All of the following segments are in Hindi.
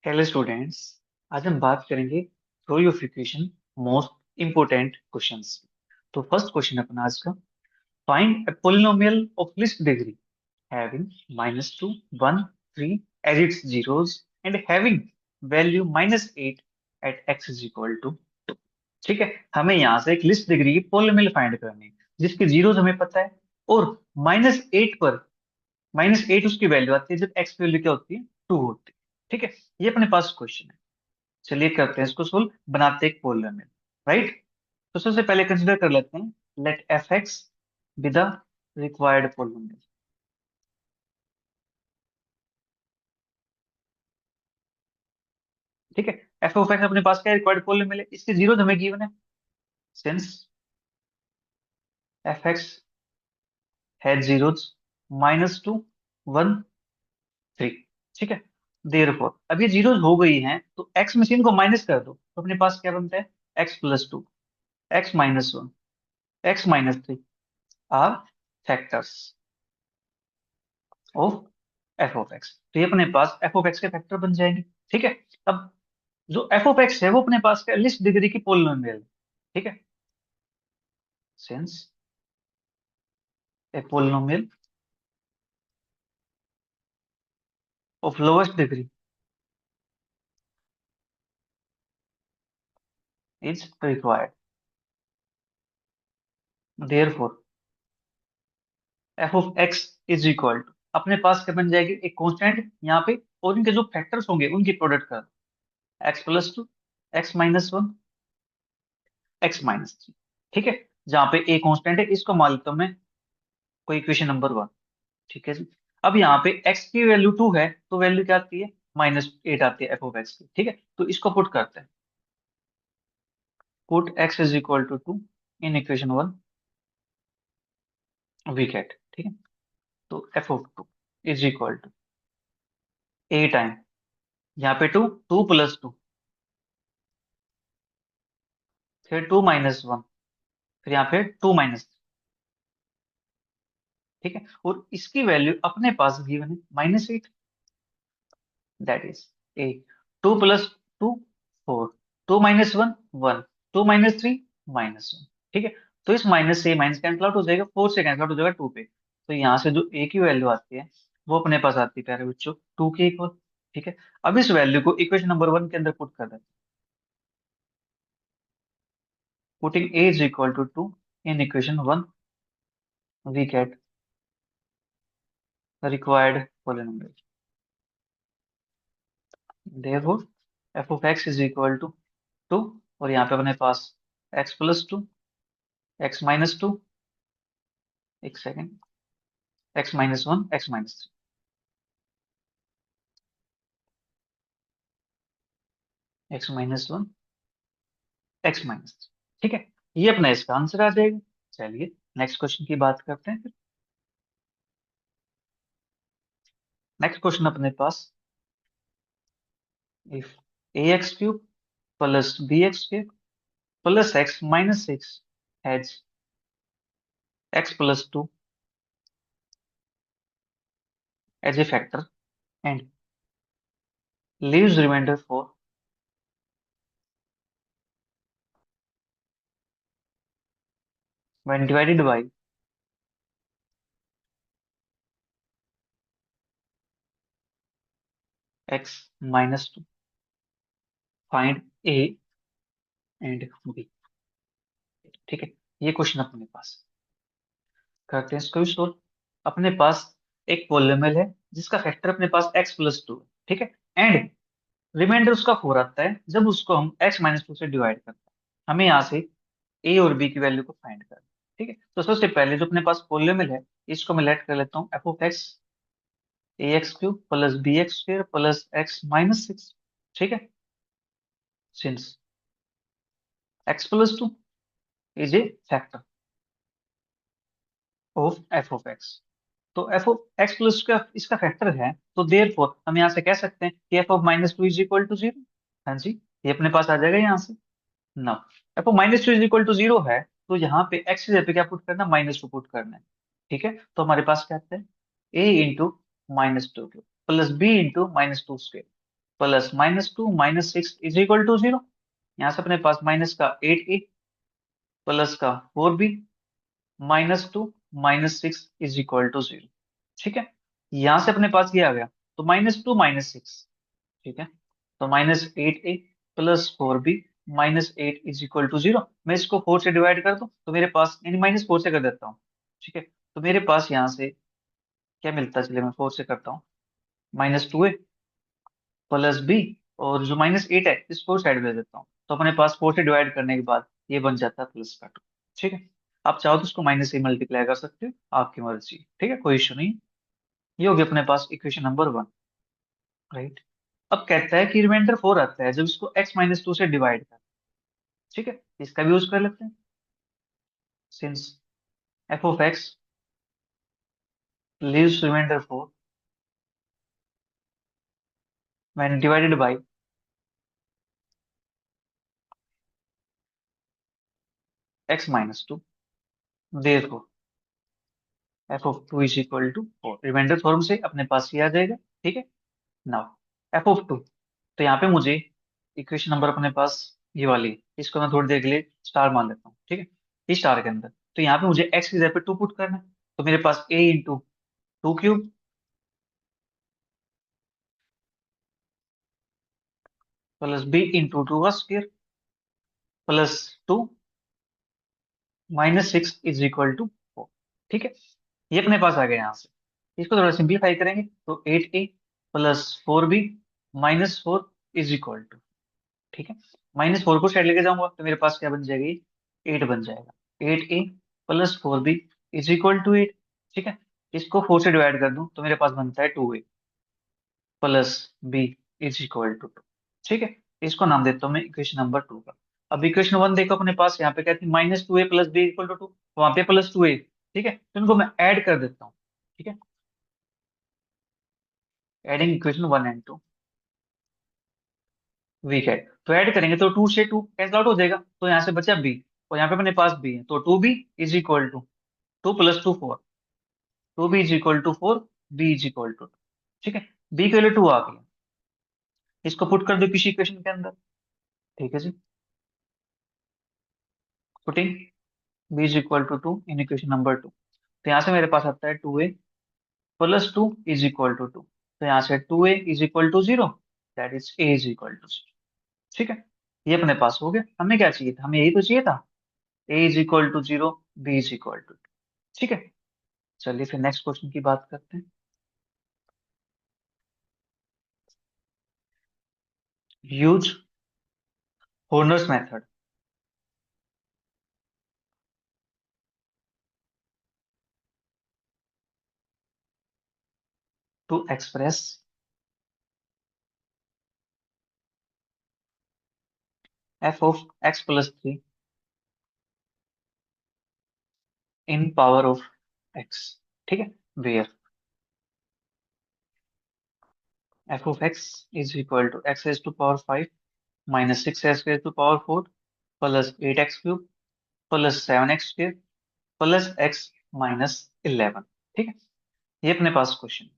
Hello students. आज हम बात करेंगे theory of equation most important questions. तो फर्स्ट क्वेश्चन अपना आज का, find a polynomial of least degree having -2 1 3 as its zeros and having value -8 at x is equal to 2। ठीक है, हमें यहाँ से एक लिस्ट डिग्री की पोलिनोमियल फाइंड करनी है जिसके जीरोस हमें पता है, और -8 पर -8 उसकी वैल्यू आती है जब x की वैल्यू क्या होती है, 2 होती है। ठीक है, ये अपने पास क्वेश्चन है। चलिए करते हैं इसको सोल्व, बनाते हैं एक पोलिनोमियल। राइट। तो सबसे पहले कंसीडर कर लेते हैं, let f x be the required polynomial. ठीक है, एफ ऑफ एक्स अपने पास क्या रिक्वायर्ड पोलिनोमियल है, इसके जीरो हमें गिवन है। Since F x has zeros -2 1 3। ठीक है, देयरफॉर अब ये जीरोस हो गई हैं तो एक्स में से इनको माइनस कर दो तो अपने पास क्या बनता है, x+2 x-1 x-3 are factors of F of x. तो ये अपने पास एफ ऑफ एक्स के फैक्टर बन जाएंगे। ठीक है, अब जो एफ ऑफ एक्स है वो अपने पास क्या, लिस्ट डिग्री की पोलिनोमियल है। ठीक है, since a polynomial of lowest degree is required, therefore f of x is equal to, अपने पास क्या बन जाएगी, एक कांस्टेंट यहाँ पे, और इनके जो फैक्टर्स होंगे उनकी प्रोडक्ट कर दो, x+2 x-1 x-3। ठीक है, जहाँ पे ए कांस्टेंट है इसको मान लेता हूं मैं कोई इक्वेशन नंबर 1। ठीक है जी। अब यहाँ पे x की वैल्यू 2 है तो वैल्यू क्या आती है, -8 आती है एफ ऑफ एक्स की। ठीक है, तो इसको पुट करते हैं, put x is equal to 2 in equation 1, we get. ठीक है, तो f of 2 is equal to a time, यहाँ पे 2 2+2, फिर 2-1, फिर यहाँ पे 2-। ठीक है, और इसकी वैल्यू अपने पास गिवन है -8, दैट इज ए। 2+2 4, 2-1 1, 2-3 -1। ठीक है, तो इस माइनस से माइनस कैंसिल आउट हो जाएगा, 4 से कैंसिल आउट हो जाएगा 2 पे, तो यहाँ से जो ए की वैल्यू आती है वो अपने पास आती है प्यारे बच्चों 2 के इक्वल। ठीक है, अब इस वैल्यू को इक्वेशन नंबर 1 के अंदर पुट कर देते हैं, putting a is equal to 2 in equation 1, we get required polynomial. Therefore f of x is equal to 2, और यहाँ पे अपने पास x+2 x-2, एक second, x-1 x-3, x-1 x-3। ठीक है, ये अपना इसका आंसर आ जाएगा। चलिए नेक्स्ट क्वेश्चन की बात करते हैं फिर। नेक्स्ट क्वेश्चन अपने पास, if ax³ plus bx³ plus x-6 has x+2 as a factor and leaves remainder four when divided by x-2, find a and b। ठीक है, ये क्वेश्चन अपने पास करते हैं इसको भी सोल्व। अपने पास एक पॉलिनोमियल है जिसका फैक्टर अपने पास x+2 है। ठीक है, एंड रिमाइंडर उसका 4 आता है जब उसको हम x-2 से डिवाइड करते हैं। हमें यहाँ से a और b की वैल्यू को फाइंड करना है। ठीक है, तो सबसे पहले जो अपने पास पॉलिनोमियल है इसको मैं लेट कर लेता हूँ F of x ax³ plus bx² plus x-6। ठीक है, since x+2 is a factor of F of x, तो एफ ऑफ x+ का इसका फैक्टर है, तो देयरफॉर हम यहाँ से कह सकते हैं कि f of -2 is equal to 0। हाँ जी, ये अपने पास आ जाएगा यहाँ से ना। F of -2 is equal to 0 है तो यहाँ पे x की जगह पे क्या पुट करना, -2 पुट करना है। ठीक है, तो हमारे पास क्या आता है, a into -2 plus b into -2 square. Plus -2 - 6 is equal to 0। यहाँ से अपने पास माइनस का 8a प्लस का 4b -2 - 6 इज इक्वल टू 0। ठीक है, यहां से अपने पास ये आ गया, तो -2 - 6। ठीक है, तो -8a plus 4b -8 is equal to 0। मैं इसको 4 से डिवाइड कर दूं तो मेरे पास, यानी -4 से कर देता हूँ। ठीक है, तो मेरे पास यहाँ से क्या मिलता है, चलिए मैं 4 से करता हूँ। -2a प्लस b, और जो -8 है इसको साइड में देता हूँ, तो अपने पास 4 से डिवाइड करने के बाद ये बन जाता है +2। ठीक है, आप चाहो तो इसको माइनस से मल्टीप्लाई कर सकते हो, आपकी मर्जी। ठीक है, कोई इशू नहीं। ये होगी अपने पास इक्वेशन नंबर 1। राइट, अब कहता है कि रिमाइंडर 4 आता है जब इसको x - 2 से डिवाइड कर। ठीक है, इसका भी यूज कर लेते हैं। Since f of x leaves remainder 4 when divided by x - 2, therefore f of 2 is equal to 4। Remainder form से अपने पास ये आ जाएगा। ठीक है, नाउ f of 2, तो यहाँ पे मुझे इक्वेशन नंबर अपने पास ये वाली, इसको मैं थोड़ी देर के लिए स्टार मान लेता हूँ। ठीक है, इस स्टार के अंदर तो यहाँ पे मुझे x की जगह पे 2 पुट करना है, तो मेरे पास a into 2 cube plus b into 2 का स्क्वायर +2 -6 इज इक्वल टू 4। ठीक है, ये अपने पास आ गया। यहाँ से इसको थोड़ा सिंप्लीफाई करेंगे तो 8a plus 4b -4 is equal to, ठीक है, -4 को साइड लेके जाऊंगा तो मेरे पास क्या बन जाएगी, 8 बन जाएगा। 8a plus 4b is equal to 8। ठीक है, इसको 4 से डिवाइड कर दूं तो मेरे पास बनता है 2a plus b is equal to 2। ठीक है, इसको नाम देता हूँ मैं इक्वेशन नंबर 2 का। अब इक्वेशन 1 देखो अपने पास, यहाँ पे क्या थी, -2a plus b equal to 2, वहां पे +2a। ठीक है, तो इनको मैं ऐड कर देता हूँ। ठीक है, adding equation 1 and 2, we add, तो ऐड करेंगे तो 2 से 2 कैंसिल आउट हो जाएगा, तो यहाँ से बचा b, और यहाँ पे अपने पास b है, तो 2b is equal to 2 + 2 4, 2b is equal to 4, b is equal to 2। ठीक है, b के वैल्यू 2 आ गई, इसको पुट कर दो किसी इक्वेशन के अंदर। ठीक है जी, putting b is equal to 2 in equation number 2, तो यहाँ से मेरे पास आता है 2a plus 2 is equal to 2, तो यहाँ से 2a is equal to 0, that is a is equal to 0। ठीक है, ये अपने पास हो गया। हमें क्या चाहिए था, हमें यही तो चाहिए था, a is equal to 0, b is equal to 2। ठीक है, चलिए फिर नेक्स्ट क्वेश्चन की बात करते हैं। Use Horner's method to express f of x plus 3 in power of x। ठीक है, where f of x is equal to x raised to power 5 minus 6x raised to power 4 plus 8x cube plus 7x square plus x - 11। ठीक है, ये अपने पास क्वेश्चन,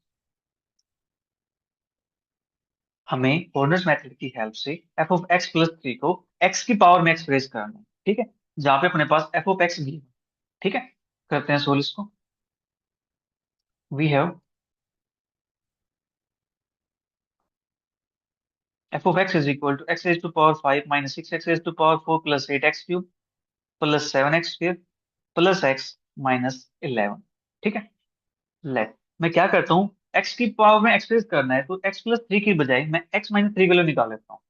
हमें कॉर्नर्स मेथड की हेल्प से f ऑफ x प्लस 3 को x की पावर में एक्सप्रेस करना है। ठीक है, जहां पे अपने पास f ऑफ x भी है। ठीक है, करते हैं सोल्व इसको। We have f of x is equal to x raise to power 5 minus 6x raise to power 4 plus 8x cube plus 7x square plus x - 11। ठीक है, लेट मैं क्या करता हूँ, x की पावर में एक्सप्रेस करना है तो x प्लस 3 की बजाय मैं x - 3 के लिए निकाल लेता हूँ।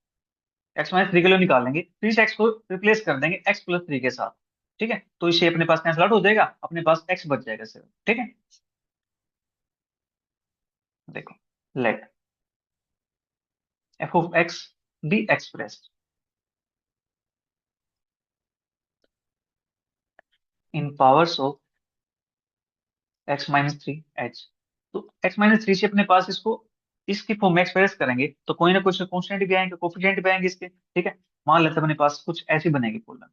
x - 3 के लिए निकालेंगे, फिर इस x को रिप्लेस कर देंगे x प्लस 3 के साथ। ठीक है, तो इसे अपने पास कैंसिल आउट हो जाएगा, अपने पास x बच जाएगा सिर्फ। ठीक है, देखो, let f of x be expressed in powers of x - 3h। तो x - 3 से अपने पास इसको इसकी फॉर्म में एक्सप्रेस करेंगे तो कोई ना कुछ कॉन्स्टेंट भी आएंगे, कोफिशिएंट भी आएंगे इसके। ठीक है, मान लेते हैं अपने पास कुछ ऐसी बनेगी फॉर्मूला,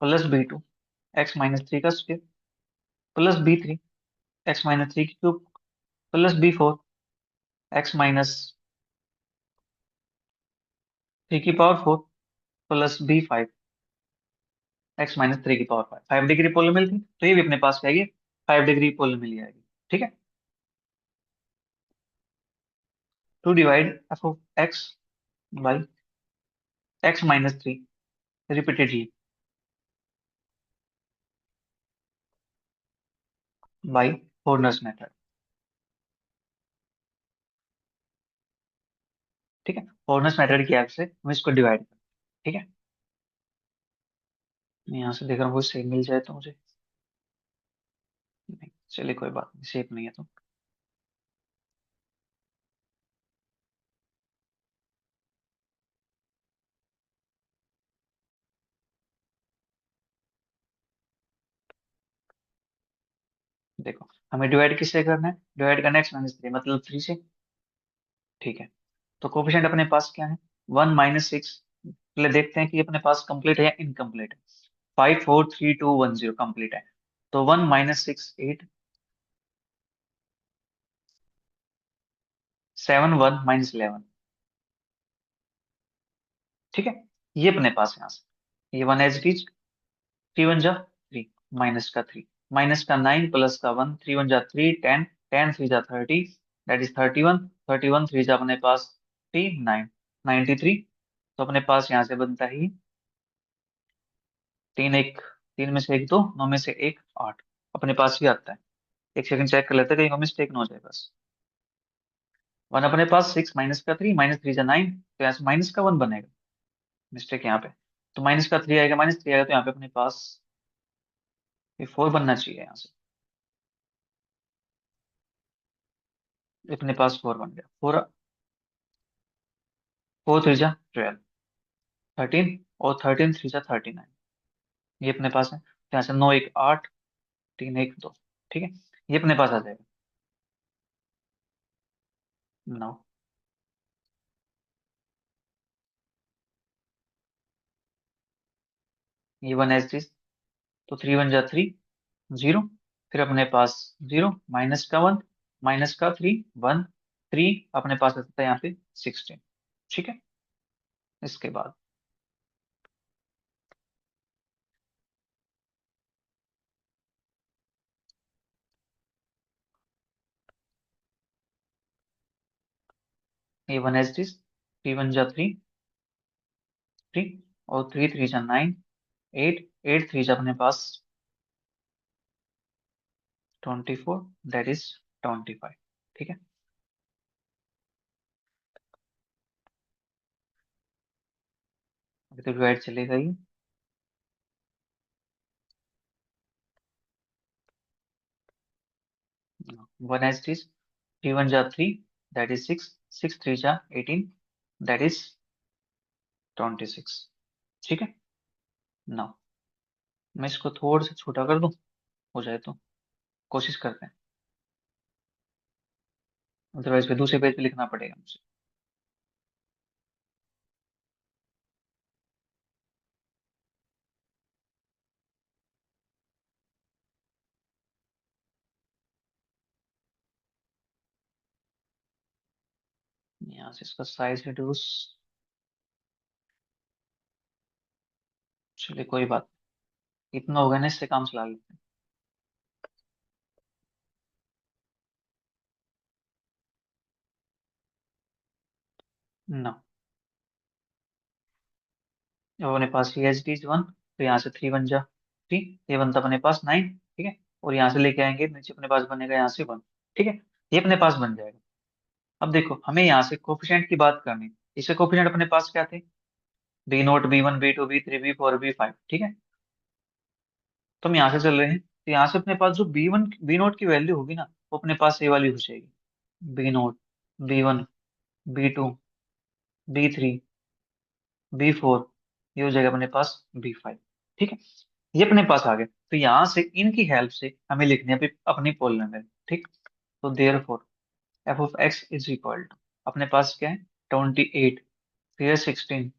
+b2 x - 3 का स्क्वायर प्लस b3 x - 3 की क्यूब प्लस b4 x - 3 की पावर 4 प्लस B5 x-3 की पावर 5, 5 डिग्री पोलिनोमियल थी, तो ये भी अपने पास क्या है, 5 डिग्री पोलिनोमियल आएगी। ठीक है। To divide f(x) by x-3 repeatedly by Horner's method. ठीक है, होर्नर्स मेथड की हेल्प से हम इसको डिवाइड करें। ठीक है, मैं यहाँ से देख रहा हूँ कोई सेम मिल जाए तो मुझे। नहीं, चलिए कोई बात नहीं, सेफ नहीं है तो। देखो, हमें डिवाइड किससे करना है, डिवाइड करना है x-3 मतलब 3 से। ठीक है, तो कोफिशिएंट अपने पास क्या है, 1 - 6। पहले देखते हैं कि अपने पास कंप्लीट है या इनकम्प्लीट है। 5 4 3 2 1 0 कंप्लीट है। तो 1 - 6 8, 7 1 - 11। ठीक है, ये अपने पास है यहाँ से, ये 1 एज इट इज। 3 1 जा 3, -3, -9 प्लस 1, 3 1 जा 3, 10, 10 3 जा 30, दैट इज 31, 31 3 जा अपने पास 9, 93। तो अपने पास यहाँ से बनता ही 3 1, 3 में से 1 2, 9 में से 1 8, अपने पास ही आता है। एक सेकंड चेक कर लेते हैं कहीं मिस्टेक ना हो जाए बस। 1 अपने पास 6 - 3, -3 जा 9, तो यहाँ से -1 बनेगा, मिस्टेक यहाँ पे। तो -3 आएगा, -3 आएगा, तो यहाँ पे अपने पास ये 4 बनना चाहिए यहाँ से। अपने पास 4 बन गया, 4, 4 3 जा 12, 13, और 13 3 जा 39, ये अपने पास है। तो यहाँ से 9 1 8, 3 1 2। ठीक है, ये अपने पास आ जाएगा 9। ये 1 एज इट इज। तो 3 1 जा 3 0, फिर अपने पास 0, -1, -3 1, 3 अपने पास आता है यहाँ पे 16। ठीक है, इसके बाद ये 1 एज इट इज। 3 1 जा 3 3, और 3 3 जा 9, 8 8 3 जा अपने पास 24, दैट इज 25। ठीक है, अभी तो डिवाइड चलेगा ही। 1 एज इट इज। 3 1 जा 3, दैट इज 6, 6 3 जा 18, दैट इज 26। ठीक है, नाउ मैं इसको थोड़ा सा छोटा कर दूं, हो जाए तो, कोशिश करते हैं, अदरवाइज फिर दूसरे पेज पे लिखना पड़ेगा मुझे। यहाँ से इसका साइज रिड्यूस, चलिए कोई बात नहीं, इतना होगा ना, इससे काम चला लेते हैं ना। अब अपने पास ये एच डी 1, तो यहाँ से 3 1 जा 3, ये बनता अपने पास 9। ठीक है, और यहाँ से लेके आएंगे नीचे, अपने पास बनेगा यहाँ से 1। ठीक है, ये अपने पास बन जाएगा। अब देखो, हमें यहाँ से कोफिशिएंट की बात करनी है। इससे कोफिशिएंट अपने पास क्या थे, B0 B1 B2 B3 B4 B5। ठीक है, तो हम यहाँ से चल रहे हैं, तो यहाँ से अपने पास जो B0 की वैल्यू होगी ना, वो अपने पास ये वाली हो जाएगी। B0 B1 B2 B3 B4, ये हो जाएगा अपने पास B5। ठीक है, ये अपने पास आ गया। तो यहाँ से इनकी हेल्प से हमें लिखनी है अपनी पॉलिनॉमियल। ठीक, तो देयरफॉर f(x) अपने पास क्या है, 28, फिर 16,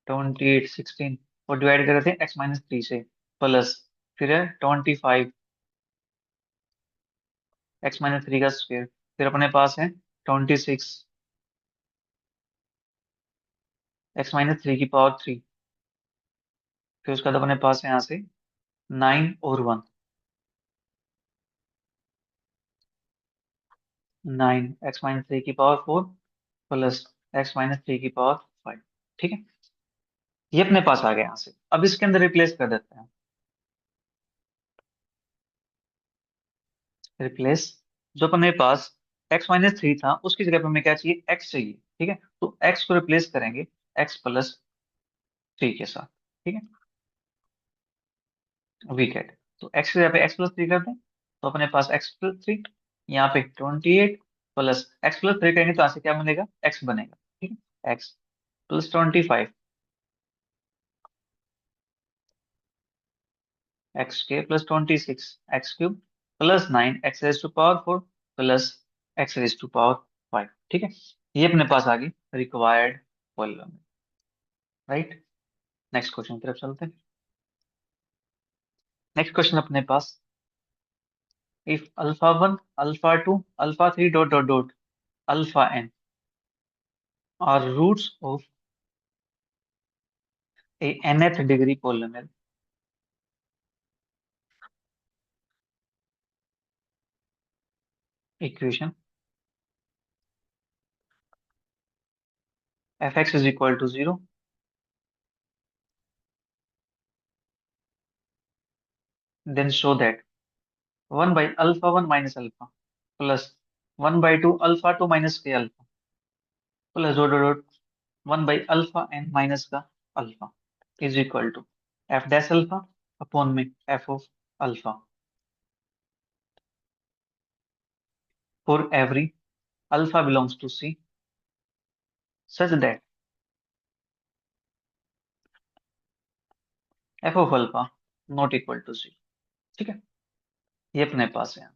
28 16, और डिवाइड कर रहे थे x-3 से, प्लस फिर है 25, x-3 का स्क्वायर, फिर अपने पास है 26, x-3 फिर उसके बाद अपने पास है यहाँ से 9 और 1, 9 x-3 प्लस x-3 ठीक है। ये अपने पास आ गया यहाँ से। अब इसके अंदर रिप्लेस कर देते हैं। रिप्लेस, जो अपने पास x-3 था उसकी जगह पे हमें क्या चाहिए, x चाहिए। ठीक है, तो x को रिप्लेस करेंगे x+3 के साथ। ठीक है, वीकेट, तो x की जगह पे x+3 कर दें, तो अपने पास x+3, यहाँ पे 28 प्लस x+3 करेंगे तो यहाँ से क्या बनेगा, x बनेगा। ठीक है, x+25, x² + 26, x³ +9 x⁴ plus x⁵ ठीक है, ये अपने पास आ गई required polynomial. Right, next question की तरफ चलते हैं। नेक्स्ट क्वेश्चन अपने पास, if α1 α2 α3 dot dot dot αn are roots of a nth degree polynomial, equation f(x) = 0, then show that 1 by α1 minus alpha plus 1 by 2 α2 minus k alpha plus dot dot dot 1 by alpha n minus का alpha is equal to f dash alpha upon में f of alpha for every alpha belongs to C such that f of alpha not equal to 0। ठीक है, ये अपने पास है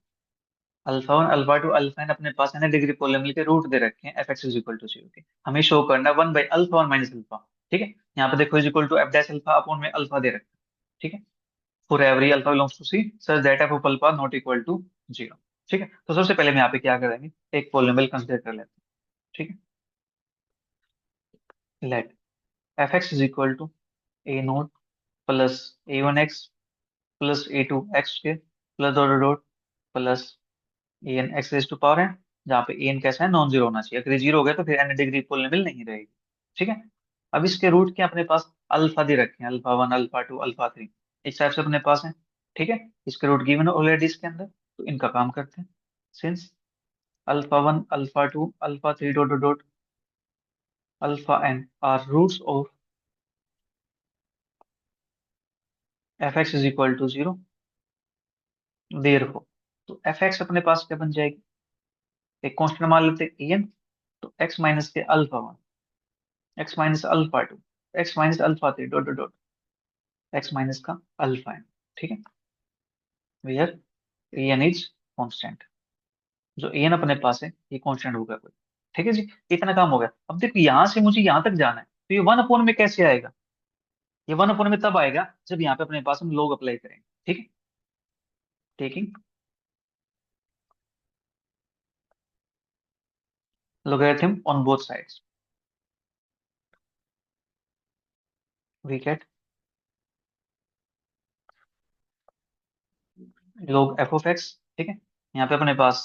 अल्फा 1 अल्फा 2 अल्फा n अपने पास है ना डिग्री पॉलिनॉमियल के रूट दे रखे हैं f(x) = 0 के। हमें शो करना 1 by अल्फा 1 माइनस अल्फा। ठीक है, यहाँ पे देखो is equal to f dash alpha upon में अल्फा दे रखा है। ठीक है, for every alpha belongs to C such that f of alpha not equal to 0। ठीक है, तो सबसे पहले हम यहाँ पे क्या करेंगे, एक पॉलिनॉमियल कंसीडर कर लेते हैं। ठीक है, let f(x) = a0 plus a1x plus a2x² plus dot dot dot plus an x⁴ है, जहाँ पे an कैसा है, नॉन जीरो होना चाहिए। अगर ये जीरो हो गया तो फिर n डिग्री पॉलिनॉमियल नहीं रहेगी। ठीक है, अब इसके रूट के अपने पास अल्फा दे रखे हैं, अल्फा 1 अल्फा 2 अल्फा 3, इस टाइप से अपने पास है। ठीक है, इसके रूट गिवन ऑलरेडी इसके अंदर, तो इनका काम करते हैं। Since alpha 1 alpha 2 alpha 3 dot dot dot alpha n are roots of f(x) = 0, therefore, तो f(x) अपने पास क्या बन जाएगी, एक कांस्टेंट मान लेते हैं an, तो x माइनस के alpha 1 x minus alpha 2 x minus alpha 3 dot dot dot x minus का अल्फा n। ठीक है, वेयर an इज कांस्टेंट, जो an अपने पास है ये कांस्टेंट होगा कोई। ठीक है जी, इतना काम हो गया। अब देखो यहाँ से मुझे यहाँ तक जाना है, तो ये 1 अपॉन में कैसे आएगा, ये 1 अपॉन में तब आएगा जब यहाँ पे अपने पास हम log अप्लाई करेंगे। ठीक है, taking logarithm on both sides we get log f(x). ठीक है, यहाँ पे अपने पास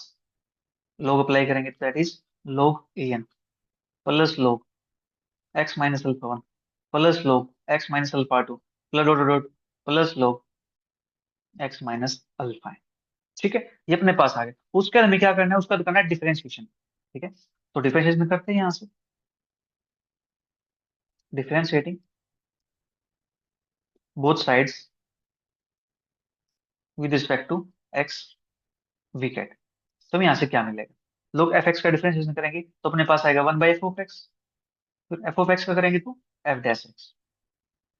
log अप्लाई करेंगे तो that is log an plus log x minus alpha 1 plus log x minus alpha 2 plus dot dot dot plus log x minus alpha है। ठीक है, ये अपने पास आ गया। उसके बाद हमें क्या करना है, उसका करना है डिफरेंशिएशन। ठीक है, तो डिफरेंशिएशन करते हैं यहाँ से, differentiating both sides with respect to x we get. तो हमें यहाँ से क्या मिलेगा, लोग एफ एक्स का डिफरेंशिएशन करेंगे तो अपने पास आएगा 1/f(x), फिर f(x) का करेंगे तो f'(x)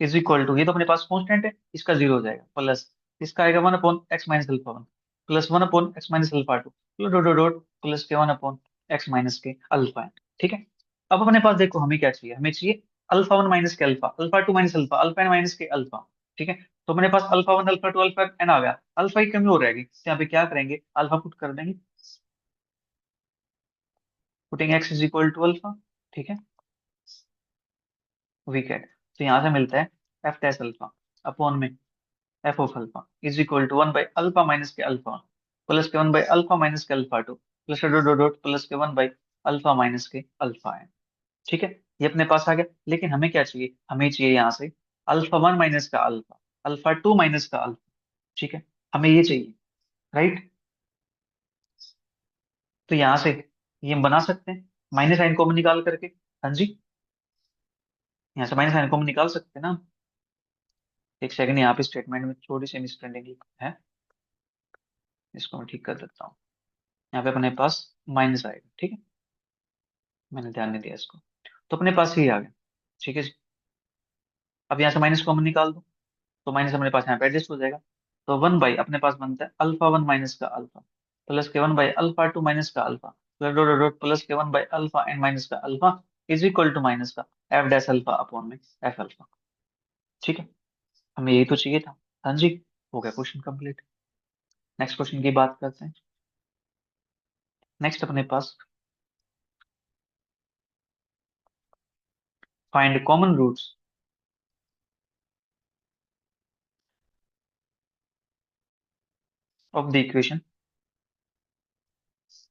इज इक्वल टू, ये तो अपने पास कांस्टेंट है, इसका जीरो हो जाएगा, प्लस इसका आएगा 1/x-अल्फा 1 प्लस 1/x-अल्फा 2 plus dot dot dot plus K 1/x-के अल्फा। ठीक है, अब अपने पास देखो हमें क्या चाहिए, हमें चाहिए अल्फा 1 माइनस के alpha, alpha 2 minus alpha, alpha n minus के अल्फा। ठीक है, तो अपने पास अल्फा 1 अल्फा 2 अल्फा n आ गया, अल्फा की कमी हो रहेगी, तो यहाँ पे क्या करेंगे, अल्फा पुट कर देंगे, putting x is equal to alpha. ठीक है, वीकेट। तो यहाँ से मिलता है एफ डैश अल्फा अपॉन में F of alpha is equal to 1/अल्फा माइनस के अल्फा प्लस के 1/अल्फा माइनस के alpha two plus dot dot dot plus के 1/अल्फा माइनस के अल्फा है। ठीक है, ये अपने पास आ गया। लेकिन हमें क्या चाहिए, हमें चाहिए यहाँ से अल्फा वन माइनस का अल्फा, अल्फा टू माइनस का अल्फा। ठीक है, हमें ये चाहिए, राइट। तो यहाँ से ये हम बना सकते हैं माइनस साइन कॉमन निकाल करके। हाँ जी, यहाँ से माइनस साइन कॉमन निकाल सकते हैं ना। एक सेकंड, यहाँ पे स्टेटमेंट में थोड़ी सी मिसप्रिंटिंग है, इसको मैं ठीक कर देता हूँ। यहाँ पे अपने पास माइनस आएगा, ठीक है, मैंने ध्यान नहीं दिया इसको। तो अपने पास ये आ गया, ठीक है जी। अब यहाँ से माइनस कॉमन निकाल दो, तो माइनस अपने पास यहाँ पे एडजस्ट हो जाएगा। तो 1 बाई अपने पास बनता है अल्फा वन माइनस का अल्फा प्लस के 1/अल्फा टू माइनस का alpha plus dot dot dot plus के 1/अल्फा एंड माइनस का alpha is equal to minus का एफ डैश अल्फा अपॉन में एफ अल्फा। ठीक है, हमें यही तो चाहिए था। हाँ जी, हो गया क्वेश्चन कंप्लीट। नेक्स्ट क्वेश्चन की बात करते हैं। नेक्स्ट अपने पास find common roots of the equation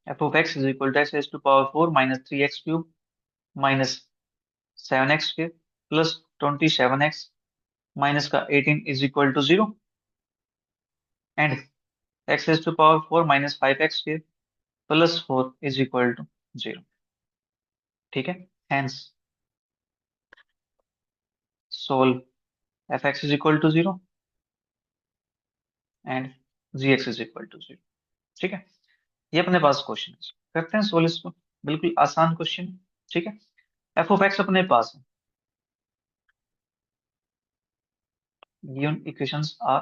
F of x is equal to x raise to power 4 minus 3x³ minus 7x² plus 27x minus का 18 is equal to 0 and X raise to power 4 minus 5x² plus 4 is equal to 0। ठीक है, hence solve F x is equal to 0 and ji x is equal to 0। ठीक है, ये अपने पास क्वेश्चन है, करते हैं सोल्व इसको। बिल्कुल आसान क्वेश्चन। ठीक है, एफ ऑफ एक्स अपने पास है, given equations are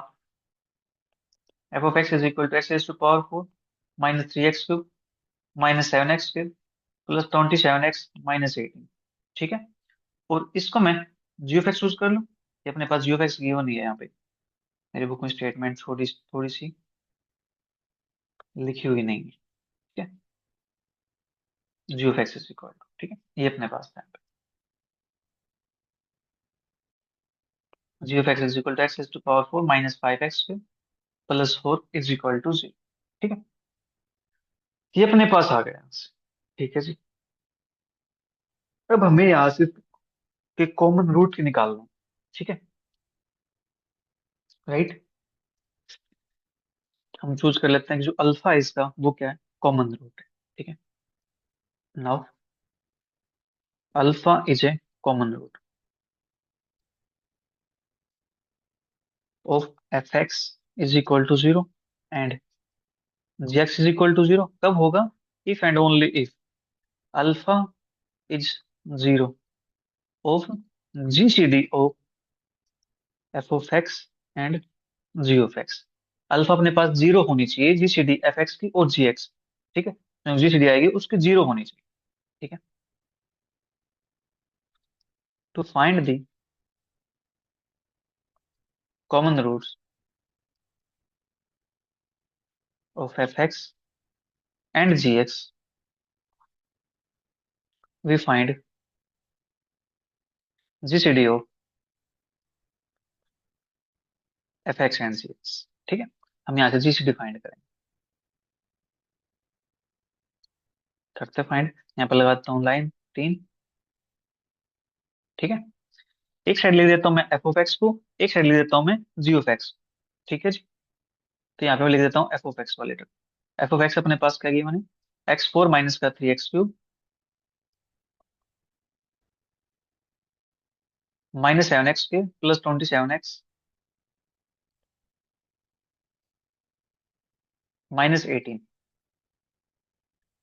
f of x is equal to x raise to power 4 minus 3x³ minus 7x² plus 27x minus 18। ठीक है, और इसको मैं जी ऑफ एक्स यूज कर लूँ। ये अपने पास जी ऑफ एक्स गिवन ही है यहाँ पे, मेरी बुक में स्टेटमेंट थोड़ी थोड़ी सी लिखी हुई नहीं है। ठीक है, G of x is equal to, ठीक है, ये अपने पास है। G of x is equal to X to power 4 minus 5x plus 4 is equal to 0। ठीक है, ये अपने पास आ गया यहाँ से। ठीक है जी, अब हमें यहाँ से के कॉमन रूट निकालना है। ठीक है, राइट। हम चूज कर लेते हैं कि जो अल्फा है इसका वो क्या है, कॉमन रूट है। ठीक है, now alpha is a common root of F x is equal to 0 and ji x is equal to 0 कब होगा, if and only if alpha is 0 of g c d of F of x and g of x. Alpha अपने पास 0 होनी चाहिए g c d f x की और जी एक्स। ठीक है, जी सी डी आएगी उसकी 0 होनी चाहिए। ठीक है, to find the common roots of F x and ji x we find g c d of F x and ji x. ठीक है, हम यहाँ से जी सी डी फाइंड करेंगे, करते फाइंड। यहाँ पर लगाता हूँ लाइन 3। ठीक है, एक साइड लिख देता हूँ मैं एफ ऑफ एक्स को, एक साइड लिख देता हूँ मैं जी ऑफ एक्स। ठीक है जी, तो यहाँ पे मैं लिख देता हूँ एफ ऑफ एक्स वाले टर्म। एफ ऑफ एक्स अपने पास क्या किया मैंने, x4 माइनस का 3x³ माइनस 7x के प्लस 27x माइनस 18।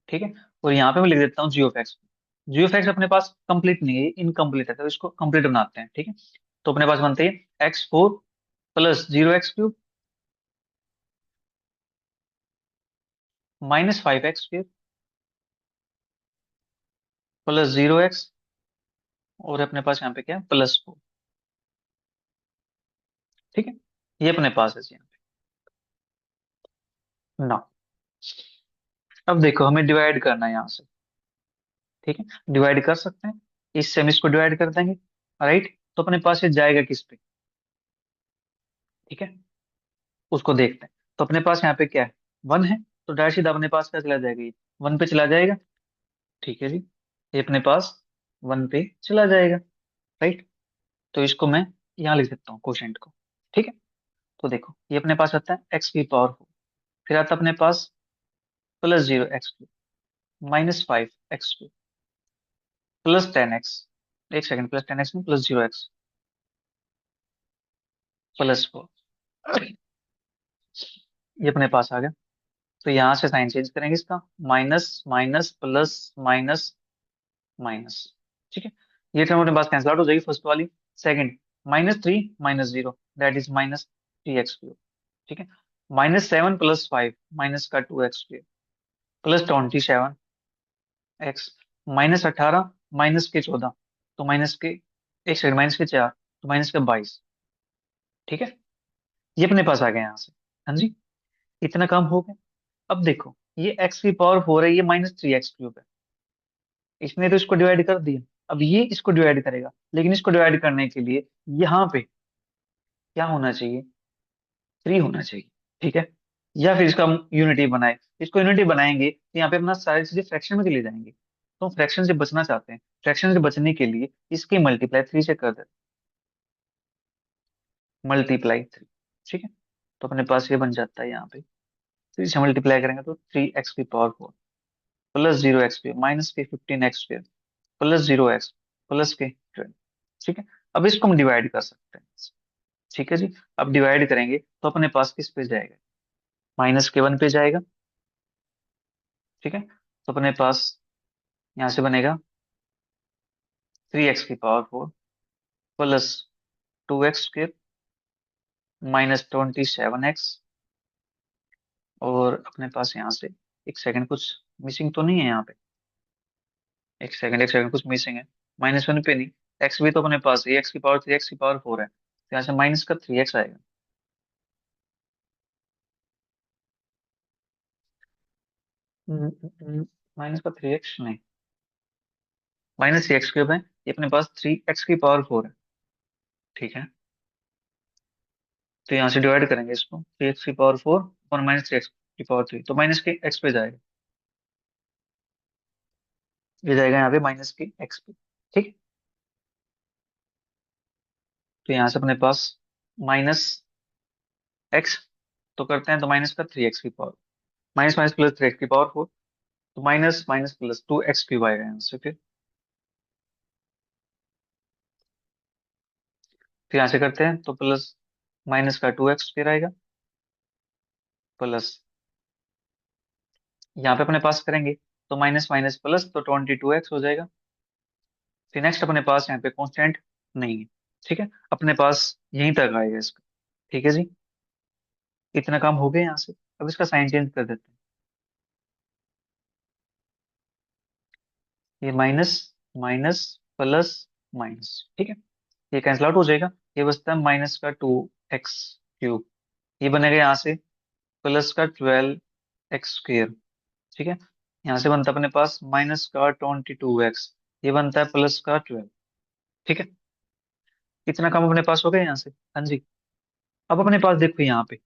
ठीक है, और यहाँ पे मैं लिख देता हूँ G of x. Ji of X अपने पास कंप्लीट नहीं है, इनकम्प्लीट है, तो इसको कंप्लीट बनाते हैं। ठीक है, तो अपने पास बनते हैं x4 plus 0x³ minus 5x² plus 0x और अपने पास यहाँ पे क्या है +4। ठीक है, ये अपने पास है जी यहाँ पे ना। अब देखो हमें डिवाइड करना है यहाँ से। ठीक है, डिवाइड कर सकते हैं, इससे हम इसको डिवाइड कर देंगे। राइट। तो अपने पास ये जाएगा किस पे? ठीक है, उसको देखते हैं। तो अपने पास यहाँ पे क्या है, 1 है, तो डायरेक्ट सीधा अपने पास क्या चला जाएगा, ये 1 पे चला जाएगा। ठीक है जी, ये अपने पास 1 पे चला जाएगा। राइट। तो इसको मैं यहाँ लिख देता हूँ क्वोशेंट को। ठीक है। तो देखो ये अपने पास आता है x⁴, फिर आता है अपने पास +0 x⁴, -5 x⁴, +10 x, एक सेकंड, +10 x में +0 x, +4। ये अपने पास आ गया। तो यहाँ से साइन चेंज करेंगे इसका, minus minus plus minus minus. ठीक है, ये टर्म अपने पास कैंसिल आउट हो जाएगी फर्स्ट वाली। Second, -3 - 0, that is -3 x⁴। ठीक है, -7 + 5, माइनस का 2 x⁴, +27 x, -18 -14, तो माइनस के, एक सेकंड, -4, तो -22। ठीक है, ये अपने पास आ गया यहाँ से। हाँ जी, इतना काम हो गया। अब देखो ये x⁴ है, ये -3 x⁴ है, इसने तो इसको डिवाइड कर दिया। अब ये इसको डिवाइड करेगा, लेकिन इसको डिवाइड करने के लिए यहाँ पे क्या होना चाहिए, 3 होना चाहिए। ठीक है, या फिर इसका हम यूनिटी बनाए, इसको यूनिटी बनाएंगे तो यहाँ पे अपना सारी चीजें फ्रैक्शन में चली जाएंगी। तो हम फ्रैक्शन से बचना चाहते हैं, फ्रैक्शन से बचने के लिए इसकी मल्टीप्लाई 3 से कर देते हैं, ×3। ठीक है, तो अपने पास ये बन जाता है यहाँ पे, 3 से मल्टीप्लाई करेंगे तो 3 x⁴ +0 x⁴, माइनस के 15 x⁴, +0 x, प्लस के 12। ठीक है, अब इसको हम डिवाइड कर सकते हैं। ठीक है जी, अब डिवाइड करेंगे तो अपने पास किस पे जाएगा, -1 पे जाएगा। ठीक है, तो अपने पास यहाँ से बनेगा 3 x⁴ +2 x⁴, -27 x, और अपने पास यहाँ से, एक सेकंड, कुछ मिसिंग तो नहीं है यहाँ पे, एक सेकंड कुछ मिसिंग है। -1 पे नहीं, एक्स भी तो अपने पास है, x⁴ है, तो यहाँ से माइनस का 3x आएगा। माइनस का 3x नहीं, -3 x⁴ है, ये अपने पास 3 x⁴ है। ठीक है, तो यहाँ से डिवाइड करेंगे इसको, 3 x⁴ और -3 x⁴, तो माइनस के x पे जाएगा, ये जाएगा यहाँ पे माइनस के x पे। ठीक, तो यहाँ से अपने पास -x, तो करते हैं तो माइनस का 3 x⁴, minus minus plus 3 x⁴, तो माइनस माइनस प्लस 2 x⁴ आएगा यहाँ से। फिर यहाँ से करते हैं तो प्लस, माइनस का 2 x⁴ आएगा, प्लस, यहाँ पे अपने पास करेंगे तो माइनस माइनस प्लस, तो 22x हो जाएगा। फिर नेक्स्ट अपने पास यहाँ पे कांस्टेंट नहीं है। ठीक है, अपने पास यहीं तक आएगा इसका। ठीक है जी, इतना काम हो गया यहाँ से। अब इसका साइन चेंज कर देते हैं, ये माइनस माइनस प्लस माइनस। ठीक है, ये कैंसिल आउट हो जाएगा, ये बचता है -का 2 x⁴, ये बनेगा यहाँ से प्लस का 12 x⁴। ठीक है, यहाँ से बनता है अपने पास -का 22 x, ये बनता है प्लस का 12। ठीक है, इतना काम अपने पास हो गया यहाँ से। हाँ जी, अब अपने पास देखो यहाँ पे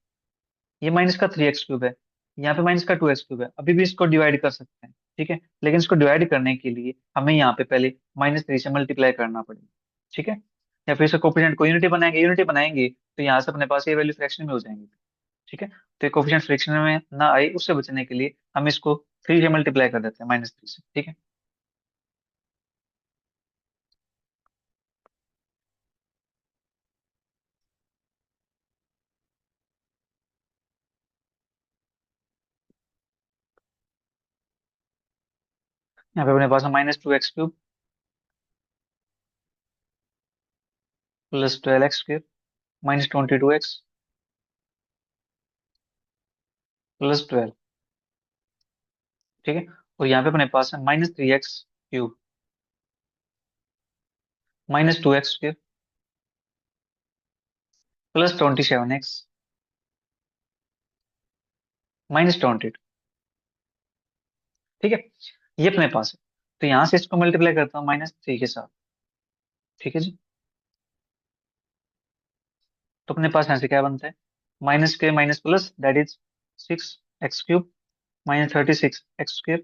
ये माइनस का 3 x⁴ है, यहाँ पे -का 2 x⁴ है, अभी भी इसको डिवाइड कर सकते हैं। ठीक है, लेकिन इसको डिवाइड करने के लिए हमें यहाँ पे पहले -3 से मल्टीप्लाई करना पड़ेगा। ठीक है, या फिर इसका कोफिशिएंट को यूनिटी बनाएंगे तो यहाँ से अपने पास ये वैल्यू फ्रैक्शन में हो जाएंगे। ठीक है, तो ये कोफिशिएंट फ्रैक्शन में ना आए, उससे बचने के लिए हम इसको 3 से मल्टीप्लाई कर देते हैं, -3 से। ठीक है, यहाँ पे अपने पास है -2 x⁴ +12 x⁴, -22 x +12। ठीक है, और यहाँ पे अपने पास है -3 x⁴ -2 x⁴ +27 x -22। ठीक है, ये अपने पास है, तो यहाँ से इसको मल्टीप्लाई करता हूँ -3 के साथ। ठीक है जी, तो अपने पास यहाँ से क्या बनता है, माइनस के minus plus that is 6x³ minus 36x²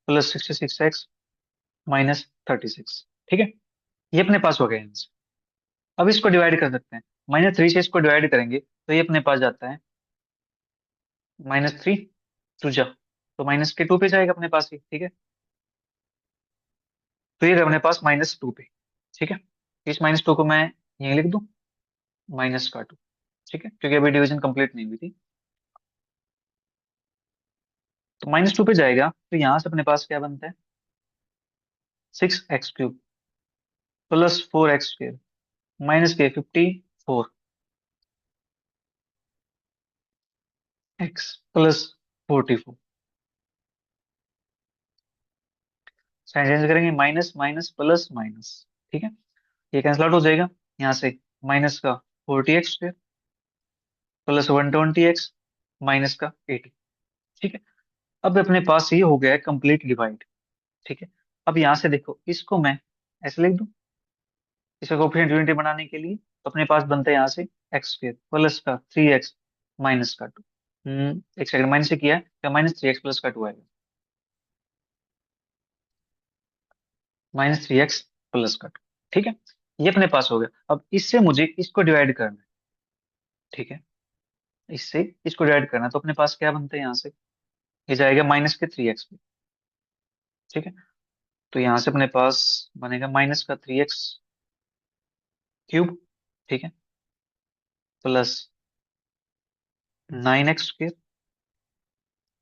plus 66x minus 36। ठीक है, ये अपने पास हो गया आंसर। अब इसको डिवाइड कर सकते हैं, -3 से इसको डिवाइड करेंगे तो ये अपने पास जाता है -3 टू जा, तो -2 पे जाएगा अपने पास ही। ठीक है, तो ये अपने पास -2 पे। ठीक है, इस -2 को मैं यहीं लिख दूं, -2। ठीक है, क्योंकि अभी डिवीजन कंप्लीट नहीं हुई थी। तो -2 पे जाएगा तो यहां से अपने पास क्या बनता है, 6x³ प्लस 4x² माइनस के 54x प्लस 44। साइन चेंज करेंगे, माइनस माइनस प्लस माइनस। ठीक है, ये कैंसिल आउट हो जाएगा, यहाँ से माइनस का 40x² प्लस 120x माइनस का 80। ठीक है, अब अपने पास ये हो गया है कंप्लीट डिवाइड। ठीक है, अब यहाँ से देखो, इसको मैं ऐसे लिख दूं, इसका कोफिशिएंट यूनिटी बनाने के लिए, तो अपने पास बनता है यहाँ से x² प्लस का 3x माइनस का 2। एक सेकंड, माइनस से किया है क्या, -3x प्लस का 2 आएगा, -3x प्लस का 2। ठीक है, ये अपने पास हो गया। अब इससे मुझे इसको डिवाइड करना है। ठीक है, इससे इसको डिवाइड करना है, तो अपने पास क्या बनता है यहाँ से, ये जाएगा माइनस के 3x पे। ठीक है, तो यहाँ से अपने पास बनेगा -3x³ ठीक है, प्लस 9x²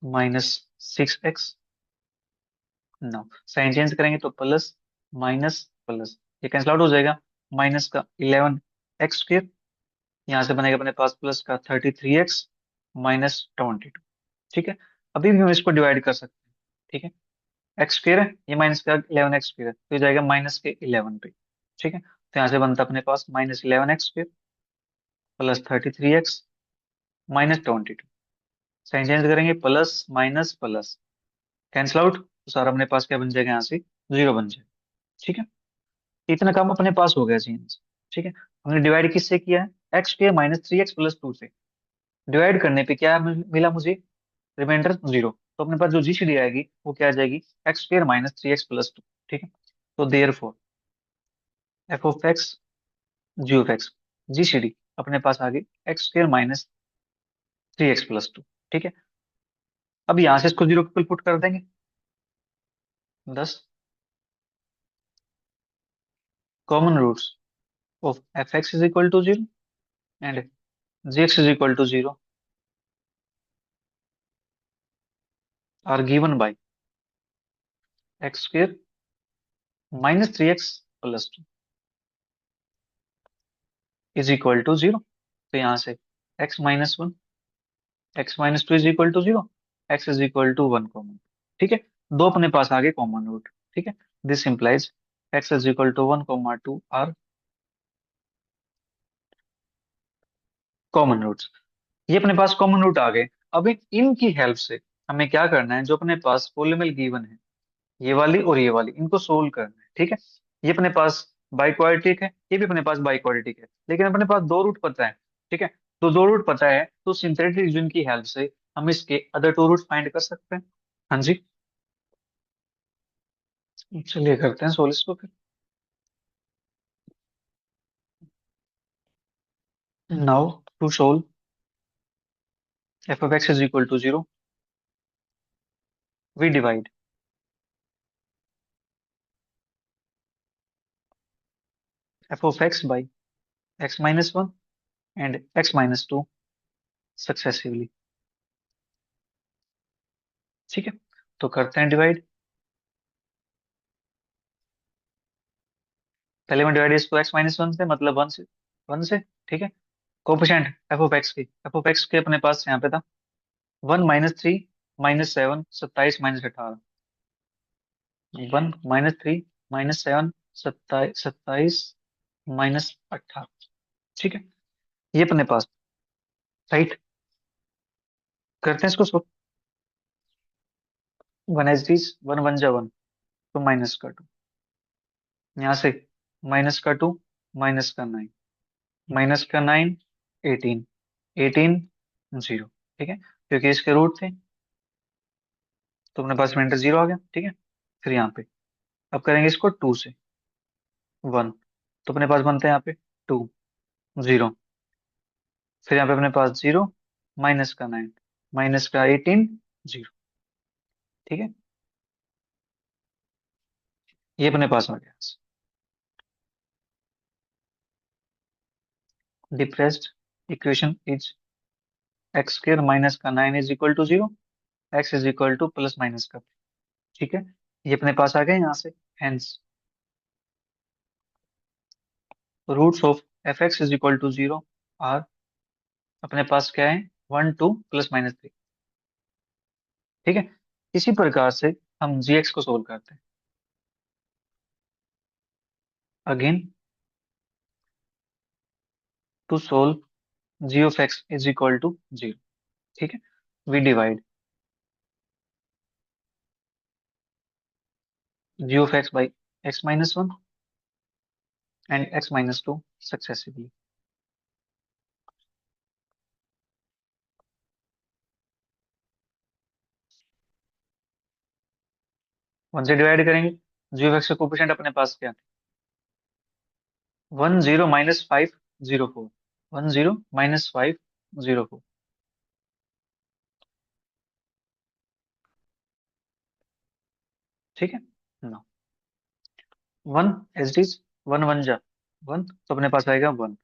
-6x। नौ, साइन चेंज करेंगे तो प्लस माइनस प्लस, ये कैंसिल आउट हो जाएगा, माइनस का 11x², यहाँ से बनेगा अपने पास प्लस का 33x -22। ठीक है, अभी भी हम इसको डिवाइड कर सकते हैं। ठीक है, x² है, ये माइनस का 11x² है, तो ये जाएगा -11 पे। ठीक है, तो यहाँ से बनता है अपने पास -11x² plus 33x -22। Sign change करेंगे, plus minus plus, cancel out, तो सारा अपने पास क्या बन जाएगा, यहाँ से 0 बन जाएगा। ठीक है, इतना काम अपने पास हो गया जी यहाँ से। ठीक है, हमने डिवाइड किससे किया है, x² -3x प्लस 2 से। डिवाइड करने पे क्या मिला मुझे, रिमाइंडर 0। तो अपने पास जो जीसीडी आएगी वो क्या आ जाएगी, x² -3x प्लस 2। ठीक है, तो therefore f of x ji of x GCD अपने पास आ गई x² -3x प्लस 2। ठीक है, अब यहाँ से इसको 0 पे पुट कर देंगे, 10 common roots of F x is equal to 0 and ji x is equal to 0 are given by x² -3x plus 2 is equal to 0। तो यहाँ से x-1 x-2 is equal to 0, x is equal to 1 common. ठीक है, दो अपने पास आ गए कॉमन रूट। ठीक है, this implies x is equal to 1, 2 are common roots. ये अपने पास कॉमन रूट आ गए। अब इनकी हेल्प से हमें क्या करना है, जो अपने पास पॉलिनॉमियल गिवन है, ये वाली और ये वाली, इनको सोल्व करना है। ठीक है, ये अपने पास बाई क्वाड्रेटिक है, ये भी अपने पास बाई क्वाड्रेटिक है, लेकिन अपने पास दो रूट पता है। ठीक है, तो दो रूट पता है, तो सिंथेटिक रीजन की हेल्प से हम इसके अदर टू रूट फाइंड कर सकते हैं। हाँ जी, चलिए करते हैं सोल्व इसको फिर। Now to solve f of x is equal to 0, we divide f of x by x-1 and x-2 successively. ठीक है, तो करते हैं डिवाइड। पहले मैं डिवाइड इसको x-1 से, मतलब 1 से। ठीक है, कोफिशिएंट एफ ऑफ एक्स के अपने पास यहाँ पे था 1 -3 -7 27 -18। 1 -3 -7 27 -18। ठीक है, ये अपने पास राइट, करते हैं इसको। 1 1 1 जा 1, तो माइनस का 2, यहाँ से माइनस का 2 माइनस का 9 माइनस का 9 18, 18, 0। ठीक है, क्योंकि इसके रूट थे तो अपने पास में इंटर 0 आ गया। ठीक है, फिर यहाँ पे अब करेंगे इसको 2 से 1, तो अपने पास बनता है यहाँ पे 2, 0। फिर यहाँ पे अपने पास 0, माइनस का 9, माइनस का 18, 0। ठीक है, ये अपने पास आ गया। Depressed equation is x square minus का 9 is equal to 0, x is equal to plus minus का। ठीक है, ये अपने पास आ गए यहाँ से। Hence roots of F x is equal to 0 are, अपने पास क्या है, 1, 2, प्लस माइनस 3। ठीक है, इसी प्रकार से हम जी एक्स को सोल्व करते हैं। Again to solve g of x is equal to 0। ठीक है, we divide g of x by x minus 1 and x minus 2 successively. 1 से डिवाइड करेंगे, जी ऑफ एक्स का कोफिशिएंट अपने पास क्या है, 1, 0, माइनस 5, 0, 4, 1, 0, माइनस 5, 0, 4। ठीक है ना, 1 एज इट इज, 1, 1 जा 1, तो अपने पास आएगा 1।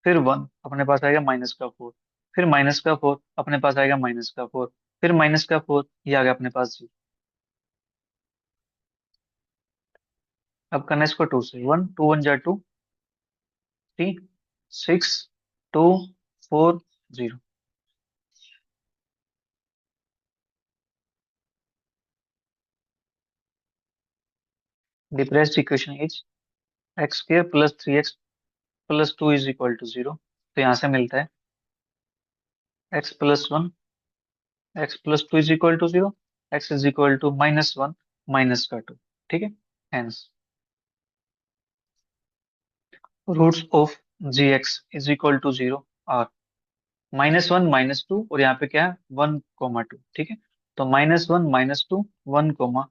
फिर 1 अपने पास आएगा माइनस का 4, फिर माइनस का 4 अपने पास आएगा माइनस का 4, फिर माइनस का 4, ये आ गया अपने पास जी। अब करना है इसको 2 से, 1, 2, 1 जा 2, 3, 6, 2, 4, 0। Depressed equation is x square plus 3x plus 2 is equal to 0। तो यहाँ से मिलता है x plus 1, x plus 2 is equal to 0, x is equal to minus 1, minus का 2। ठीक है, hence roots of g x is equal to 0 are -1, -2, और यहाँ पे क्या है, 1, 2। ठीक है, तो -1, -2, 1,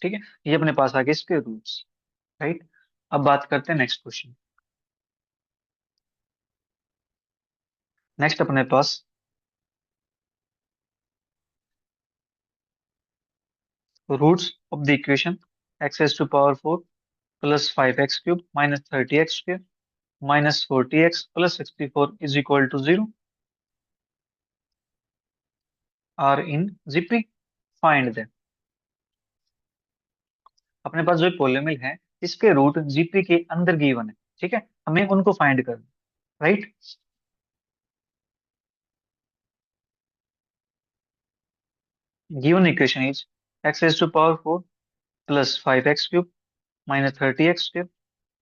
ठीक है, ये अपने पास आ गए इसके रूट्स। राइट, अब बात करते हैं नेक्स्ट क्वेश्चन। नेक्स्ट अपने पास roots of the equation X S to power 4 plus 5x³ minus 30x² minus 40x plus 64 is equal to 0 are in GP, find them. अपने पास जो पोलिनोमियल है, इसके रूट जीपी के अंदर गिवन है। ठीक है, हमें उनको फाइंड करना। Right, given equation is x S to power 4 plus 5x³ minus 30x²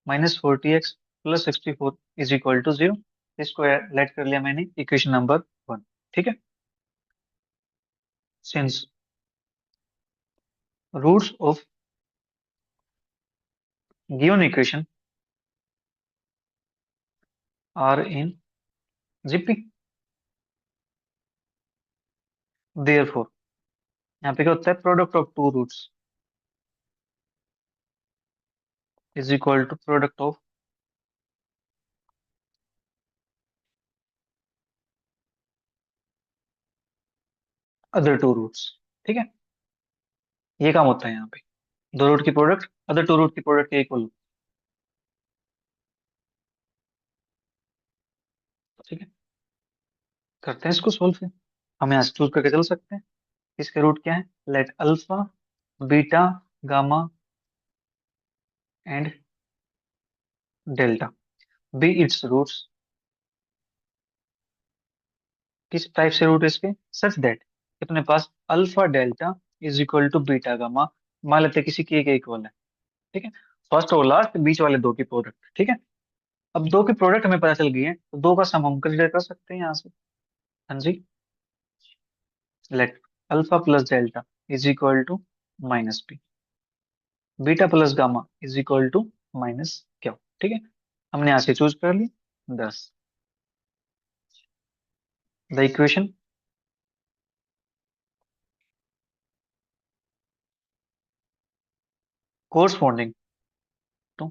minus 40x plus 64 is equal to 0। इसको लेट कर लिया मैंने इक्वेशन नंबर 1। ठीक है, since roots of given equation are in GP, therefore यहाँ पे क्या होता है, product of two roots is equal to product of other two roots. ठीक है, ये काम होता है यहाँ पे, दो रूट की प्रोडक्ट अदर टू रूट की प्रोडक्ट के इक्वल। ठीक है, करते हैं इसको सोल्व फिर। हम यहाँ से चूज करके चल सकते हैं, इसके रूट क्या है, let alpha, beta, gamma and delta be its roots. किस टाइप से रूट है इसके, सच दैट अपने पास alpha delta is equal to beta gamma, मान लेते हैं किसी की एक इक्वल है। ठीक है, फर्स्ट और लास्ट बीच वाले दो की प्रोडक्ट। ठीक है, अब दो की प्रोडक्ट हमें पता चल गई है, तो दो का सम हम कंसिडर कर सकते हैं यहाँ से। हाँ जी, let alpha plus delta is equal to minus B, beta plus gamma is equal to minus क्या। ठीक है, हमने यहाँ से चूज कर लिया 10। The equation corresponding to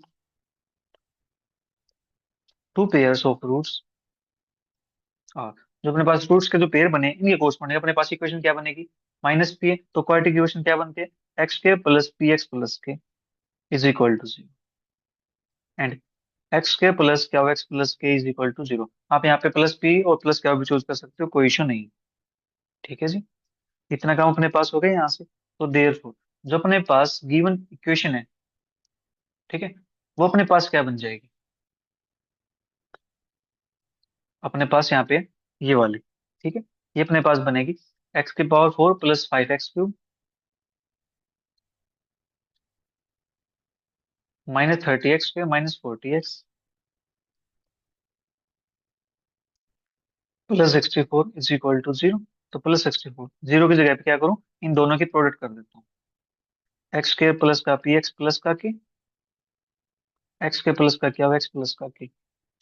two pairs of roots. हाँ, जो अपने पास रूट्स के जो पेयर बने इनके कोर्सपॉन्डिंग अपने पास इक्वेशन क्या बनेगी? माइनस पी है तो क्वाड्रेटिक इक्वेशन क्या बनती है? X k plus P x plus k is equal to zero. And x k plus क्या हो x plus k is equal to zero. आप यहाँ पे प्लस पी और प्लस क्या भी चूज कर सकते हो, कोई इशू नहीं। ठीक है जी, इतना काम अपने पास हो गया यहाँ से। तो देयरफॉर जो अपने पास गिवन इक्वेशन है, ठीक है, वो अपने पास क्या बन जाएगी? अपने पास यहाँ पे ये वाली, ठीक है, ये अपने पास बनेगी एक्स की power four plus five x cube minus thirty x square minus forty x plus sixty four is equal to zero. तो प्लस सिक्सटी फोर जीरो की जगह पे क्या करूँ, इन दोनों की प्रोडक्ट कर देता हूँ। एक्स स्क्वायर प्लस का पी एक्स प्लस का की एक्स के प्लस का क्या हो एक्स प्लस का की।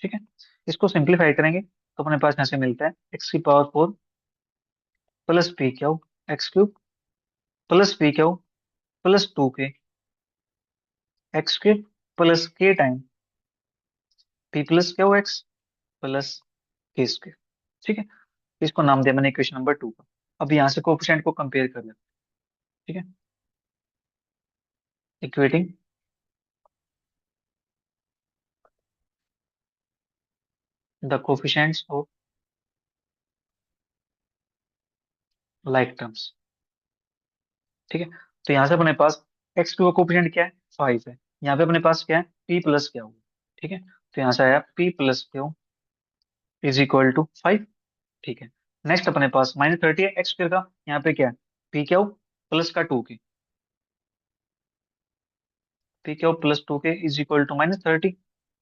ठीक है, इसको सिंप्लीफाई करेंगे तो अपने पास यहाँ से मिलता है एक्स की पावर फोर प्लस पी क्या हो एक्स क्यूब प्लस पी क्या हो प्लस टू के एक्स क्यूब प्लस के टाइम पी प्लस क्या हो एक्स प्लस के स्क्वायर। ठीक है, इसको नाम दिया मैंने इक्वेशन नंबर टू का। अब यहाँ से कोफिशिएंट को कंपेयर कर लेते हैं। ठीक है, equating the coefficients of like terms. ठीक है, तो यहाँ से अपने पास एक्स का कोफिशिएंट क्या है? फाइव है। यहाँ पे अपने पास क्या है? पी प्लस क्या होगा? ठीक है, तो यहाँ से आया p plus q is equal to five. ठीक है, नेक्स्ट अपने पास माइनस थर्टी है एक्स स्क्र का, यहाँ पे क्या है? पी क्यू प्लस का two k p q plus two k is equal to minus thirty.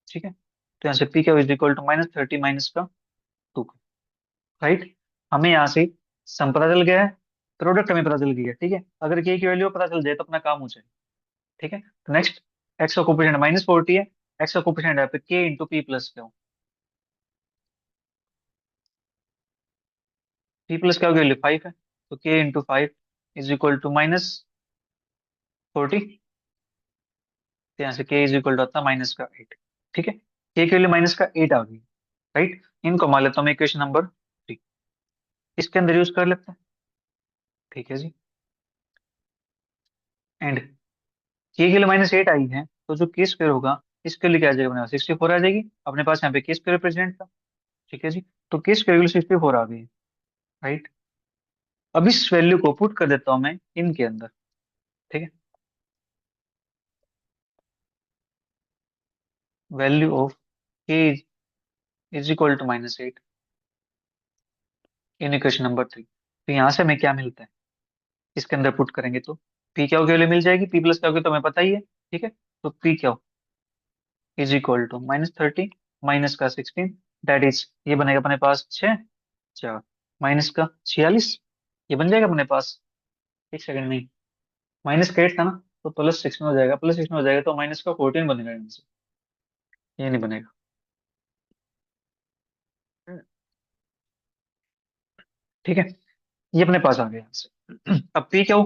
ठीक है, तो यहाँ से p q is equal to minus thirty minus का टू के। राइट, हमें यहाँ से सम पता चल गया है, प्रोडक्ट हमें पता चल गई है। ठीक है, अगर के की वैल्यू पता चल जाए तो अपना काम हो जाए। ठीक है, तो नेक्स्ट एक्स का कोफिशिएंट माइनस फोर्टी है, एक्स का कोफिशिएंट है पे k into p plus q. P plus q की वैल्यू फाइव है, तो k into five is equal to minus forty. तो यहाँ से के इज इक्वल टू आता माइनस का एट। ठीक है, के की वैल्यू माइनस का एट आ गई। राइट, इनको मान लेता हूँ मैं इक्वेशन नंबर थ्री, इसके अंदर यूज कर लेते हैं। ठीक है जी, एंड के के लिए माइनस एट आई है, तो जो के स्क्वायर होगा इसके लिए क्या आ जाएगा? अपने पास सिक्सटी फोर आ जाएगी। अपने पास यहाँ पे के स्क्वायर प्रेजेंट था। ठीक है जी, तो के स्क्वायर की सिक्सटी फोर आ गई। राइट, अब इस वैल्यू को पुट कर देता हूँ मैं इनके अंदर। ठीक है, value of k is equal to minus eight in equation number three. तो यहाँ से हमें क्या मिलता है? इसके अंदर पुट करेंगे तो पी क्या की वैल्यू मिल जाएगी, पी प्लस क्या होगी तो हमें पता ही है। ठीक है, तो पी क्या is equal to minus thirty minus का सिक्सटीन, दैट इज ये बनेगा अपने पास छः चार माइनस का छियालीस, ये बन जाएगा अपने पास। एक सेकंड, नहीं, माइनस का एट था ना, तो प्लस सिक्स में हो जाएगा, प्लस सिक्स में हो जाएगा तो माइनस का फोर्टीन बनेगा यहाँ से, ये नहीं बनेगा। ठीक है, ये अपने पास आ गया यहाँ से। अब पी क्या हो,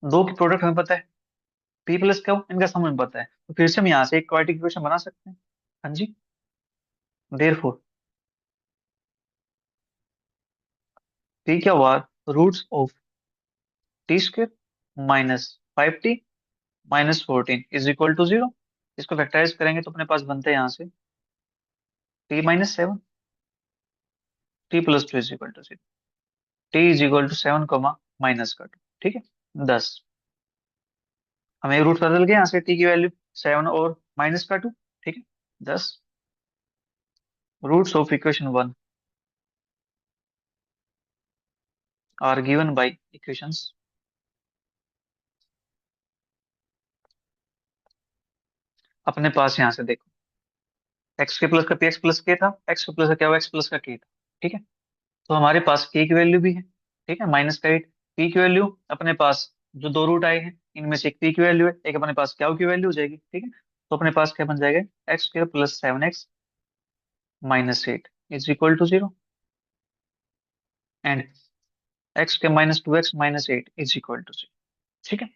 दो की प्रोडक्ट हमें पता है, पी प्लस क्या हो इनका सम हमें पता है, तो फिर से हम यहाँ से एक क्वाड्रेटिक इक्वेशन बना सकते हैं। हाँ जी, देयरफॉर पी क्या हुआ, roots of T square minus five t minus fourteen is equal to zero. इसको फैक्टराइज करेंगे तो अपने पास बनते हैं यहाँ से t minus seven t plus two is equal to zero. T is equal to seven comma minus का टू। ठीक है, दस। हमें रूट बदल गया यहाँ से, टी की वैल्यू सेवन और माइनस का टू। ठीक है, दस। Roots of equation one are given by equations. अपने पास यहाँ से देखो एक्स के प्लस का पी एक्स प्लस के था, एक्स के प्लस का क्या हुआ एक्स प्लस का के था। ठीक है, तो हमारे पास के की वैल्यू भी है। ठीक है, माइनस का एट। पी की वैल्यू अपने पास जो दो रूट आए हैं इनमें से एक पी की वैल्यू है, एक अपने पास क्या की वैल्यू हो जाएगी। ठीक है, तो अपने पास क्या बन जाएगा? X square plus seven x minus eight is equal to zero. And x k -2x - 8 is equal to 0। ठीक है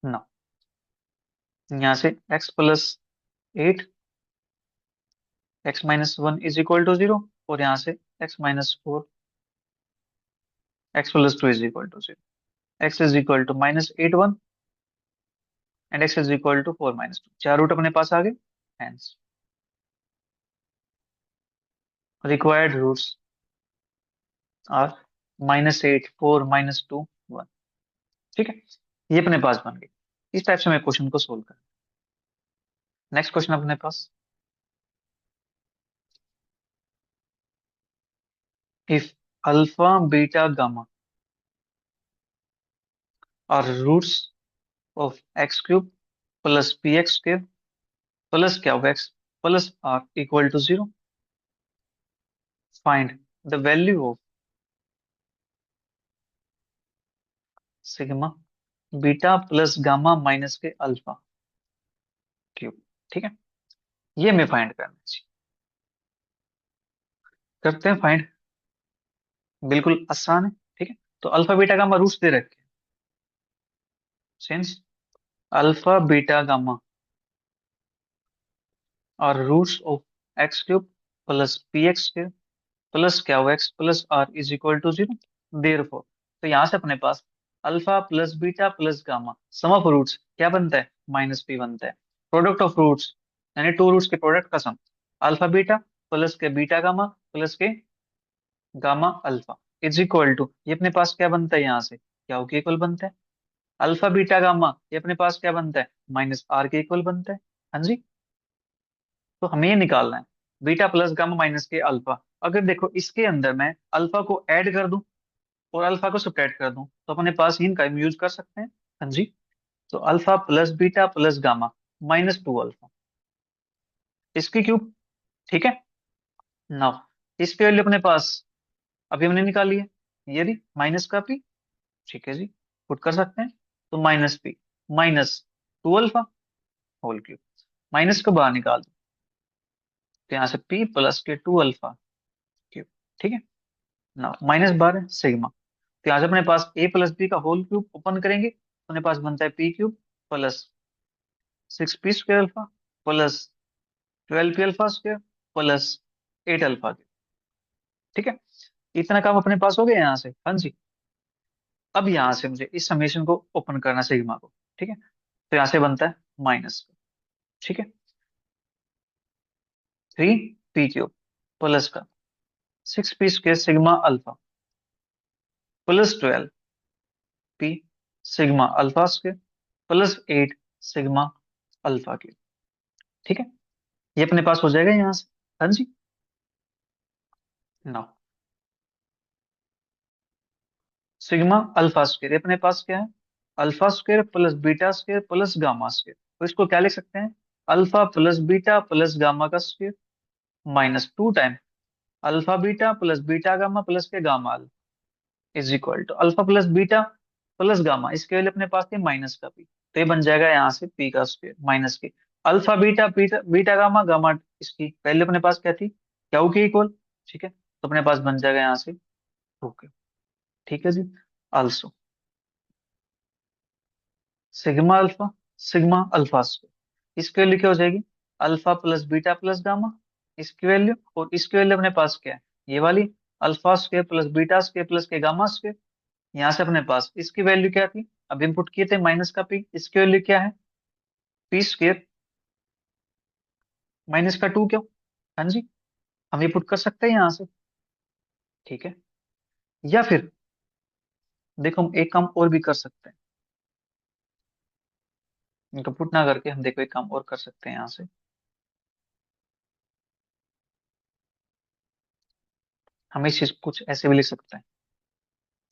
ना। यहाँ से x+8, x-1 is equal to 0, और यहाँ से x-4, x+2 is equal to 0, x is equal to -8 1 and x is equal to 4 - 2। चार रूट अपने पास आ गए। Hence required roots are -8, 4 - 2 1। ठीक है, ये अपने पास बन गई। इस टाइप से मैं क्वेश्चन को सोल्व कर। नेक्स्ट क्वेश्चन अपने पास, if alpha beta gamma are roots of X cube plus P X cube plus क्या होगा X plus R equal to 0, find the value of sigma beta plus gamma minus के अल्फा क्यूब। ठीक है, ये हमें फाइंड करना चाहिए। करते हैं फाइंड, बिल्कुल आसान है। ठीक है, तो अल्फा बीटा गामा रूट्स दे रखे हैं। Since alpha beta gamma are roots of X cube plus P X cube plus क्या हुआ X plus R is equal to 0, therefore, तो यहां से अपने पास alpha plus beta plus gamma sum of roots क्या बनता है, -p बनता है। प्रोडक्ट ऑफ रूट्स यानी टू रूट्स के प्रोडक्ट का सम, अल्फा बीटा प्लस के बीटा गामा प्लस के gamma alpha is equal to, ये अपने पास क्या बनता है, यहाँ से क्या के इक्वल बनता है। अल्फा बीटा गामा ये अपने पास क्या बनता है, -r के इक्वल बनता है। हाँ जी, तो हमें ये निकालना है बीटा प्लस गामा माइनस के अल्फा। अगर देखो इसके अंदर मैं अल्फा को ऐड कर दूं और अल्फा को सब्ट्रैक्ट कर दूं तो अपने पास इनका यूज कर सकते हैं। हाँ जी, तो alpha plus beta plus gamma -2 alpha इसकी क्यूब। ठीक है, नाउ इसकी वैल्यू अपने पास अभी हमने निकाली है, ये भी माइनस का पी। ठीक है जी, पुट कर सकते हैं, तो -p -2 alpha whole cube, minus को बाहर निकाल दो, तो यहाँ से p प्लस के 2 अल्फा क्यूब। ठीक है ना, माइनस बार है सिग्मा, तो यहाँ से अपने पास a प्लस बी का होल क्यूब ओपन करेंगे तो अपने पास बनता है p cube plus 6p² alpha plus 12p alpha square plus 8 alpha cube. ठीक है, इतना काम अपने पास हो गया यहाँ से। हाँ जी, अब यहाँ से मुझे इस समेशन को ओपन करना है सिग्मा को। ठीक है, तो यहाँ से बनता है माइनस। ठीक है, 3p³ प्लस का 6p² sigma alpha plus 12p sigma alpha square plus 8 sigma alpha cube. ठीक है, ये अपने पास हो जाएगा यहाँ से। हाँ जी, नाउ सिग्मा अल्फा स्क्वायर ये अपने पास क्या है, alpha square plus beta square plus gamma square, तो इसको क्या लिख सकते हैं, alpha plus beta plus gamma का square -2 time alpha beta plus beta gamma plus के gamma is equal to alpha plus beta plus gamma, इसके वैल्यू अपने पास थी माइनस का पी, तो ये बन जाएगा यहाँ से पी का स्क्वायर माइनस के alpha beta beta beta gamma gamma, इसकी वैल्यू अपने पास क्या थी, क्या के इक्वल। ठीक है, तो अपने पास बन जाएगा यहाँ से ओके। ठीक है जी, आल्सो सिग्मा अल्फा स्क्वायर इसकी वैल्यू क्या हो जाएगी, alpha plus beta plus gamma इसकी वैल्यू, और इसकी वैल्यू अपने पास क्या है, ये वाली alpha square plus beta square plus के गामा स्क्वायर। यहाँ से अपने पास इसकी वैल्यू क्या थी, अब इनपुट किए थे माइनस का पी, इसकी वैल्यू क्या है, p² माइनस का 2 क्यों। हाँ जी, हम ये पुट कर सकते हैं यहाँ से। ठीक है, या फिर देखो हम एक काम और भी कर सकते हैं, इनको पुट ना करके हम देखो एक काम और कर सकते हैं यहाँ से। हम इस चीज को कुछ ऐसे भी लिख सकते हैं,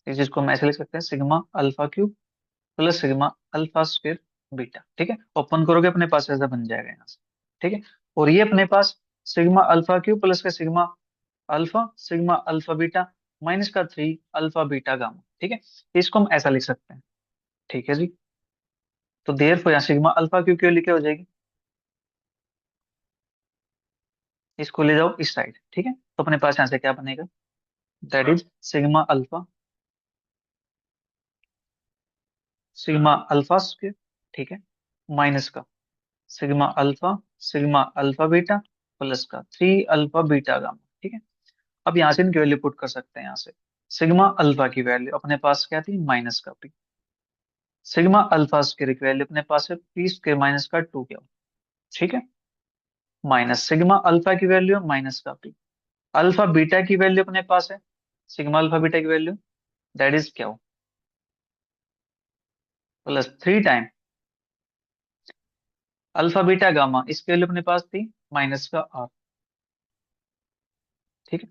इस चीज को हम ऐसे लिख सकते हैं sigma alpha cube plus sigma alpha square beta. ठीक है, ओपन करोगे अपने पास ऐसा बन जाएगा यहाँ से। ठीक है, और ये अपने पास सिग्मा अल्फा क्यूब प्लस का sigma alpha beta -3 alpha beta gamma. ठीक है, इसको हम ऐसा लिख सकते हैं। ठीक है जी, तो देयरफॉर यहाँ सिग्मा अल्फा क्यूब क्यों लिखे हो जाएगी, इसको ले जाओ इस साइड। ठीक है, तो अपने पास यहाँ से क्या बनेगा, that is sigma alpha square, ठीक है, माइनस का sigma alpha, sigma alpha beta, plus का 3 अल्फा बीटा गामा, ठीक है। अब यहाँ से इनकी वैल्यू पुट कर सकते हैं यहाँ से। सिग्मा अल्फा की वैल्यू अपने पास क्या थी, माइनस का पी। सिग्मा अल्फा स्क्वायर की वैल्यू अपने पास है पी स्क्वायर माइनस का 2 क्या, ठीक है, माइनस सिग्मा अल्फा की वैल्यू माइनस का पी। अल्फा बीटा की वैल्यू अपने पास है, सिग्मा अल्फा बीटा की वैल्यू दैट इज क्या, plus 3 time alpha beta gamma, इसकी वैल्यू अपने पास थी माइनस का आर, ठीक है।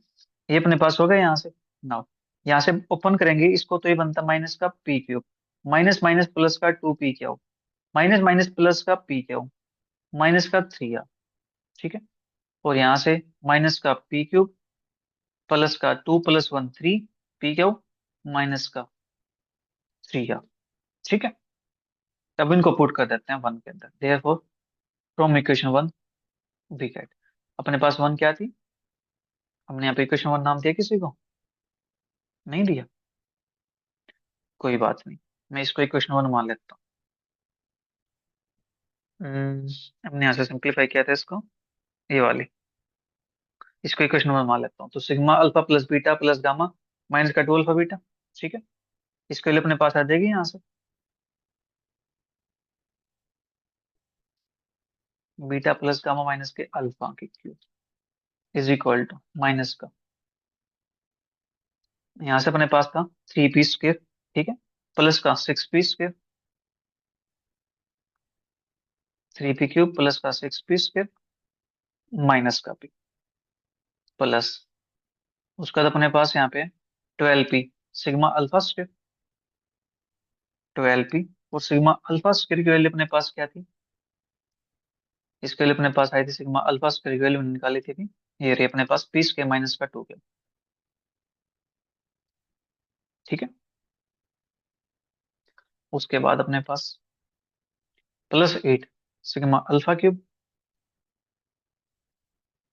ये अपने पास हो गया यहाँ से। नाउ यहाँ से ओपन करेंगे इसको तो ये बनता माइनस का P cube, minus minus plus का 2 पी क्या, माइनस माइनस प्लस का पी क्या, माइनस का 3 आर, ठीक है। और यहाँ से माइनस का पी क्यूब प्लस का 2 + 1 3 पी क्या, माइनस का 3 आर, ठीक है। अब इनको पुट कर देते हैं वन के अंदर, therefore from equation one we get, अपने पास वन क्या थी, हमने यहाँ पे इक्वेशन वन नाम दिया किसी को, नहीं दिया, कोई बात नहीं, मैं इसको इक्वेशन वन मान लेता हूँ। हमने यहाँ से सिंप्लीफाई किया था इसको, ये वाली, इसको इक्वेशन वन मान लेता हूँ। तो sigma alpha plus beta plus gamma minus का 2 अल्फा बीटा, ठीक है। इसके लिए अपने पास आ जाएगी यहाँ से बीटा प्लस गामा माइनस के अल्फा की cube is equal to minus का, यहाँ से अपने पास था 3 पी स्क्वायर, ठीक है, प्लस का 6 P square, 3 P cube plus का 6 पी स्क्वायर, माइनस का पी, प्लस उसका तो अपने पास यहाँ पे 12 P sigma alpha square, 12 P. और सिग्मा अल्फा स्क्वायर की वैल्यू अपने पास क्या थी, इसके लिए अपने पास आई थी सिग्मा अल्फा स्क्वायर की वैल्यू निकाली थी, ये रही अपने पास पी स्क्वायर माइनस का 2 के, ठीक है। उसके बाद अपने पास +8 सिग्मा अल्फा क्यूब,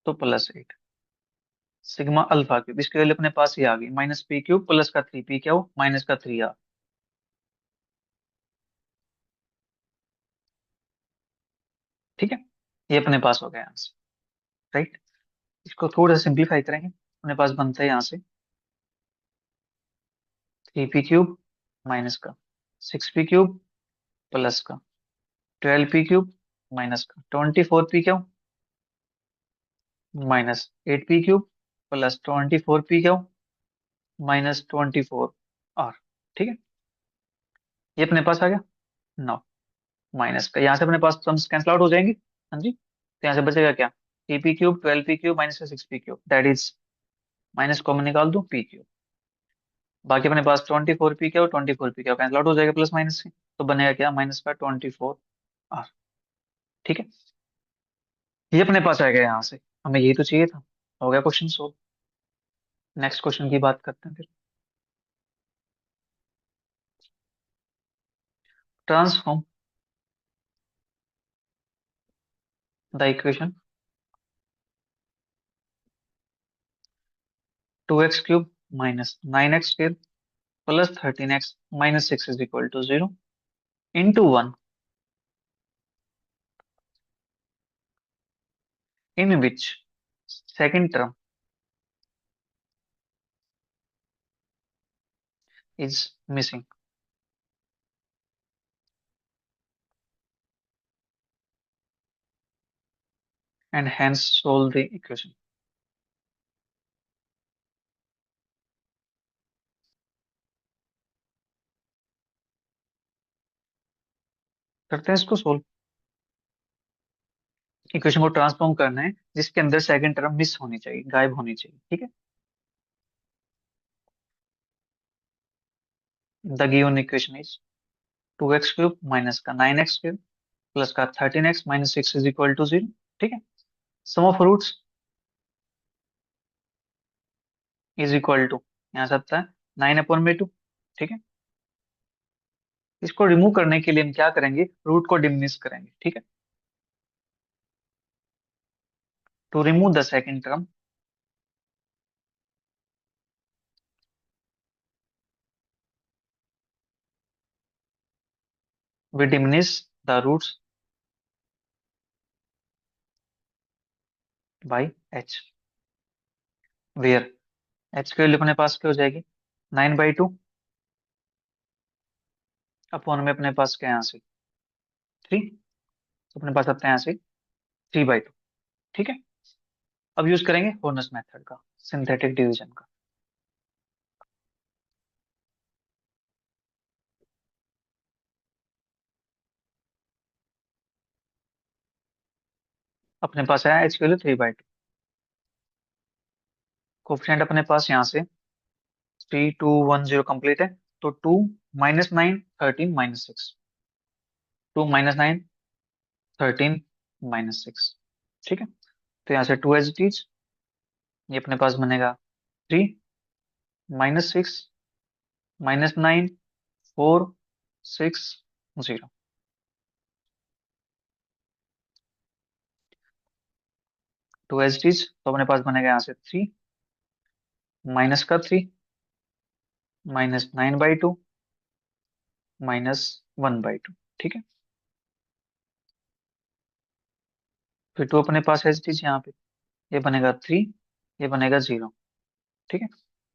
तो +8 सिग्मा अल्फा क्यूब, इसकी वैल्यू अपने पास ही आ गई माइनस पी क्यूब प्लस का 3 पी क्या हो माइनस का 3 आर, ठीक है। ये अपने पास हो गया आंसर, राइट। इसको थोड़ा सिंप्लीफाई करेंगे, अपने पास बनता है यहाँ से 3 पी क्यूब माइनस का 6 पी क्यूब प्लस का 12 पी क्यूब माइनस का 24 p q minus 8 p cube plus 24 p q minus 24 are, ठीक है। ये अपने पास आ गया। नौ माइनस का यहाँ से अपने पास टर्म्स कैंसिल आउट हो जाएंगे, हाँ जी, तो यहाँ से बचेगा क्या, 3 P cube 12 P cube minus का 6 P cube that is, minus common निकाल दो पी क्यूब, बाकी अपने पास 24 p Q 24 p Q cancel out हो जाएगा प्लस माइनस से, तो बनेगा क्या माइनस का 24 आर, ठीक है। ये अपने पास आ गया यहाँ से, हमें यही तो चाहिए था, हो गया क्वेश्चन सोल्व। नेक्स्ट क्वेश्चन की बात करते हैं फिर। Transform the equation 2x³ minus 9x² plus 13x minus 6 is equal to 0 into one, in which second term is missing and hence solve the equation. करते हैं इसको सोल्व। इक्वेशन को ट्रांसफॉर्म करना है जिसके अंदर सेकंड टर्म मिस होनी चाहिए, गायब होनी चाहिए, ठीक है। The given equation is 2x³ minus का 9x² प्लस का 13x minus 6 is equal to 0, ठीक है। Sum of roots is equal to, यहाँ से आता है 9/2, ठीक है। इसको रिमूव करने के लिए हम क्या करेंगे, रूट को डिमिनिश करेंगे, ठीक है। To remove the second term we diminish the roots by h, where h की वैल्यू अपने पास क्या हो जाएगी, 9/2 अपॉन में अपने पास क्या है यहाँ से 3, तो अपने पास आता है यहाँ से 3/2। ठीक है, अब यूज करेंगे होनस मेथड का, सिंथेटिक डिवीजन का। अपने पास आया h की वैल्यू 3/2, कोफिशिएंट अपने पास यहाँ से 3, 2, 1, 0 कंप्लीट है, तो 2 - 9 13 - 6, 2 - 9 13 - 6। ठीक है, तो यहाँ से 2 एज इट इज, ये अपने पास बनेगा 3 - 6 - 9 4 6 0। 2 एज इट इज, तो अपने पास बनेगा यहाँ से 3 माइनस का 3 -9/2 -1/2। ठीक है, फिर 2 अपने पास एज इट इज यहाँ पे, ये बनेगा 3, ये बनेगा 0। ठीक है,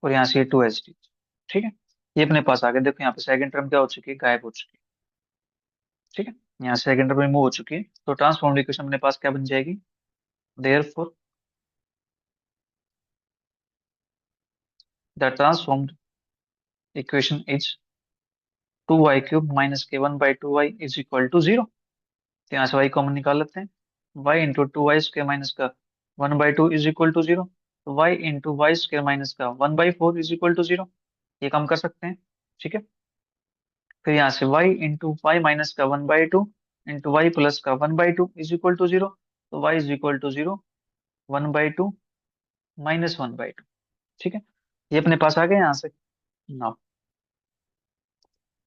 और यहाँ से ये 2 एच डी। ठीक है, ये अपने पास आ गया, देखो यहाँ पे सेकंड टर्म क्या हो चुकी है, गायब हो चुकी है। ठीक है, यहाँ से सेकंड टर्म रिमूव हो चुकी है, तो ट्रांसफॉर्म्ड इक्वेशन अपने पास क्या बन जाएगी, therefore the transformed equation is 2y³ - k1/2y is equal to 0। तो यहाँ से y कॉमन निकाल लेते हैं, y × 2y² - का 1/2 इज इक्वल टू 0, तो y × y² - का 1/4 इज इक्वल टू 0, ये कम कर सकते हैं। ठीक है, फिर यहाँ से y × y - का 1/2 इंटू वाई प्लस का 1/2 इज इक्वल टू 0, तो y इज इक्वल टू 0, 1/2 -1/2। ठीक है, ये अपने पास आ गया यहाँ से। Now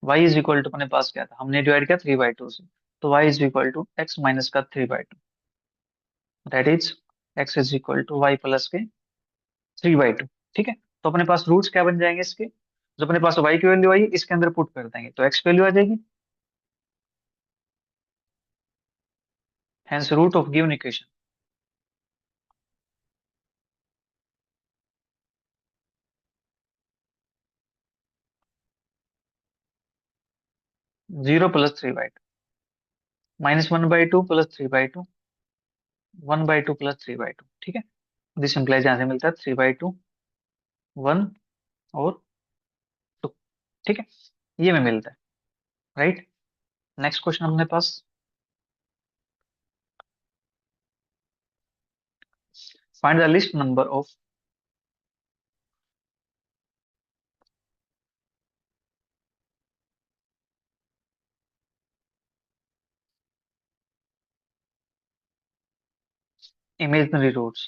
y is equal to अपने पास क्या था, हमने डिवाइड किया 3/2 से, तो y is equal to x minus का 3/2, that is x is equal to y plus के 3/2। ठीक है, तो अपने पास रूट्स क्या बन जाएंगे इसके, जो अपने पास y की वैल्यू आई है इसके अंदर पुट कर देंगे, तो x की वैल्यू आ जाएगी, hence root of given equation 0 + 3/2 -1/2 + 3/2 1/2 + 3/2। ठीक है, दिस इंप्लाइज यहाँ से मिलता है 3/2 1 और 2। ठीक है, ये में मिलता है, राइट। नेक्स्ट क्वेश्चन अपने पास, find the list number of imaginary roots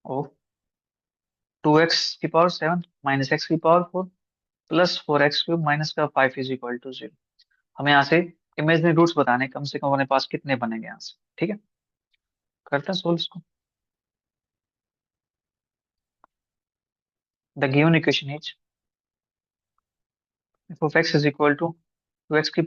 of 2x⁴ - x⁴ +4x³ - का 5 इज इक्वल टू 0। हमें यहाँ से इमेजिनरी रूट्स बताने हैं, कम से कम अपने पास कितने बनेंगे यहाँ से। ठीक है, करते हैं सोल्व इसको। The given equation is f(x) is equal to 2x⁴ - x⁴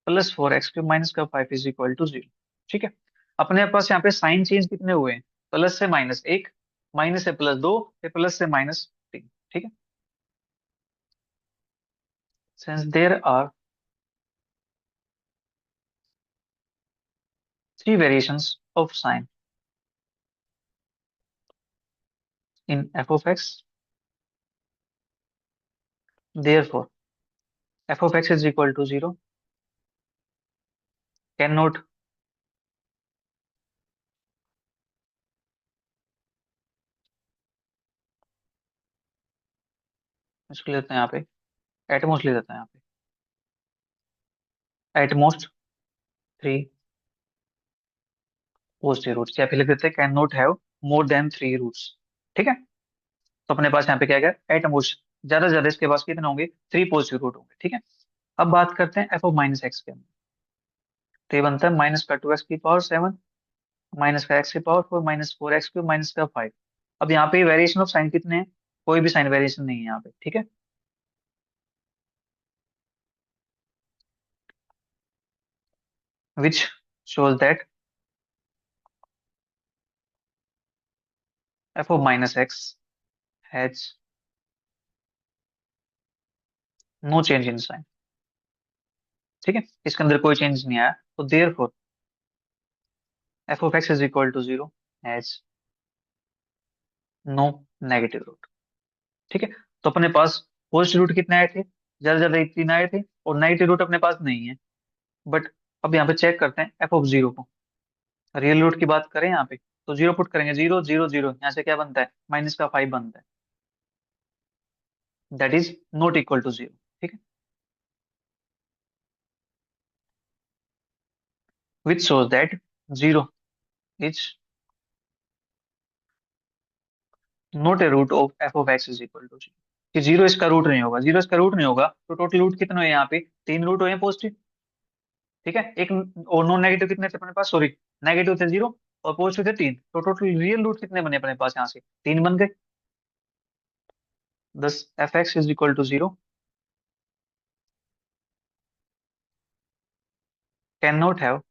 +4x³ - का 5 इज इक्वल टू 0। ठीक है, अपने पास यहाँ पे साइन चेंज कितने हुए हैं, प्लस से -1, माइनस से +2, फिर प्लस से -3। ठीक है, since there are three variations of sign in f(x), therefore f(x) is equal to 0 cannot इसको लेते हैं यहाँ पे, एटमोस्ट ले लेते हैं यहाँ पे, एटमोस्ट 3 पॉजिटिव रूट्स, या फिर लिख देते हैं can not have more than 3 roots. ठीक है, तो अपने पास यहाँ पे क्या गया, एटमोस्ट ज्यादा से ज्यादा इसके पास कितने होंगे, 3 पॉजिटिव रूट होंगे। ठीक है, अब बात करते हैं f(-x) के अंदर, तो ये बनता है -2x⁴ - x⁴ -4x³ - 4x³ - का 5। अब यहाँ पे वेरिएशन ऑफ साइन कितने हैं? कोई भी साइन वेरिएशन नहीं है यहाँ पे, ठीक है। विच shows that f of minus x has no change in sign, ठीक है, इसके अंदर कोई चेंज नहीं आया, तो therefore f of x is equal to 0 has no negative root, ठीक है। तो अपने पास पॉजिटिव रूट कितने आए थे? ज्यादा ज्यादा 3 आए थे, और नेगेटिव रूट अपने पास नहीं है। बट अब यहाँ पे चेक करते हैं एफ ऑफ जीरो को। रियल रूट की बात करें यहाँ पे, तो जीरो पुट करेंगे, जीरो जीरो जीरो, यहाँ से क्या बनता है? माइनस का 5 बनता है, that is not equal to zero, ठीक है। Which shows that zero is not a root of F of x is equal to zero, कि जीरो इसका रूट नहीं होगा। जीरो इसका रूट नहीं होगा तो टोटल रूट कितने हुए यहाँ पे? 3 रूट हुए पॉजिटिव, ठीक है। एक और नॉन नेगेटिव कितने थे अपने पास? सॉरी, नेगेटिव थे 0 और पॉजिटिव थे 3, तो टोटल रियल रूट कितने बने अपने पास? यहाँ से 3 बन गए। Thus f x is equal to zero can not have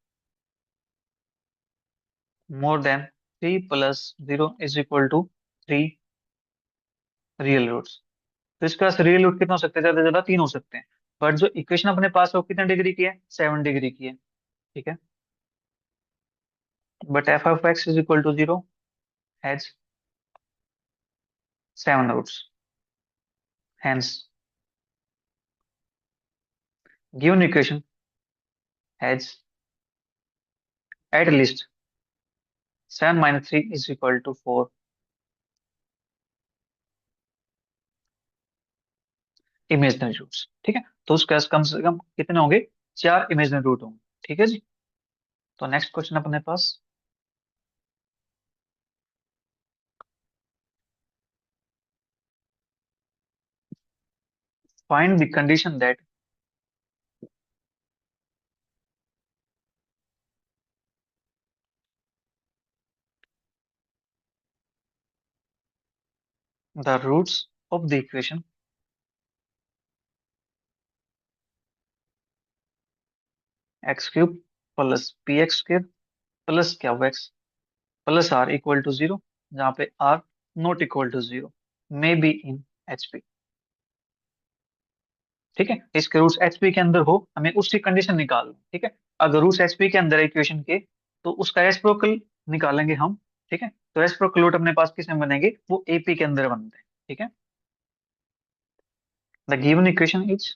more than 3 + 0 is equal to 3 real roots. तो इसका रियल रूट कितना हो सकते हैं? ज्यादा से ज्यादा 3 हो सकते हैं। बट जो इक्वेशन अपने पास है वो कितने डिग्री की है? 7 डिग्री की है, ठीक है। But f of x is equal to zero has 7 roots, hence given equation has at least 7 minus 3 is equal to 4 imaginary roots, ठीक है। तो उसका कम से कम कितने होंगे? 4 इमेजनरी रूट होंगे, ठीक है जी। तो नेक्स्ट क्वेश्चन अपने पास, find the condition that the roots of the equation X cube plus P X square plus क्या X plus R equal to zero, जहाँ पे R not equal to zero, may be in HP, ठीक है। इसके रूट्स एचपी के अंदर हो, हमें उसकी कंडीशन निकालना, ठीक है। अगर रूट्स एचपी के अंदर है इक्वेशन के, तो उसका रेसिप्रोकल निकालेंगे हम, ठीक है। तो रेसिप्रोकल रूट अपने पास किस में बनेंगे? वो एपी के अंदर बनते हैं, ठीक है। The given equation is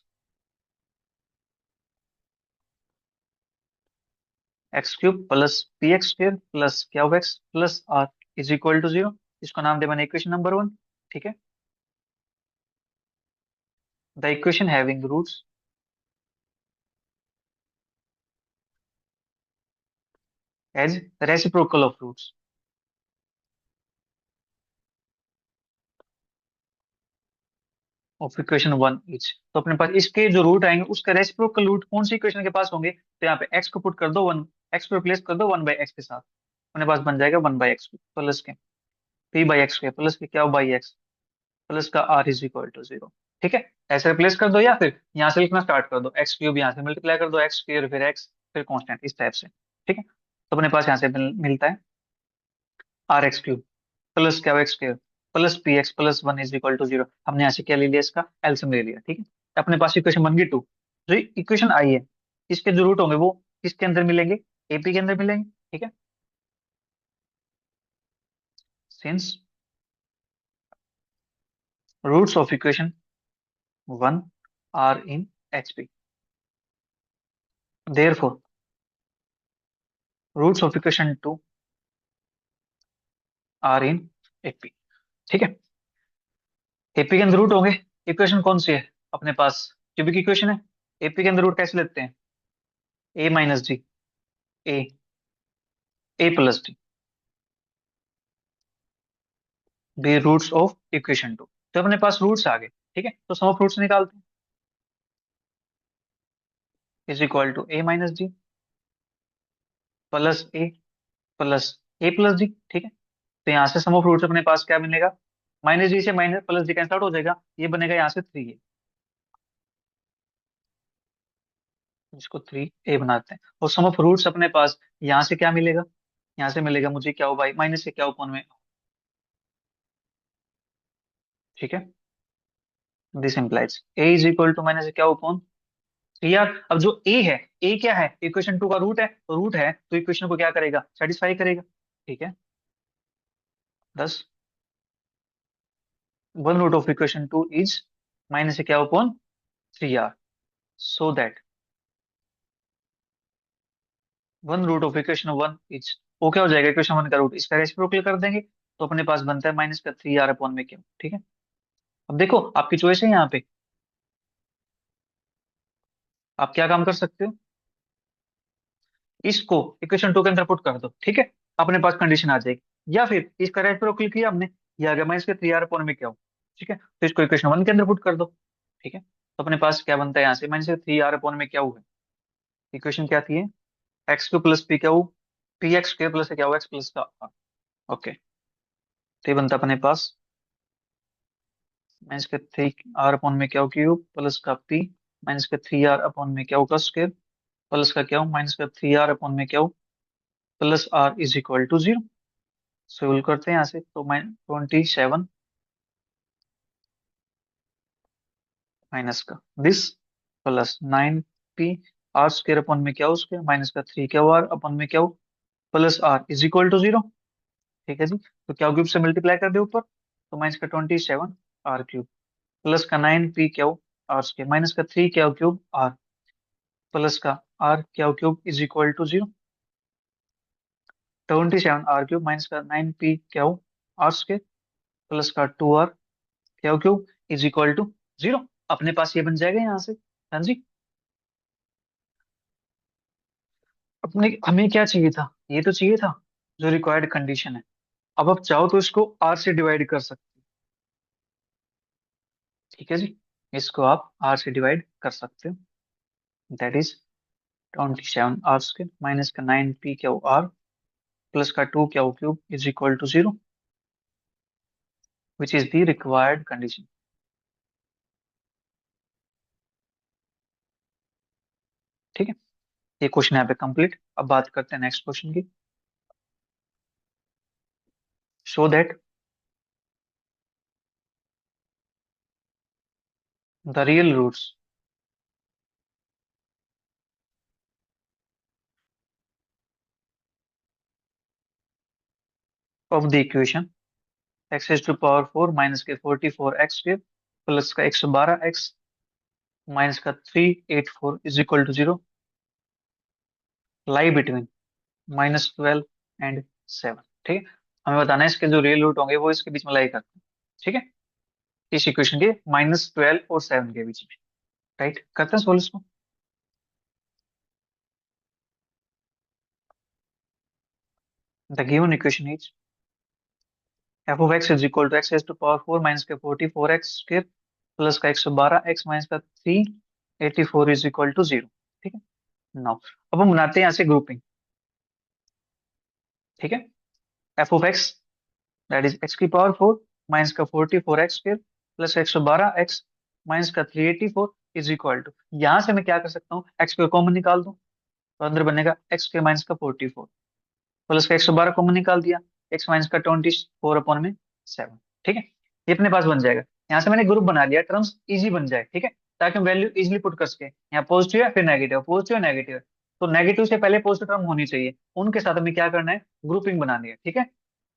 x cube plus P X square plus क्या X plus R is equal to zero. इसको नाम दे मैंने इक्वेशन नंबर 1, ठीक है। The equation having roots as reciprocal of roots of equation 1 each. तो अपने पास इसके जो रूट आएंगे उसका रेसिप्रोकल रूट कौन सी इक्वेशन के पास होंगे? तो यहाँ पे एक्स को पुट कर दो, वन एक्स को रिप्लेस कर दो 1/x के साथ, अपने पास बन जाएगा 1/x प्लस के p/x के प्लस के क्या बाई एक्स प्लस का r is equal to zero, ठीक है। ऐसे रिप्लेस कर दो या फिर यहाँ से लिखना स्टार्ट कर दो, एक्स क्यूब यहाँ से मल्टीप्लाई कर दो, एक्स स्क्वायर फिर एक्स फिर कांस्टेंट, इस टाइप से, ठीक है। तो अपने पास यहाँ से मिलता है r x³ प्लस क्या x square plus P x plus 1 is equal to zero. हमने यहाँ से क्या ले लिया? इसका एलसीएम ले लिया, ठीक है। अपने पास इक्वेशन बन गई 2। जो इक्वेशन आई है, इसके जो रूट होंगे वो किसके अंदर मिलेंगे? एपी के अंदर मिलेंगे, ठीक है। Since roots of equation 1 are in HP, therefore roots of equation 2 are in AP, ठीक है। एपी के अंदर रूट होंगे, इक्वेशन कौन सी है अपने पास? क्यूबिक इक्वेशन है। एपी के अंदर रूट कैसे लेते हैं? a - d, a plus d be roots of equation 2। तो अपने पास रूट्स आ गए, ठीक है। तो सम ऑफ रूट्स निकालते हैं, is equal to a - d plus a plus d, ठीक है। तो यहाँ से सम ऑफ रूट्स अपने पास क्या मिलेगा, माइनस डी से minus plus D cancel out हो जाएगा, ये बनेगा यहाँ से 3a, इसको 3a बनाते हैं। और सम ऑफ रूट्स अपने पास यहाँ से क्या मिलेगा, यहाँ से मिलेगा मुझे क्या हो भाई, माइनस से क्या अपॉन में, ठीक है। This implies a is equal to minus क्या अपॉन 3r। अब जो ए है, ए क्या है, इक्वेशन 2 का रूट है, तो रूट है तो इक्वेशन को क्या करेगा, सेटिस्फाई करेगा, ठीक है। दस 1 root of equation 2 is minus क्या upon 3r, so that 1 root of equation 1 is, वो क्या हो जाएगा, इक्वेशन 1 का रूट, इसका रेसिप्रोकल कर देंगे तो अपने पास बनता है माइनस का 3r अपॉन में क्या, ठीक है। अब देखो आपकी चॉइस है यहाँ पे, आप क्या काम कर सकते हो, इसको इक्वेशन 2 के अंदर पुट कर दो, ठीक है, अपने पास कंडीशन आ जाएगी। या फिर इसका रेसिप्रोकल किया हमने, ये आ गया माइनस का 3r अपॉन में क्या हो, ठीक है, तो इसको इक्वेशन 1 के अंदर पुट कर दो, ठीक है। तो अपने पास क्या बनता है यहाँ से, माइनस का 3r अपॉन में क्या है, इक्वेशन क्या थी, एक्स क्यू प्लस पी क्या हो, पी एक्स स्क्वायर प्लस क्या हो, एक्स प्लस का r, ओके। तो ये बनता है अपने पास माइनस का 3r अपॉन में क्या हो क्यूब प्लस का p माइनस का 3r अपॉन में क्या हो का स्क्वायर प्लस का क्या हो माइनस का 3r अपॉन में क्या हो plus r is equal to 0। Solve करते हैं यहाँ से, तो 27 माइनस का this plus 9p r square upon में क्या हो स्क्वायर माइनस का 3 क्या हो r अपॉन में क्या हो plus r is equal to 0, ठीक है जी। तो क्या क्यूब से मल्टीप्लाई कर दे ऊपर, तो माइनस का 27 आर क्यूब प्लस का 9p क्या हो आर स्क्वायर माइनस का 3 क्या हो क्यूब r प्लस का r क्या हो cube is equal to 0। 27 r cube minus का 9p क्या हो आर स्क्वायर प्लस का 2r क्या हो क्यूब इज इक्वल टू 0। अपने पास ये बन जाएगा यहाँ से, हाँ जी। अपने हमें क्या चाहिए था, ये तो चाहिए था जो रिक्वायर्ड कंडीशन है। अब आप चाहो तो इसको r से डिवाइड कर सकते हो, ठीक है जी। इसको आप r से डिवाइड कर सकते हो, that is 27 r square minus का 9p क्या हो r प्लस का 2 क्या हो cube is equal to 0, which is the required condition, ठीक है। ये क्वेश्चन यहाँ पे कंप्लीट। अब बात करते हैं नेक्स्ट क्वेश्चन की। Show that the real roots of the equation x as to power 4 minus के 44x स्क्र प्लस का 112x माइनस का 384 is equal to 0 lie between -12 and 7, ठीक है। हमें बताना है इसके जो रियल रूट होंगे वो इसके बीच में लाई करते हैं, ठीक है, इस इक्वेशन के -12 और 7 के बीच में, राइट। करते हैं सोल्व इसको। The given equation is f of x is equal to x as to power 4 minus के 44x स्क्र प्लस का 112x माइनस का 384 इज इक्वल टू 0, ठीक है। नाउ अब हम बनाते हैं यहाँ से ग्रुपिंग, ठीक है। F of x that is x की पावर 4 माइनस का 44x square plus 112x minus का 384 इज इक्वल टू, यहाँ से मैं क्या कर सकता हूँ, एक्स को कॉमन निकाल दूं तो अंदर बनेगा एक्स के माइनस का 44 प्लस का 112 कॉमन निकाल दिया, एक्स माइनस का 24 अपॉन में 7, ठीक है। ये अपने पास बन जाएगा। यहाँ से मैंने ग्रुप बना लिया, टर्म्स इजी बन जाए, ठीक है, ताकि हम वैल्यू इजीली पुट कर सके। यहाँ पॉजिटिव है फिर नेगेटिव, पॉजिटिव है नेगेटिव है, तो नेगेटिव से पहले पॉजिटिव टर्म होनी चाहिए, उनके साथ हमें क्या करना है, ग्रुपिंग बनानी है, ठीक है।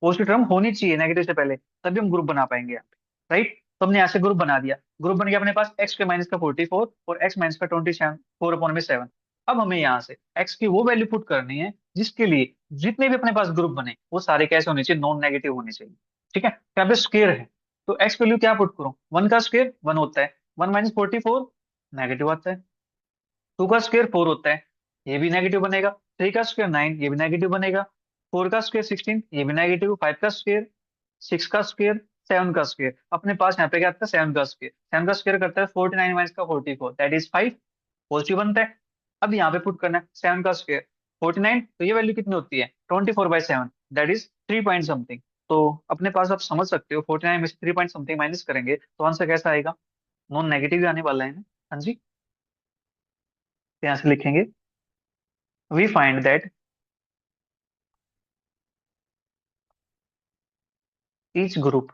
पॉजिटिव टर्म होनी चाहिए नेगेटिव से पहले, तभी हम ग्रुप बना पाएंगे यहाँ पे, राइट। तो हमने यहाँ से ग्रुप बना दिया, ग्रुप बन गया अपने पास एक्स के माइनस का 44 और एक्स माइनस का 24 अपॉन में 7। अब हमें यहाँ से एक्स की वो वैल्यू पुट करनी है जिसके लिए जितने भी अपने पास ग्रुप बने वो सारे कैसे होने चाहिए, नॉन नेगेटिव होने चाहिए, ठीक है। तो यहाँ पे स्क्वायर है, तो एक्स वैल्यू क्या पुट करूं, 1 का स्क्वायर 1 होता है, 1 - 44 नेगेटिव आता है, 2 का स्क्वायर 4 होता है, ये भी नेगेटिव बनेगा, 3 का स्क्वायर 9 ये भी नेगेटिव बनेगा, 4 का स्क्वायर 16 ये भी नेगेटिव, 5 का स्क्वायर 6 का स्क्वायर 7 का स्क्वायर, अपने पास यहाँ पे क्या आता है 7 का स्क्वायर, 7 का स्क्वायर करता है 49 माइनस का 44 दैट इज 5, पॉजिटिव बनता है। अब यहाँ पे पुट करना है 7 का स्क्वायर 49, तो ये वैल्यू कितनी होती है 24/7 दैट इज 3 पॉइंट समथिंग, तो अपने पास आप समझ सकते हो 49 में से 3 पॉइंट समथिंग माइनस करेंगे तो आंसर कैसा आएगा? नॉन नेगेटिव ही आने वाला है ना। हाँ जी। तो यहाँ से लिखेंगे we find that each group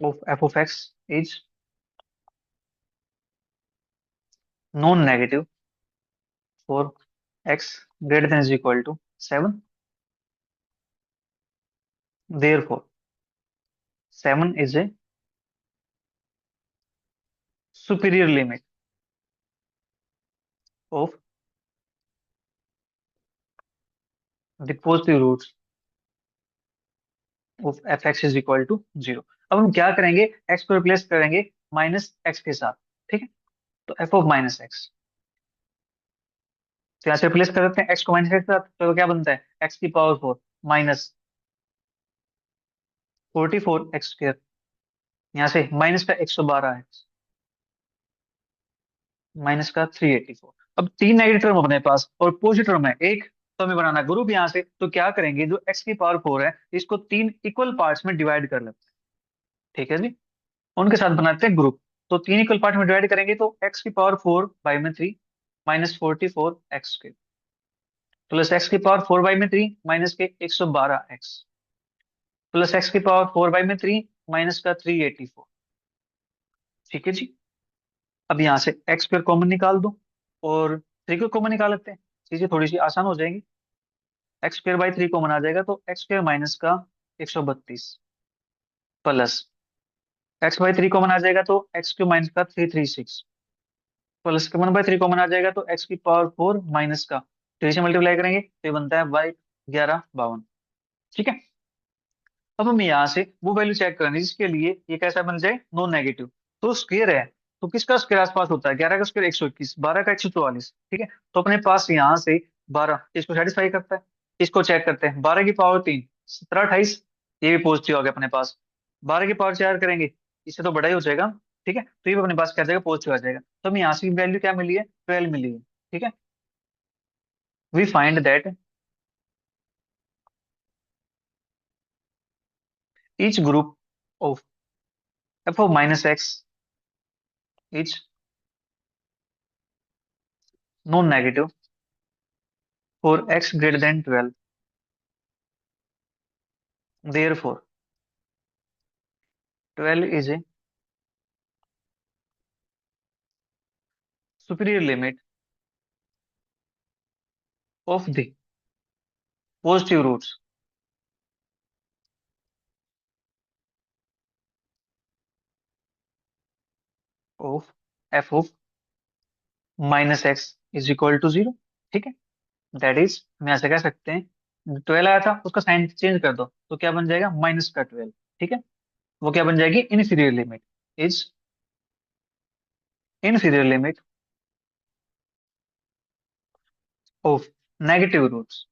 of F of x is non negative for x greater than is equal to 7। Therefore 7 is a superior limit of the positive roots of F x is equal to 0। अब हम क्या करेंगे, एक्स को रिप्लेस करेंगे माइनस एक्स के साथ। ठीक है, तो एफ ऑफ माइनस एक्स, तो यहाँ से रिप्लेस कर देते हैं एक्स को माइनस एक्स के साथ, तो क्या बनता है एक्स की पावर 4 माइनस 44 एक्स स्क्र, यहाँ से माइनस का 112 एक्स माइनस का 384। अब तीन नेगेटिव टर्म अपने पास और पॉजिटिव टर्म है एक, तो हमें बनाना ग्रुप यहाँ से। तो क्या करेंगे, जो एक्स की पावर 4 है इसको तीन इक्वल पार्ट्स में डिवाइड कर लेते हैं। ठीक है जी, उनके साथ बनाते हैं ग्रुप। तो तीन इक्वल पार्ट में डिवाइड करेंगे तो एक्स की power 4/3 minus 44 x square plus x की पावर 4/3 माइनस के 112 एक्स प्लस एक्स की पावर 4/3 माइनस का 384। ठीक है जी। अब यहाँ से एक्स स्क्र कॉमन निकाल दो और थ्री को कॉमन निकाल लेते हैं, चीजें थोड़ी सी आसान हो जाएंगी। x² बाई 3 कॉमन आ जाएगा तो x² माइनस का 132 प्लस x/3 कॉमन आ जाएगा तो x³ माइनस का 336 प्लस के 1/3 कॉमन आ जाएगा तो x की पावर 4 माइनस का 3 से मल्टीप्लाई करेंगे तो ये बनता है बाई 1152। ठीक है, अब हम यहाँ से वो वैल्यू चेक करेंगे जिसके लिए ये कैसा बन जाए नॉन नेगेटिव। तो स्क्वायर है, तो किसका स्क्वायर आसपास होता है, 11 का स्क्वायर 121, 12 का 144। ठीक है, तो अपने पास यहाँ से 12 इसको सेटिस्फाई करता है। इसको चेक करते हैं, 12 की पावर 3 17 28, ये भी पॉजिटिव आ गया अपने पास। 12 की पावर 4 करेंगे, इससे तो बड़ा ही हो जाएगा। ठीक है, तो ये भी अपने पास क्या आ जाएगा पॉजिटिव आ जाएगा। तो हमें यहाँ से वैल्यू क्या मिली है, 12 मिली है। ठीक है, we find that each group of f of minus x is non-negative for x greater than 12. Therefore, 12 is a superior limit of the positive roots of f of minus x is equal to 0। ठीक है, दैट इज हम यहाँ से कह सकते हैं 12 आया था उसका साइन चेंज कर दो तो क्या बन जाएगा माइनस का 12। ठीक है, वो क्या बन जाएगी inferior limit is inferior limit of negative roots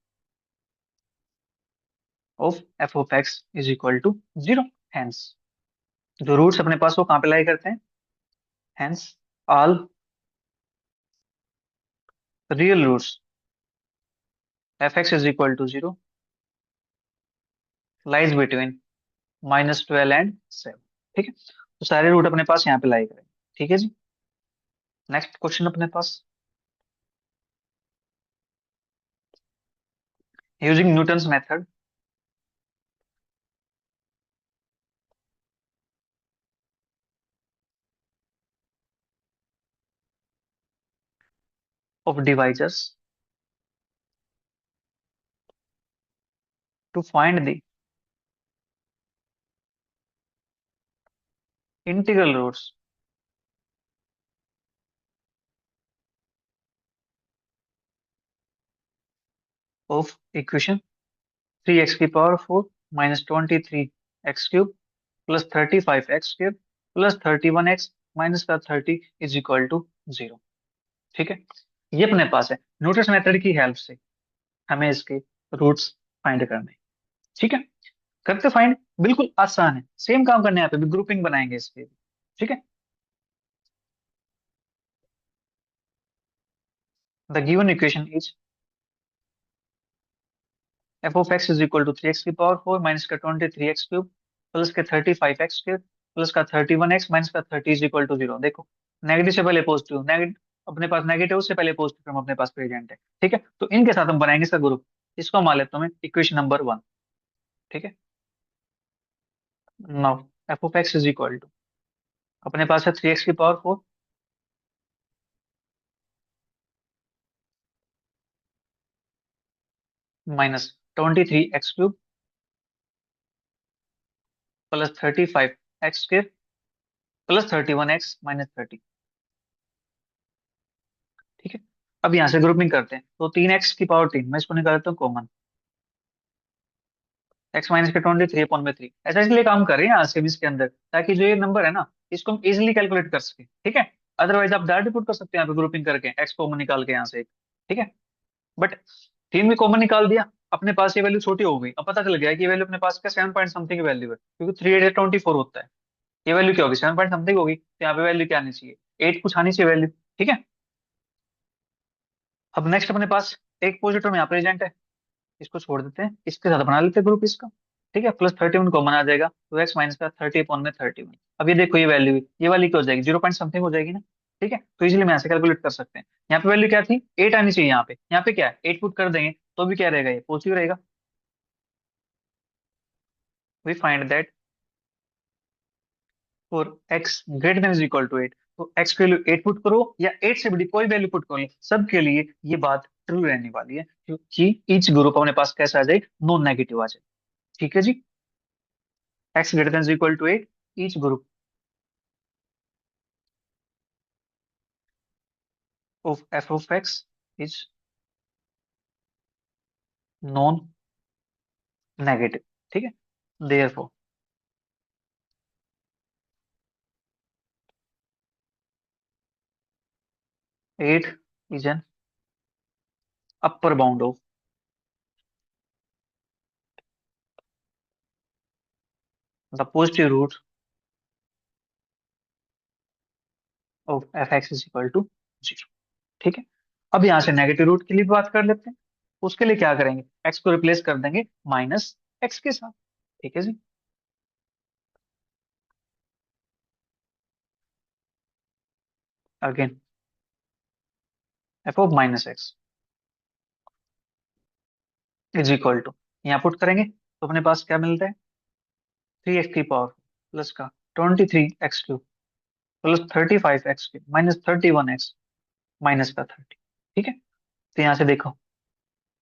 of F of x is equal to 0। Hence जो रूट्स अपने पास वो कहाँ पे लाई करते हैं, hence all real roots f x is equal to 0 lies between -12 and 7। ठीक है, तो सारे रूट अपने पास यहाँ पे लाई करेंगे। ठीक है जी, नेक्स्ट क्वेश्चन अपने पास, using Newton's method of divisors to find the integral roots of equation 3x की power 4 minus 23 x³ plus 35 x² plus 31 x minus का 30 इज इक्वल टू 0। ठीक है, ये अपने पास है, न्यूटन्स मेथड की हेल्प से हमें इसके रूट्स फाइंड करने हैं। ठीक है, करते फाइंड, बिल्कुल आसान है, सेम काम करने हैं, यहाँ पे भी ग्रुपिंग बनाएंगे इसके। ठीक है, the given equation is f of x is equal to 3x की पावर 4 माइनस का 23x क्यूब प्लस के 35x क्यूब प्लस का 31x माइनस का 30 इज इक्वल टू 0। देखो, नेगेटिव से पहले पॉजिटिव, नेगेटिव अपने पास नेगेटिव से पहले पॉजिटिव टर्म अपने पास प्रेजेंट है। ठीक है, तो इनके साथ हम बनाएंगे इसका ग्रुप। इसको मान लेता हूँ मैं इक्वेशन नंबर 1। ठीक है, now f of x is equal to, अपने पास है 3x की power 4 minus 23x cube plus 35x cube plus 31x minus 30। ठीक है, अब यहाँ से ग्रुपिंग करते हैं, तो 3x की पावर 3 मैं इसको निकाल देता हूँ कॉमन। एक्स माइनस के 23/3 ऐसा इसलिए काम कर रहे हैं यहाँ से भी इसके अंदर, ताकि जो ये नंबर है ना, इसको हम इजिली कैलकुलेट कर सके। ठीक है, अदरवाइज आप डायरेक्ट पुट कर सकते हैं यहाँ पे ग्रुपिंग करके, एक्स कॉमन निकाल के यहाँ से। ठीक है, बट 3 भी कॉमन निकाल दिया, अपने पास ये वैल्यू छोटी हो गई। अब पता चल गया कि ये वैल्यू अपने पास का 7 पॉइंट समथिंग की वैल्यू है, क्योंकि 3 8 24 होता है। ये वैल्यू क्या होगी, 7 पॉइंट समथिंग होगी, तो यहाँ पे वैल्यू क्या आनी चाहिए, 8 कुछ आनी चाहिए वैल्यू। ठीक है, अब नेक्स्ट अपने पास एक पॉजिटिव में यहाँ प्रेजेंट है, इसको छोड़ देते हैं, इसके साथ बना लेते हैं ग्रुप इसका। ठीक है, प्लस 31 कॉमन आ जाएगा, तो एक्स माइनस का 30/31। अब ये देखो, ये वैल्यू, ये वाली क्या हो जाएगी, 0 पॉइंट समथिंग हो जाएगी ना। ठीक है, तो इजिली मैं ऐसे कैलकुलेट कर सकते हैं। यहाँ पे वैल्यू क्या थी, 8 आनी चाहिए, यहाँ पे क्या है, 8 पुट कर देंगे तो भी क्या रहेगा, ये पॉजिटिव रहेगा। We find that for x greater than is equal to 8, तो एक्स की वैल्यू 8 पुट करो या 8 से बड़ी कोई वैल्यू पुट करो, सबके लिए ये बात ट्रू रहने वाली है, क्योंकि ईच ग्रुप अपने पास कैसा आ जाए, नॉन नेगेटिव आ जाए। ठीक है जी, X greater than is equal to 8, each group of F of x is non negative. ठीक है, therefore 8 is an upper bound of the positive root of F x is equal to 0। ठीक है, अब यहाँ से नेगेटिव रूट के लिए बात कर लेते हैं। उसके लिए क्या करेंगे, एक्स को रिप्लेस कर देंगे माइनस एक्स के साथ। ठीक है जी, again F of minus x is equal to, यहाँ पुट करेंगे तो अपने पास क्या मिलता है, 3x की पावर प्लस का 23x cube plus 35x cube minus 31x minus का 30। ठीक है, तो यहाँ से देखो,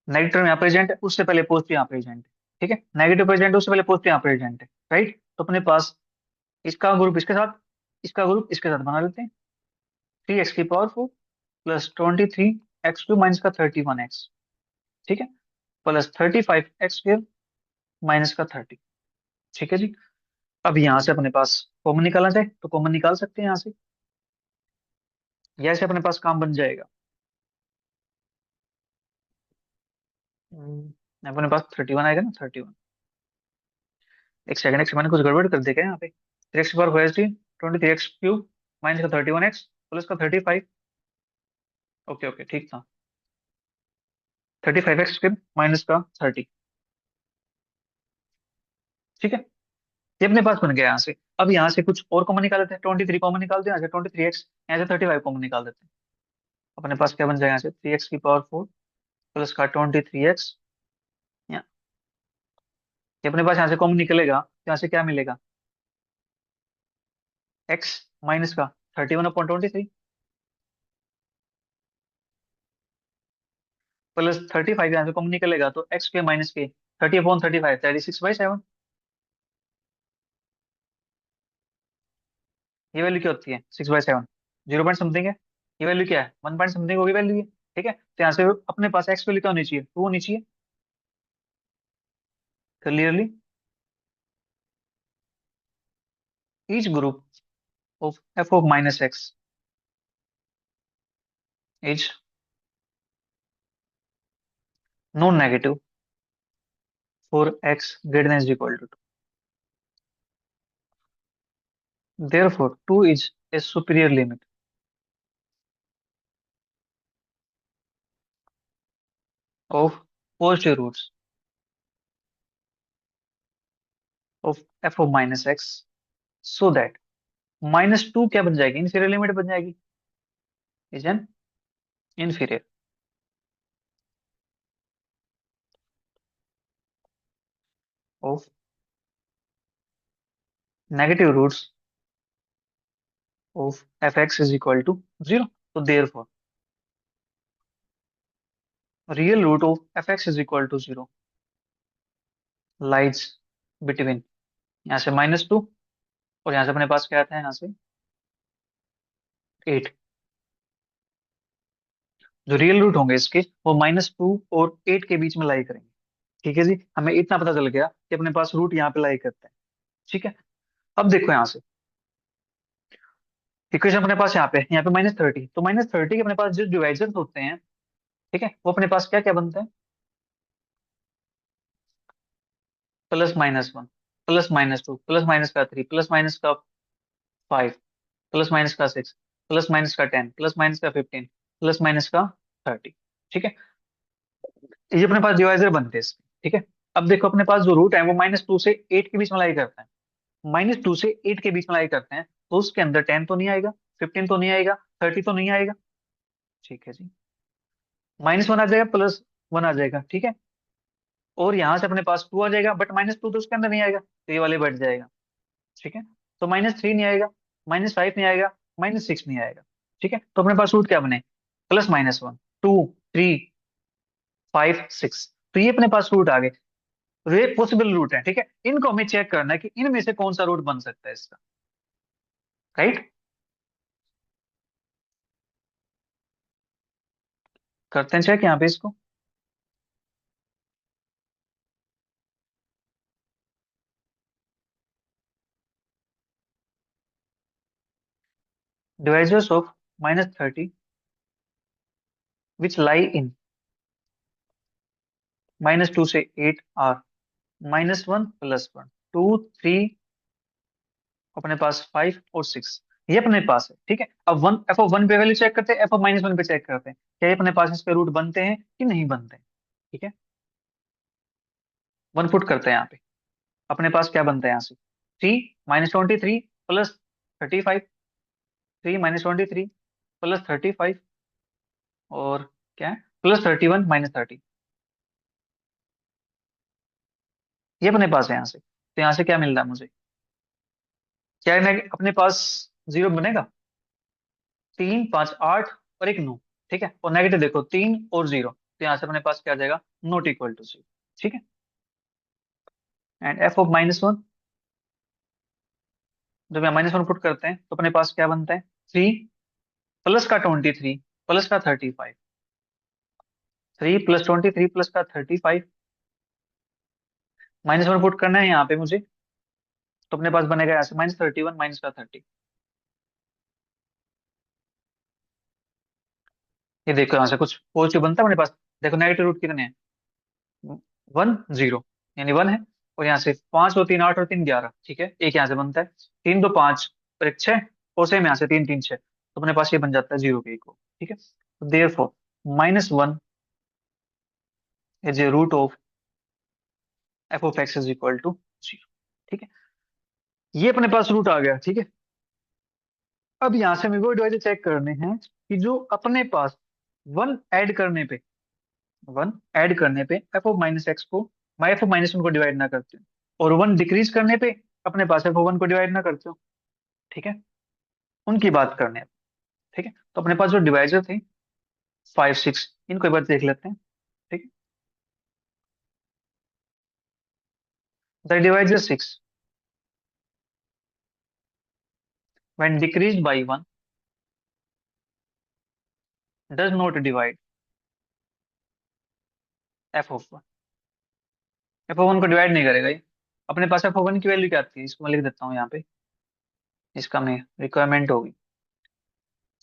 नेगेटिव यहाँ प्रेजेंट है, उससे पहले पॉजिटिव यहाँ प्रेजेंट है। ठीक है, नेगेटिव प्रेजेंट है, उससे पहले पॉजिटिव यहाँ प्रेजेंट है, राइट। तो अपने पास इसका ग्रुप इसके साथ, इसका ग्रुप इसके साथ बना लेते हैं। 3x की power 4 plus 23x cube minus का 31x। ठीक है, प्लस 35x क्यूब माइनस का 30। ठीक है जी, अब यहाँ से अपने पास कॉमन निकालना चाहे तो कॉमन निकाल सकते हैं यहाँ से, या ऐसे अपने पास काम बन जाएगा। अपने पास 31 आएगा ना, 31। एक सेकंड, एक सेकंड, मैंने कुछ गड़बड़ कर देखा है यहाँ पे। 3x की पावर 4 23x क्यूब माइनस का 31x प्लस का 35। ओके ओके, ठीक था। 35x क्यूब माइनस का 30। ठीक है, ये अपने पास बन गया यहाँ से। अब यहाँ से कुछ और कॉमन निकाल देते हैं, 23 कॉमन निकालते हैं यहाँ से, 23x, यहाँ से 35 कॉमन निकाल देते हैं। अपने पास क्या बन जाएगा यहाँ से, 3x की पावर 4 प्लस का 23x। ये अपने पास यहाँ से कॉमन निकलेगा तो यहाँ से क्या मिलेगा, x माइनस का 31/23 प्लस 35 यहाँ से कॉमन निकलेगा तो एक्स के माइनस के 30/35 36/7। ये वैल्यू क्या होती है, 6/7, 0 पॉइंट समथिंग है। ये वैल्यू क्या है, 1 पॉइंट समथिंग होगी वैल्यू ये। ठीक है, तो यहाँ से अपने पास एक्स वैल्यू क्या होनी चाहिए, 2 होनी चाहिए। Clearly each group of F of minus x is non negative for x greater than is equal to 2, therefore 2 is a superior limit of positive roots of F of minus x so that -2 क्या बन जाएगी, इनफीरियर लिमिट बन जाएगी, is an inferior of negative roots of F x is equal to 0। तो therefore real root of F x is equal to 0 lies between, यहाँ से -2 और यहाँ से अपने पास क्या आता है, यहाँ से 8। जो रियल रूट होंगे इसके वो -2 और 8 के बीच में लाई करेंगे। ठीक है जी, हमें इतना पता चल गया कि अपने पास रूट यहाँ पे लाई करता है। ठीक है, अब देखो यहाँ से इक्वेशन अपने पास यहाँ पे -30, तो -30 के अपने पास जो डिवाइजर्स होते हैं, ठीक है, वो अपने पास क्या क्या बनते हैं, +-1, +-2, +-3, +-5, +-6, +-10, +-15, +-30। ठीक है, ये अपने पास डिवाइजर बनते हैं इसके। ठीक है, अब देखो अपने पास जो रूट है वो -2 से 8 के बीच में लाई करता है, -2 से 8 के बीच में लाई करते हैं, तो उसके अंदर 10 तो नहीं आएगा, 15 तो नहीं आएगा, 30 तो नहीं आएगा। ठीक है जी, -1 आ जाएगा, +1 आ जाएगा। ठीक है, और यहाँ से अपने पास 2 आ जाएगा, बट -2 तो उसके अंदर नहीं आएगा, तो ये वाले बढ़ जाएगा। ठीक है, तो -3 नहीं आएगा, -5 नहीं आएगा, -6 नहीं आएगा। ठीक है, तो अपने पास रूट क्या बने, +-1, 2, 3, 5, 6। तो ये अपने पास रूट आ गए, ये पॉसिबल रूट है। ठीक है, इनको हमें चेक करना है कि इनमें से कौन सा रूट बन सकता है इसका, राइट। करते हैं चेक यहाँ पे इसको। डिवाइजर्स ऑफ -30 विच लाई इन -2 से 8 आर -1, +1, 2, 3, अपने पास 5 और 6, ये अपने पास है। ठीक है, अब वन एफ ऑफ वन पे वैल्यू चेक करते हैं, एफ ऑफ -1 पे चेक करते हैं क्या ये अपने पास इसके रूट बनते हैं कि नहीं बनते हैं। ठीक है, 1 पुट करते हैं यहाँ पे, अपने पास क्या बनता है यहाँ से, 3 -23 +35, 3 -23 +35, और क्या है, +31 -30, ये अपने पास है यहाँ से। तो यहाँ से क्या मिल रहा है मुझे, क्या है अपने पास 0 बनेगा, 3, 5, 8 और एक 9। ठीक है, और नेगेटिव देखो 3 और 0, तो यहाँ से अपने पास क्या आ जाएगा, नॉट इक्वल टू 0। ठीक है, एंड एफ ऑफ -1, जब यहाँ -1 पुट करते हैं तो अपने पास क्या बनता है, 3 + 23 +35, 3 + 23 +35, -1 पुट करना है यहाँ पे मुझे, तो अपने पास बनेगा यहाँ से -31 -30। ये देखो यहाँ से कुछ पॉजिटिव बनता है अपने पास, देखो नेगेटिव रूट कितने हैं, 1, 0, यानी 1 है, और यहाँ से 5 और 3 8 और 3 11। ठीक है, एक यहाँ से बनता है, 3 2 5 और एक 6, और सेम यहाँ से 3 3 6, तो अपने पास ये बन जाता है 0 के इक्वल। ठीक है, तो therefore -1 is a root of F of x is equal to 0। ठीक है, ये अपने पास रूट आ गया। ठीक है, अब यहाँ से मेरे को डिवाइजर चेक करने हैं कि जो अपने पास वन ऐड करने पे, वन ऐड करने पे एफ ऑफ माइनस एक्स को माई एफ ऑफ -1 को डिवाइड ना करते हो, और वन डिक्रीज करने पे अपने पास एफ ऑफ 1 को डिवाइड ना करते हो। ठीक है, उनकी बात करने हैं। ठीक है, तो अपने पास जो डिवाइजर थे 5, 6, इनको एक बार देख लेते हैं। ठीक है, the divisor 6 when decreased by 1 does not divide F of 1, F of 1 को डिवाइड नहीं करेगा ये। अपने पास एफ ऑफ 1 की वैल्यू क्या आती है, इसको मैं लिख देता हूँ यहाँ पे, इसका मैं रिक्वायरमेंट होगी।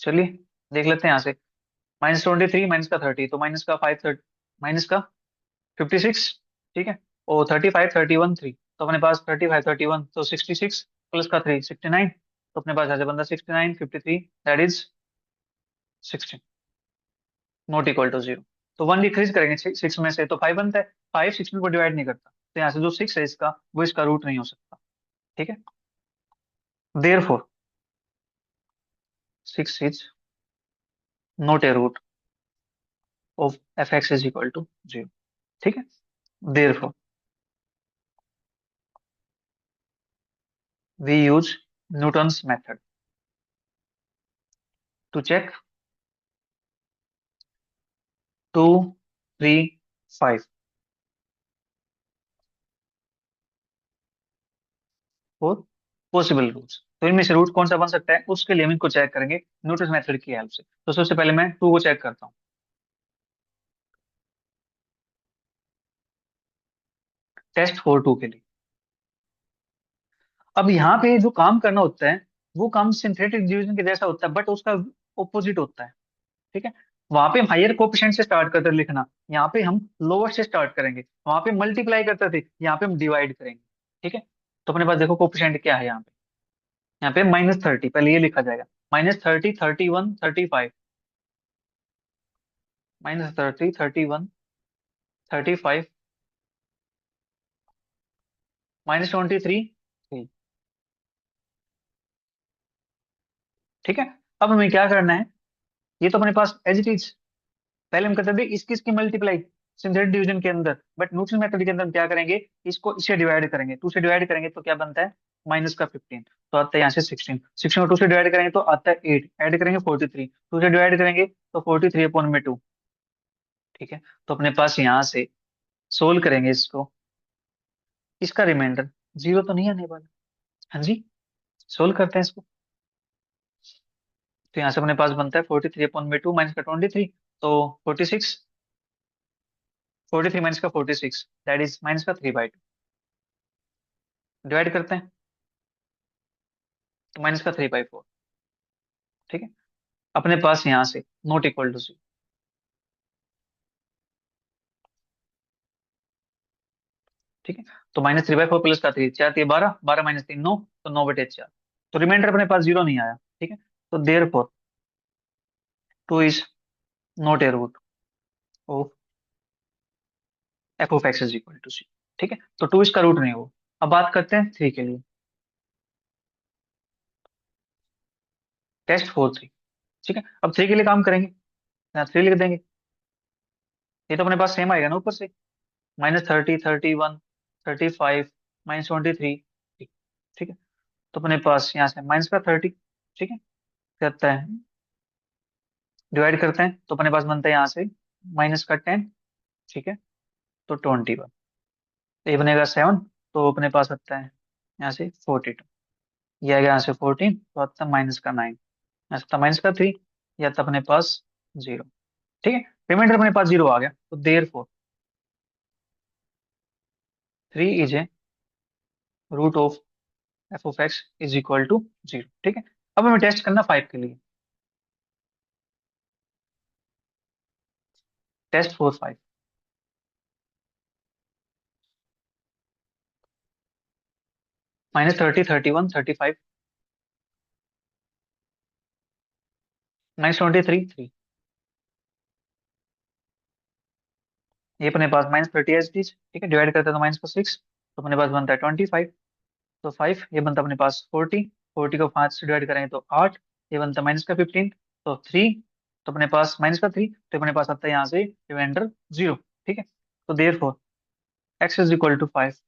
चलिए देख लेते हैं यहाँ से, -23 -30, तो -5 ठीक है, और 35 31 3, तो अपने पास 35 31, तो 66 +3 69, तो अपने पास ऐसे बनता 69 53, that is 16, not equal to 0। तो 1 डिक्रीज करेंगे 6 में से तो 5 बनता है, 5 16 को डिवाइड नहीं करता, तो यहाँ से जो 6 है इसका, वो इसका रूट नहीं हो सकता। ठीक है, therefore 6 is not a root of F x is equal to 0। ठीक है, therefore we use Newton's method to check 2, 3, 5 for possible roots. तो इनमें से रूट कौन सा बन सकता है, उसके लिए हम इनको चेक करेंगे न्यूटन मेथड की हेल्प से। तो सबसे पहले मैं 2 को चेक करता हूँ। टेस्ट फॉर 2 के लिए अब यहाँ पे जो काम करना होता है वो काम सिंथेटिक डिवीजन के जैसा होता है, बट उसका ऑपोजिट होता है। ठीक है, वहां पे हम हायर कोफिशिएंट से स्टार्ट करते थे लिखना, यहाँ पे हम लोअर से स्टार्ट करेंगे। वहां पे मल्टीप्लाई करते थे, यहाँ पे हम डिवाइड करेंगे। ठीक है, तो अपने पास देखो कोफिशिएंट क्या है यहाँ पे। यहाँ पे -30 पहले ये लिखा जाएगा, -30, 31, 35, -30, 31, 35, -23, 3। ठीक है, अब हमें क्या करना है, ये तो अपने पास एज इट इज पहले हम करते थे इसकी इसकी मल्टीप्लाई सिंथेटिक डिवीजन के अंदर, बट न्यूटन मेथड के अंदर हम क्या करेंगे, इसको इससे डिवाइड करेंगे, 2 से डिवाइड करेंगे तो क्या बनता है, माइनस का 15, तो आता है यहाँ से 16, 16 को 2 से डिवाइड करेंगे तो आता है 8, ऐड करेंगे 43, 2 से डिवाइड करेंगे तो 43 अपॉन में 2। ठीक है, तो अपने पास यहाँ से सोल्व करेंगे इसको, इसका रिमाइंडर 0 तो नहीं आने वाला। हाँ जी, सोल्व करते हैं इसको। तो यहाँ से अपने पास बनता है 43 अपॉन में 2 माइनस का 23, तो 46, 43 माइनस का 46 दैट इज माइनस का 3/2। डिवाइड करते हैं तो माइनस का 3/4। ठीक है, अपने पास यहाँ से नॉट इक्वल टू 0। ठीक है, तो -3/4 प्लस का 3, 4 12, 12 -3 9, तो 9/4। तो रिमाइंडर अपने पास 0 नहीं आया। ठीक है, तो therefore 2 is not a root of f(x) is equal to 0। ठीक है, तो 2 इसका रूट नहीं हो। अब बात करते हैं 3 के लिए, टेस्ट फॉर 3। ठीक है, अब 3 के लिए काम करेंगे, यहाँ 3 लिख देंगे। ये तो अपने पास सेम आएगा ना ऊपर से, -30, 31, 35, -23। ठीक है, तो अपने पास यहाँ से माइनस का 30। ठीक है, करता है डिवाइड करते हैं तो अपने पास बनता है यहाँ से -10। ठीक है, तो 21, ये बनेगा 7, तो अपने पास आता है यहाँ से 42, ये आएगा यहाँ से 14, तो आता है -9, यहाँ से आता -3, ये आता अपने पास 0। ठीक है, रिमाइंडर अपने पास 0 आ गया, तो therefore 3 is a root of f(x) is equal to 0। ठीक है, अब हमें टेस्ट करना 5 के लिए, टेस्ट फॉर 5, -30, 31, 35, -23, 3। ये अपने पास -30 एच डी। ठीक है, डिवाइड करते हैं तो -6, तो अपने पास बनता है 25, तो 5, ये बनता है अपने पास 40, 40 को 5 से डिवाइड करेंगे तो 8, ये बनता है -15, तो 3, तो अपने पास -3, तो अपने पास आता है यहाँ से रिमाइंडर 0। ठीक है, तो therefore x is equal to 5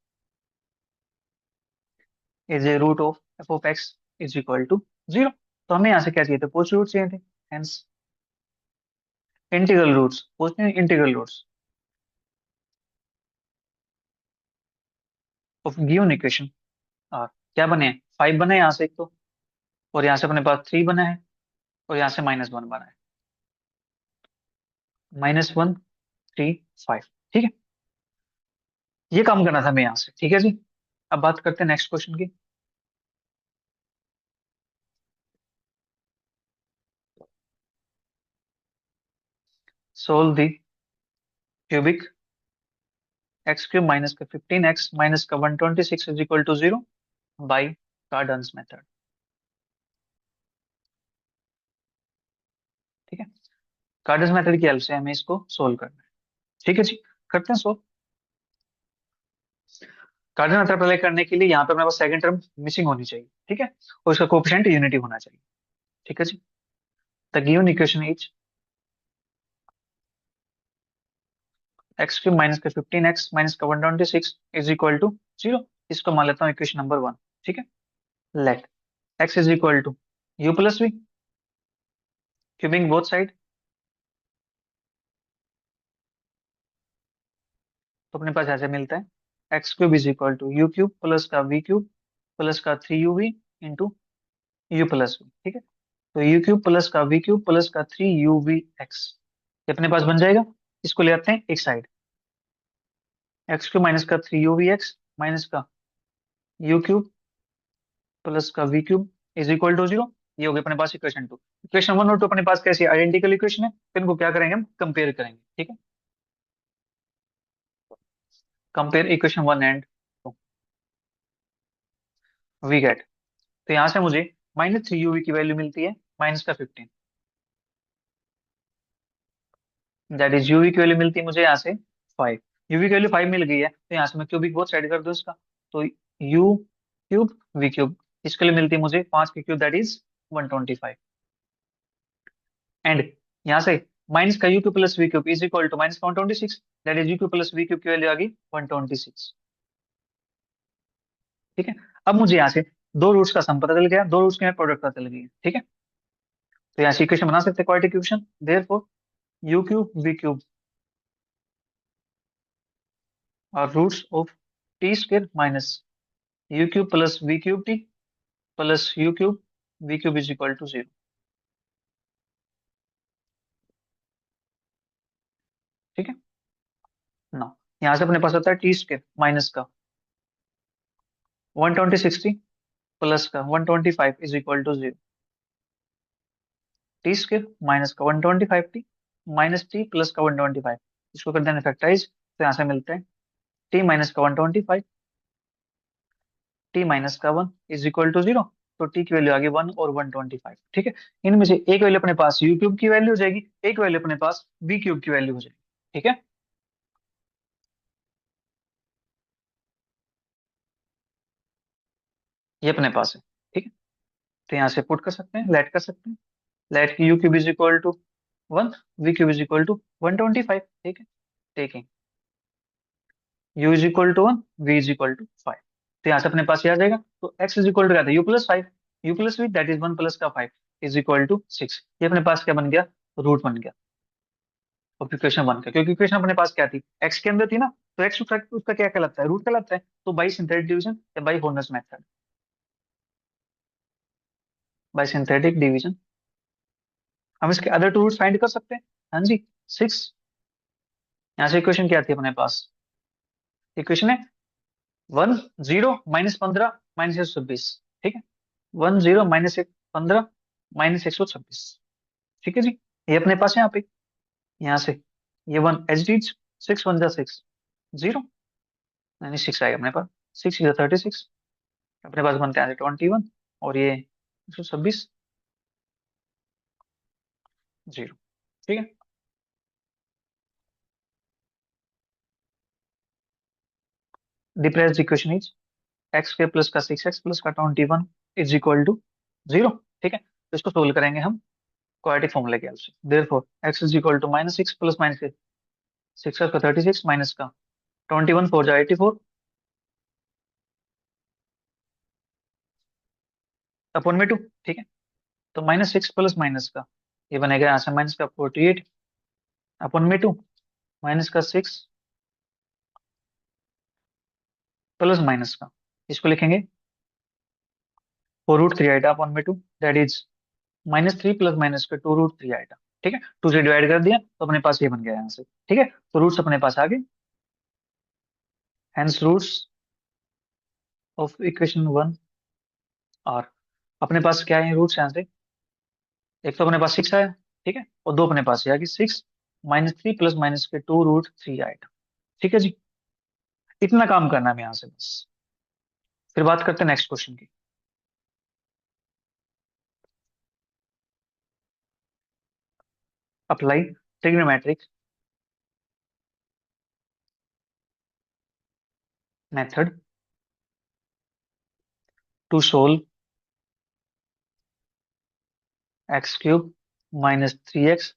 is a root of f(x) is equal to 0। तो हमें यहाँ से क्या चाहिए थे, पोस्ट रूट चाहिए थे, hence integral roots, post integral roots of given equation are क्या बने, 5 बने यहाँ से एक तो, और यहाँ से अपने पास 3 बना है, और यहाँ से -1 बना है, -1, 3, 5। ठीक है, ये काम करना था हमें यहाँ से। ठीक है जी, अब बात करते हैं नेक्स्ट क्वेश्चन की। Solve the cubic x³ minus का 15x माइनस का 126 is equal to 0 by Cardan's method. ठीक है, कार्डन्स मेथड की हेल्प से हमें इसको सोल्व करना है। ठीक है जी, करते हैं सोल्व। कार्डिनल मेथड अप्लाई करने के लिए यहाँ पे अपने पास सेकंड टर्म मिसिंग होनी चाहिए, ठीक है, और उसका कोएफिशिएंट यूनिटी होना चाहिए, ठीक है जी। The given equation is x cube minus का 15x माइनस का 126 इज इक्वल टू 0। इसको मान लेता हूँ इक्वेशन नंबर 1, ठीक है। Let x is equal to u plus v, cubing both side, तो अपने पास ऐसे मिलता है x cube is equal to u cube plus का वी क्यूब प्लस का 3uv into u plus v, ठीक है। तो यू क्यूब प्लस का वी क्यूब प्लस का 3uv x, ये अपने पास बन जाएगा। इसको ले आते हैं एक साइड, एक्स क्यूब माइनस का 3uv x माइनस का यू क्यूब प्लस का v cube is equal to 0। ये हो गया अपने पास इक्वेशन 2। इक्वेशन 1 और 2 अपने पास कैसी आइडेंटिकल इक्वेशन है, तो इनको क्या करेंगे हम कंपेयर करेंगे, ठीक है। Compare equation 1 and we get, तो यहाँ से मुझे -3uv की वैल्यू मिलती है -15, दैट इज यूवी की वैल्यू मिलती है मुझे यहाँ से 5। यूवी की वैल्यू 5 मिल गई है, तो यहाँ से मैं क्यूबिक बहुत साइड कर दूँ इसका, तो यू क्यूब वी क्यूब, इसके लिए मिलती है मुझे 5 की क्यूब दैट इज 125। एंड यहाँ से माइनस का u cube plus we cube is equal to minus का 126, that is u cube plus we cube की वैल्यू आ गई 126, ठीक है। अब मुझे यहाँ से दो रूट्स का सम पता चल गया, दो रूट्स के प्रोडक्ट पता चल गई है, ठीक है। तो यहाँ से इक्वेशन बना सकते हैं quadratic equation, therefore U cube V cube और roots of T square minus U cube plus we cube T plus U cube V cube is equal to 0, ठीक है ना। यहाँ से अपने पास होता है टी स्क्वायर माइनस का 120 प्लस का 125 is equal to 0, t square minus का 125 टी माइनस टी प्लस का 125, इसको कर देना फैक्टराइज, तो यहाँ से मिलते हैं टी माइनस का 125 टी माइनस का 1 इज इक्वल टू 0। तो टी की वैल्यू आ गई 1 और 125, ठीक है। इनमें से एक वैल्यू अपने पास यू क्यूब की वैल्यू हो जाएगी, एक वैल्यू अपने पास वी क्यूब की वैल्यू हो जाएगी, ठीक है। ये अपने पास है, ठीक है। तो यहाँ से पुट कर सकते हैं, लेट कर सकते हैं, लेट की u cube is equal to 1, v cube is equal to 125, ठीक है। Taking u is equal to 1, v is equal to 5, तो यहाँ से अपने पास ये आ जाएगा। तो एक्स इज इक्वल टू क्या था, u plus 5, u plus v that is 1 plus का 5 इज इक्वल टू 6, ये अपने पास क्या बन गया, रूट बन गया ऑफ इक्वेशन 1 का, क्योंकि इक्वेशन अपने पास क्या थी, एक्स के अंदर थी ना, तो एक्स उसका क्या कहलाता है, रूट कहलाता है। तो बाई सिंथेटिक डिवीजन या by honours method, by synthetic division हम इसके अदर टू रूट्स फाइंड कर सकते हैं। हाँ जी, 6। यहाँ से इक्वेशन क्या थी अपने पास, इक्वेशन है 10 -15 -126, ठीक है। 10 -15 -126, ठीक है जी। ये अपने पास है यहाँ पे, यहाँ से ये वन एच डी 6 1 6 0, यानी 6 आएगा अपने पास, 6 36, अपने पास बनते हैं 21 और ये 126 0, ठीक है। Difference equation is x k plus का 6x प्लस का 21 इज इक्वल टू 0, ठीक है। तो इसको सोल्व करेंगे हम क्वाड्रेटिक फॉर्मूले के हेल्प से, therefore x is equal to -6 plus minus 6 का 36 माइनस का 21 4 जा 84 अपॉन में 2, ठीक है। तो -6 प्लस माइनस का ये बनेगा यहाँ से माइनस का 48 अपॉन में 2 माइनस का 6 प्लस माइनस का, इसको लिखेंगे 4√3 आइटा अपॉन में 2 दैट इज -3 प्लस माइनस का 2√3 आइटा, ठीक है। 2 से डिवाइड कर दिया तो अपने पास ये बन गया यहाँ से, ठीक है। तो रूट्स अपने पास आ गए, हेंस रूट्स ऑफ इक्वेशन 1 और अपने पास क्या है रूट्स यहाँ से, एक तो अपने पास 6 आया, ठीक है, और दो अपने पास ये आ गई 6 -3 प्लस माइनस के 2√3 आइटा, ठीक है जी। इतना काम करना है यहाँ से बस, फिर बात करते हैं नेक्स्ट क्वेश्चन की। Apply trigonometric method to solve x cube minus 3x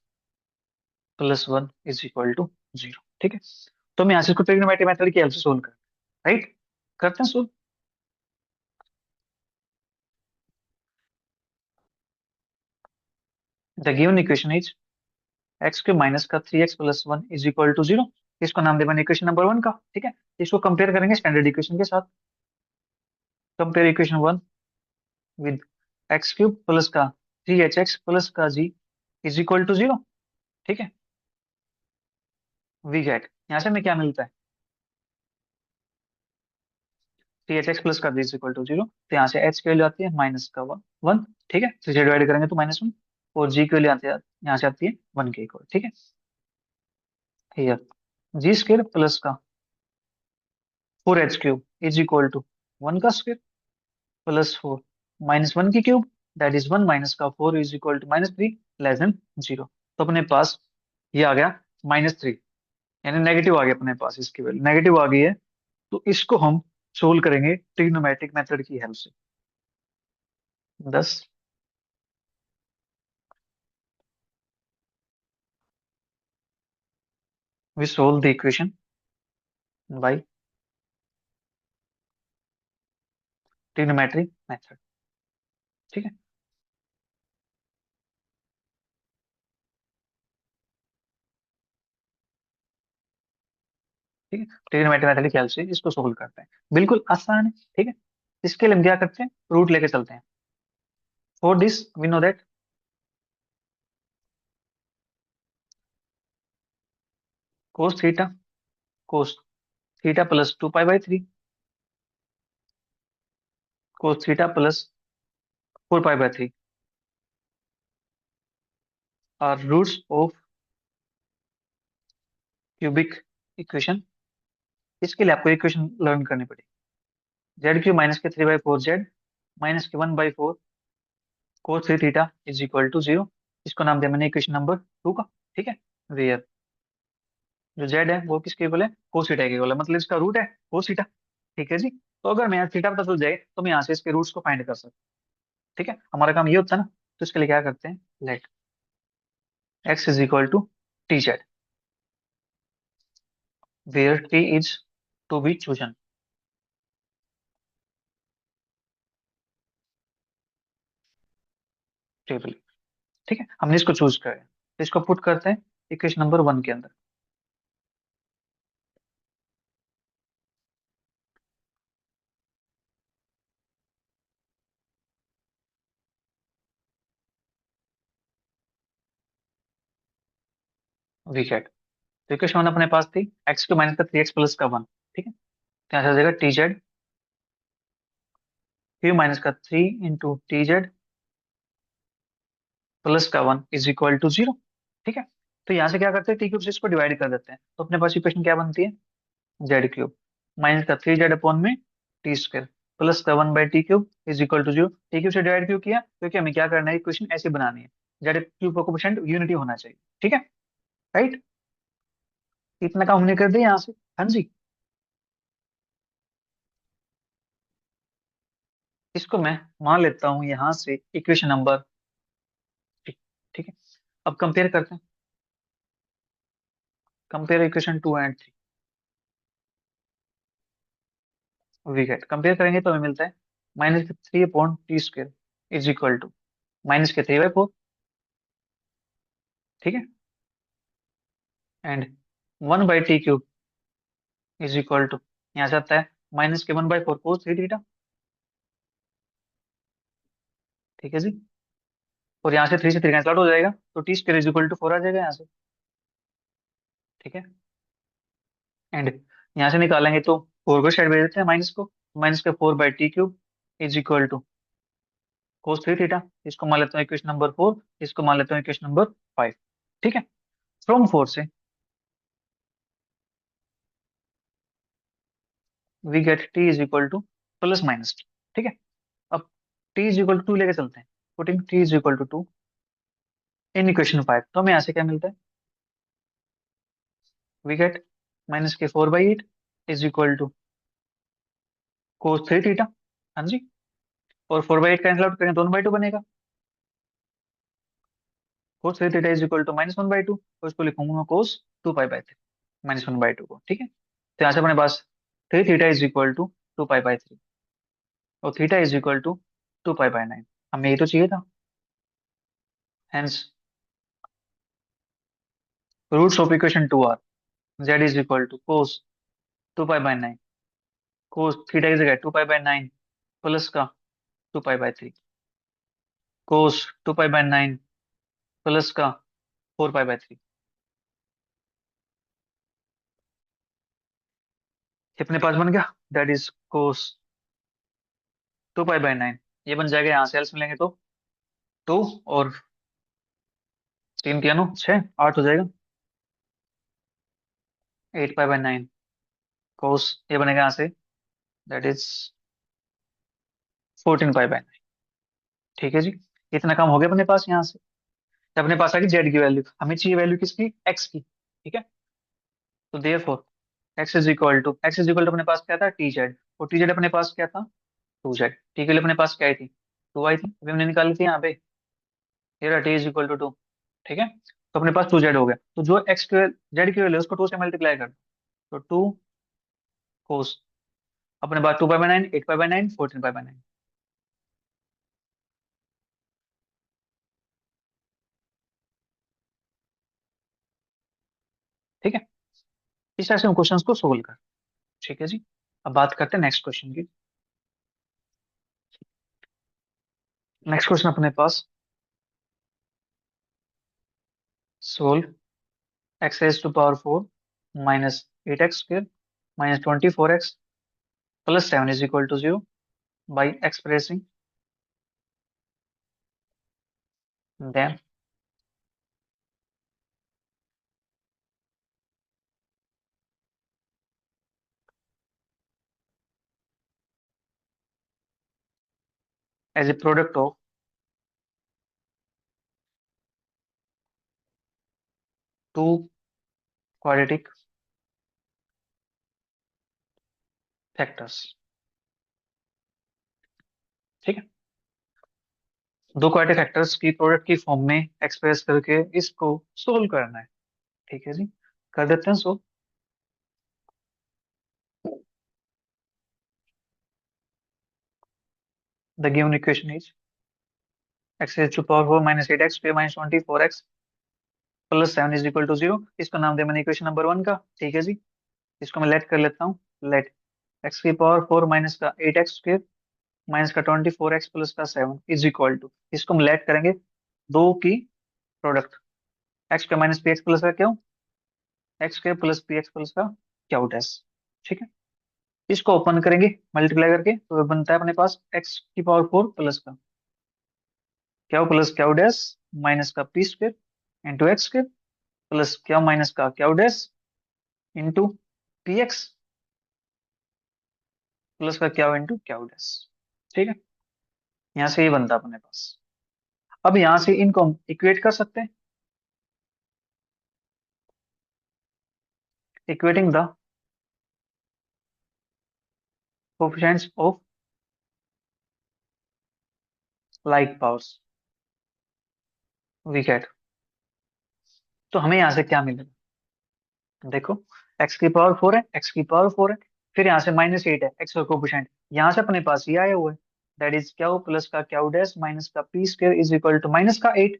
plus 1 is equal to 0। ठीक है, तो हम यहाँ से इसको ट्रिग्नोमेट्रिक मेथड की हेल्प से सोल्व करें, राइट? करते हैं solve. The given equation is x cube minus का 3x plus 1 is equal to 0। इसको नाम दे मैंने इक्वेशन नंबर 1 का। ठीक है, इसको कंपेयर करेंगे स्टैंडर्ड इक्वेशन के साथ। Compare equation 1 with x cube plus का 3hx प्लस का g इज इक्वल टू 0। ठीक है, वी गेट यहाँ से हमें क्या मिलता है? 3hx प्लस का g इज इक्वल टू 0, तो यहाँ से h की वैल्यू आती है माइनस का 1। ठीक है, 3 से डिवाइड करेंगे तो -1, और g की वैल्यू आती है, यहाँ से आती है 1 के इक्वल। ठीक है, हियर जी स्क्वायर प्लस का 4h cube is equal to 1 का स्क्वायर प्लस 4 माइनस 1 की क्यूब, दैट इज 1 माइनस का 4 is equal to -3 less than 0। तो अपने पास ये आ गया -3, यानी नेगेटिव आ गया अपने पास, इसकी वैल्यू नेगेटिव आ गई है। तो इसको हम सोल्व करेंगे ट्रिग्नोमेट्रिक मेथड की हेल्प से। 10 we solve the equation by trigonometric method। ठीक है, ठीक है, ट्रिग्नोमेट्रिक मेथड की हेल्प से इसको सोल्व करते हैं, बिल्कुल आसान है। ठीक है, इसके लिए हम क्या करते हैं, रूट लेके चलते हैं। For this we know that cos theta, cos theta plus 2 pi by 3, cos theta plus 4 pi by 3 are roots of cubic equation. इसके लिए आपको इक्वेशन लर्न करनी पड़ेगी। जेड क्यू माइनस के 3/4 जेड माइनस के 1/4 cos 3 theta is equal to 0। इसको नाम दिया मैंने इक्वेशन नंबर 2 का। ठीक है, वेयर जो जेड है वो किसके इक्वल है, cos थीटा के इक्वल है, मतलब इसका रूट है cos थीटा। ठीक है जी, तो अगर मैं यहाँ थीटा पता चल जाए तो मैं यहाँ से इसके रूट्स को फाइंड कर सकता हूँ। ठीक है, हमारा काम ये होता है ना। तो इसके लिए क्या करते हैं, let x is equal to t z where t is to be chosen table. ठीक है, हमने इसको चूज कर तो इसको पुट करते हैं इक्वेशन नंबर 1 के अंदर। वी कैट, तो इक्वेशन 1 अपने पास थी एक्स क्यू माइनस का 3x प्लस का 1। ठीक है, तो यहाँ से आ जाएगा टी जेड क्यू माइनस का 3 टी जेड प्लस का 1 इज इक्वल टू 0। ठीक है, तो यहाँ से क्या करते हैं, टी क्यूब से इसको डिवाइड कर देते हैं, तो अपने पास इक्वेशन क्या बनती है, जेड क्यूब माइनस का 3z अपॉन में टी स्क्वायर प्लस का 1/t cube is equal to 0। T cube से डिवाइड क्यों किया, क्योंकि हमें क्या करना है, इक्वेशन ऐसे बनानी है, जेड क्यूब का कोएफिशिएंट यूनिटी होना चाहिए। ठीक है, राइट? इतना काम हमने कर दिया यहाँ से। हाँ जी, इसको मैं मान लेता हूँ यहाँ से इक्वेशन नंबर 3। ठीक है, अब कंपेयर करते हैं, compare equation 2 and 3। We get, compare करेंगे तो हमें मिलता है -3/t² is equal to minus के 3/4। ठीक है, and 1/t³ is equal to, यहाँ से आता है माइनस के 1/4 cos 3 थीटा। ठीक है जी, और यहाँ से 3 से 3 कैंसिल आउट हो जाएगा, तो t² इज इक्वल टू 4 आ जाएगा यहाँ से। ठीक है, एंड यहाँ से निकालेंगे तो 4 को साइड भेज देते हैं माइनस को, माइनस के 4/t³ is equal to cos 3 theta. इसको मान लेता हूँ इक्वेशन नंबर 4, इसको मान लेता हूँ इक्वेशन नंबर 5। ठीक है, फ्रॉम 4 से we get t is equal to plus minus. ठीक है, अब t इज इक्वल टू 2 लेके चलते हैं, putting t is equal to 2 in equation 5, तो हमें यहाँ से क्या मिलता है, वी गेट माइनस के 4/8 is equal to cos 3 theta. हाँ जी, और 4/8 कैंसिल आउट करें, 2/2 बनेगा। Cos three theta is equal to -1/2, और इसको लिखूंगा कोस 2π/3, -1/2 को, ठीक है। तो यहाँ से अपने पास 3 थीटा इज इक्वल टू 2π/3, और थीटा इज इक्वल टू 2π/9। हमें ये तो चाहिए था। Hence roots of equation 2 are z is equal to cos 2π/9, cos theta की जगह 2π/9 प्लस का 2π/3, कोस 2π/9 प्लस का 4π/3। अपने पास बन गया, दैट इज कोस 2π/9। ये बन जाएगा, यहाँ से एल्स मिलेंगे तो 2 और 3 6, 8 हो जाएगा। 8π/9 कोस ये बनेगा यहाँ से, दैट इज 14π/9। ठीक है जी, इतना काम हो गया अपने पास यहाँ से। तो अपने पास आ गई जेड की वैल्यू, हमें चाहिए वैल्यू किसकी, एक्स की, ठीक है। तो therefore x is equal to अपने पास क्या था, टी जेड, और टी जेड अपने पास क्या था, 2 जेड। टी के लिए अपने पास क्या आई थी, 2 आई थी, अभी हमने निकाली थी यहाँ पे, ये रहा टी इज इक्वल टू 2, ठीक है। तो अपने पास 2 जेड हो गया, तो जो एक्स के जेड की वैल्यू है उसको 2 से मल्टीप्लाई कर दो, तो 2 कोस अपने पास 2π/9, 8π/9, 14π/9। ठीक है, इस तरह से हम क्वेश्चंस को सोल्व कर। ठीक है जी, अब बात करते हैं नेक्स्ट क्वेश्चन की। नेक्स्ट क्वेश्चन अपने पास, solve X raise to power 4 -8x² -24x plus 7 is equal to 0 by expressing them as a product of two quadratic factors. ठीक है, दो क्वाड्रेटिक फैक्टर्स की प्रोडक्ट की फॉर्म में एक्सप्रेस करके इसको सोल्व करना है। ठीक है जी, कर देते हैं solve. The given equation is x raise to power 4 -8x² -24x plus 7 is equal to 0। इसको नाम दे मैंने इक्वेशन नंबर 1 का। ठीक है जी, इसको मैं लेट कर लेता हूँ। लेट एक्स की पावर 4 माइनस का 8x² माइनस का 24x प्लस का 7 इज इक्वल टू, इसको हम लेट करेंगे दो की प्रोडक्ट, एक्स के माइनस पी एक्स प्लस का क्यों, x k plus P x plus का क्यू डैश। ठीक है, इसको ओपन करेंगे मल्टीप्लाई करके, तो ये बनता है अपने पास एक्स की पावर 4 प्लस का Q plus Q dash minus का P square into X square plus Q minus का Q dash into P x plus का क्यू इंटू क्यू डैश। ठीक है, यहाँ से ये बनता है अपने पास। अब यहाँ से इनको हम इक्वेट कर सकते हैं, equating the coefficients of like powers we get. तो हमें यहाँ से क्या मिलेगा, देखो एक्स की पावर 4 है, एक्स की पावर 4 है, फिर यहाँ से -8 है एक्स का कोफिशिएंट, यहाँ से अपने पास ये आया हुआ है, दैट इज क्यू प्लस का क्यू डैश माइनस का p square is equal to minus का 8।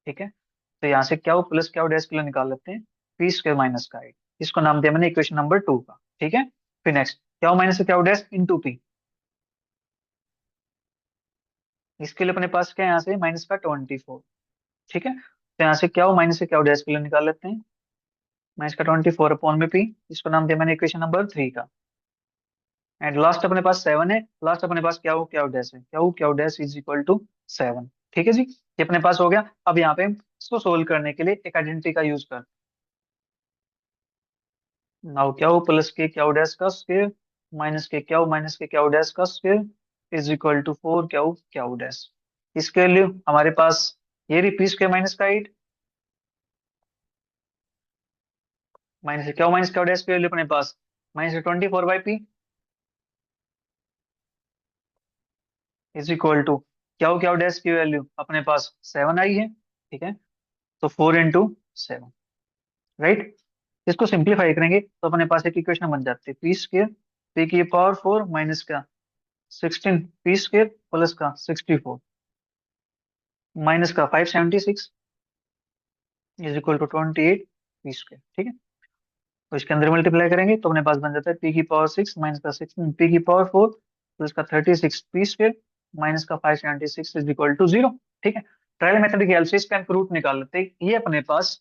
ठीक है, तो यहाँ से क्यू प्लस क्यू डैश के लिए निकाल लेते हैं पी स्क्वायर माइनस का 8, इसको नाम दिया मैंने इक्वेशन नंबर 2 का। ठीक है, फिर next Q minus Q dash into P, इसके लिए अपने पास क्या है यहाँ से माइनस का 24। ठीक है, तो यहाँ से क्यू माइनस क्यू डैश के लिए निकाल लेते हैं माइनस का 24 अपॉन में पी, इसको नाम दिया मैंने इक्वेशन नंबर 3 का। एंड लास्ट अपने पास 7 है, लास्ट अपने पास क्या हो, क्या डैश है, क्या डैश इज इक्वल टू 7। ठीक है जी, ये अपने पास हो गया। अब यहाँ पे इसको सोल्व करने के लिए एक आइडेंटिटी का यूज कर, नाउ क्या हो प्लस के क्या डैश का स्क्वायर माइनस के क्या डैश का स्क्वायर इज इक्वल टू 4 क्या डैश। इसके लिए हमारे पास ये रही पी स्क्वायर माइनस का 8 माइनस क्या डैश के लिए अपने पास -24/p इज इक्वल टू क्या डैश की वैल्यू अपने पास 7 आई है, ठीक है। तो 4 into 7, राइट। इसको सिंप्लीफाई करेंगे तो अपने पास एक इक्वेशन बन जाती है, p² माइनस का 16 p² प्लस का 64 माइनस का 576 इज इक्वल टू 28 p², ठीक है। तो इसके अंदर मल्टीप्लाई करेंगे तो अपने पास बन जाता है p⁶ माइनस का 16 p⁴ प्लस का 36 p² माइनस का 576 इज इक्वल टू 0, ठीक है। ट्रायल मेथड की हेल्प से इसका रूट निकाल लेते हैं। ये अपने पास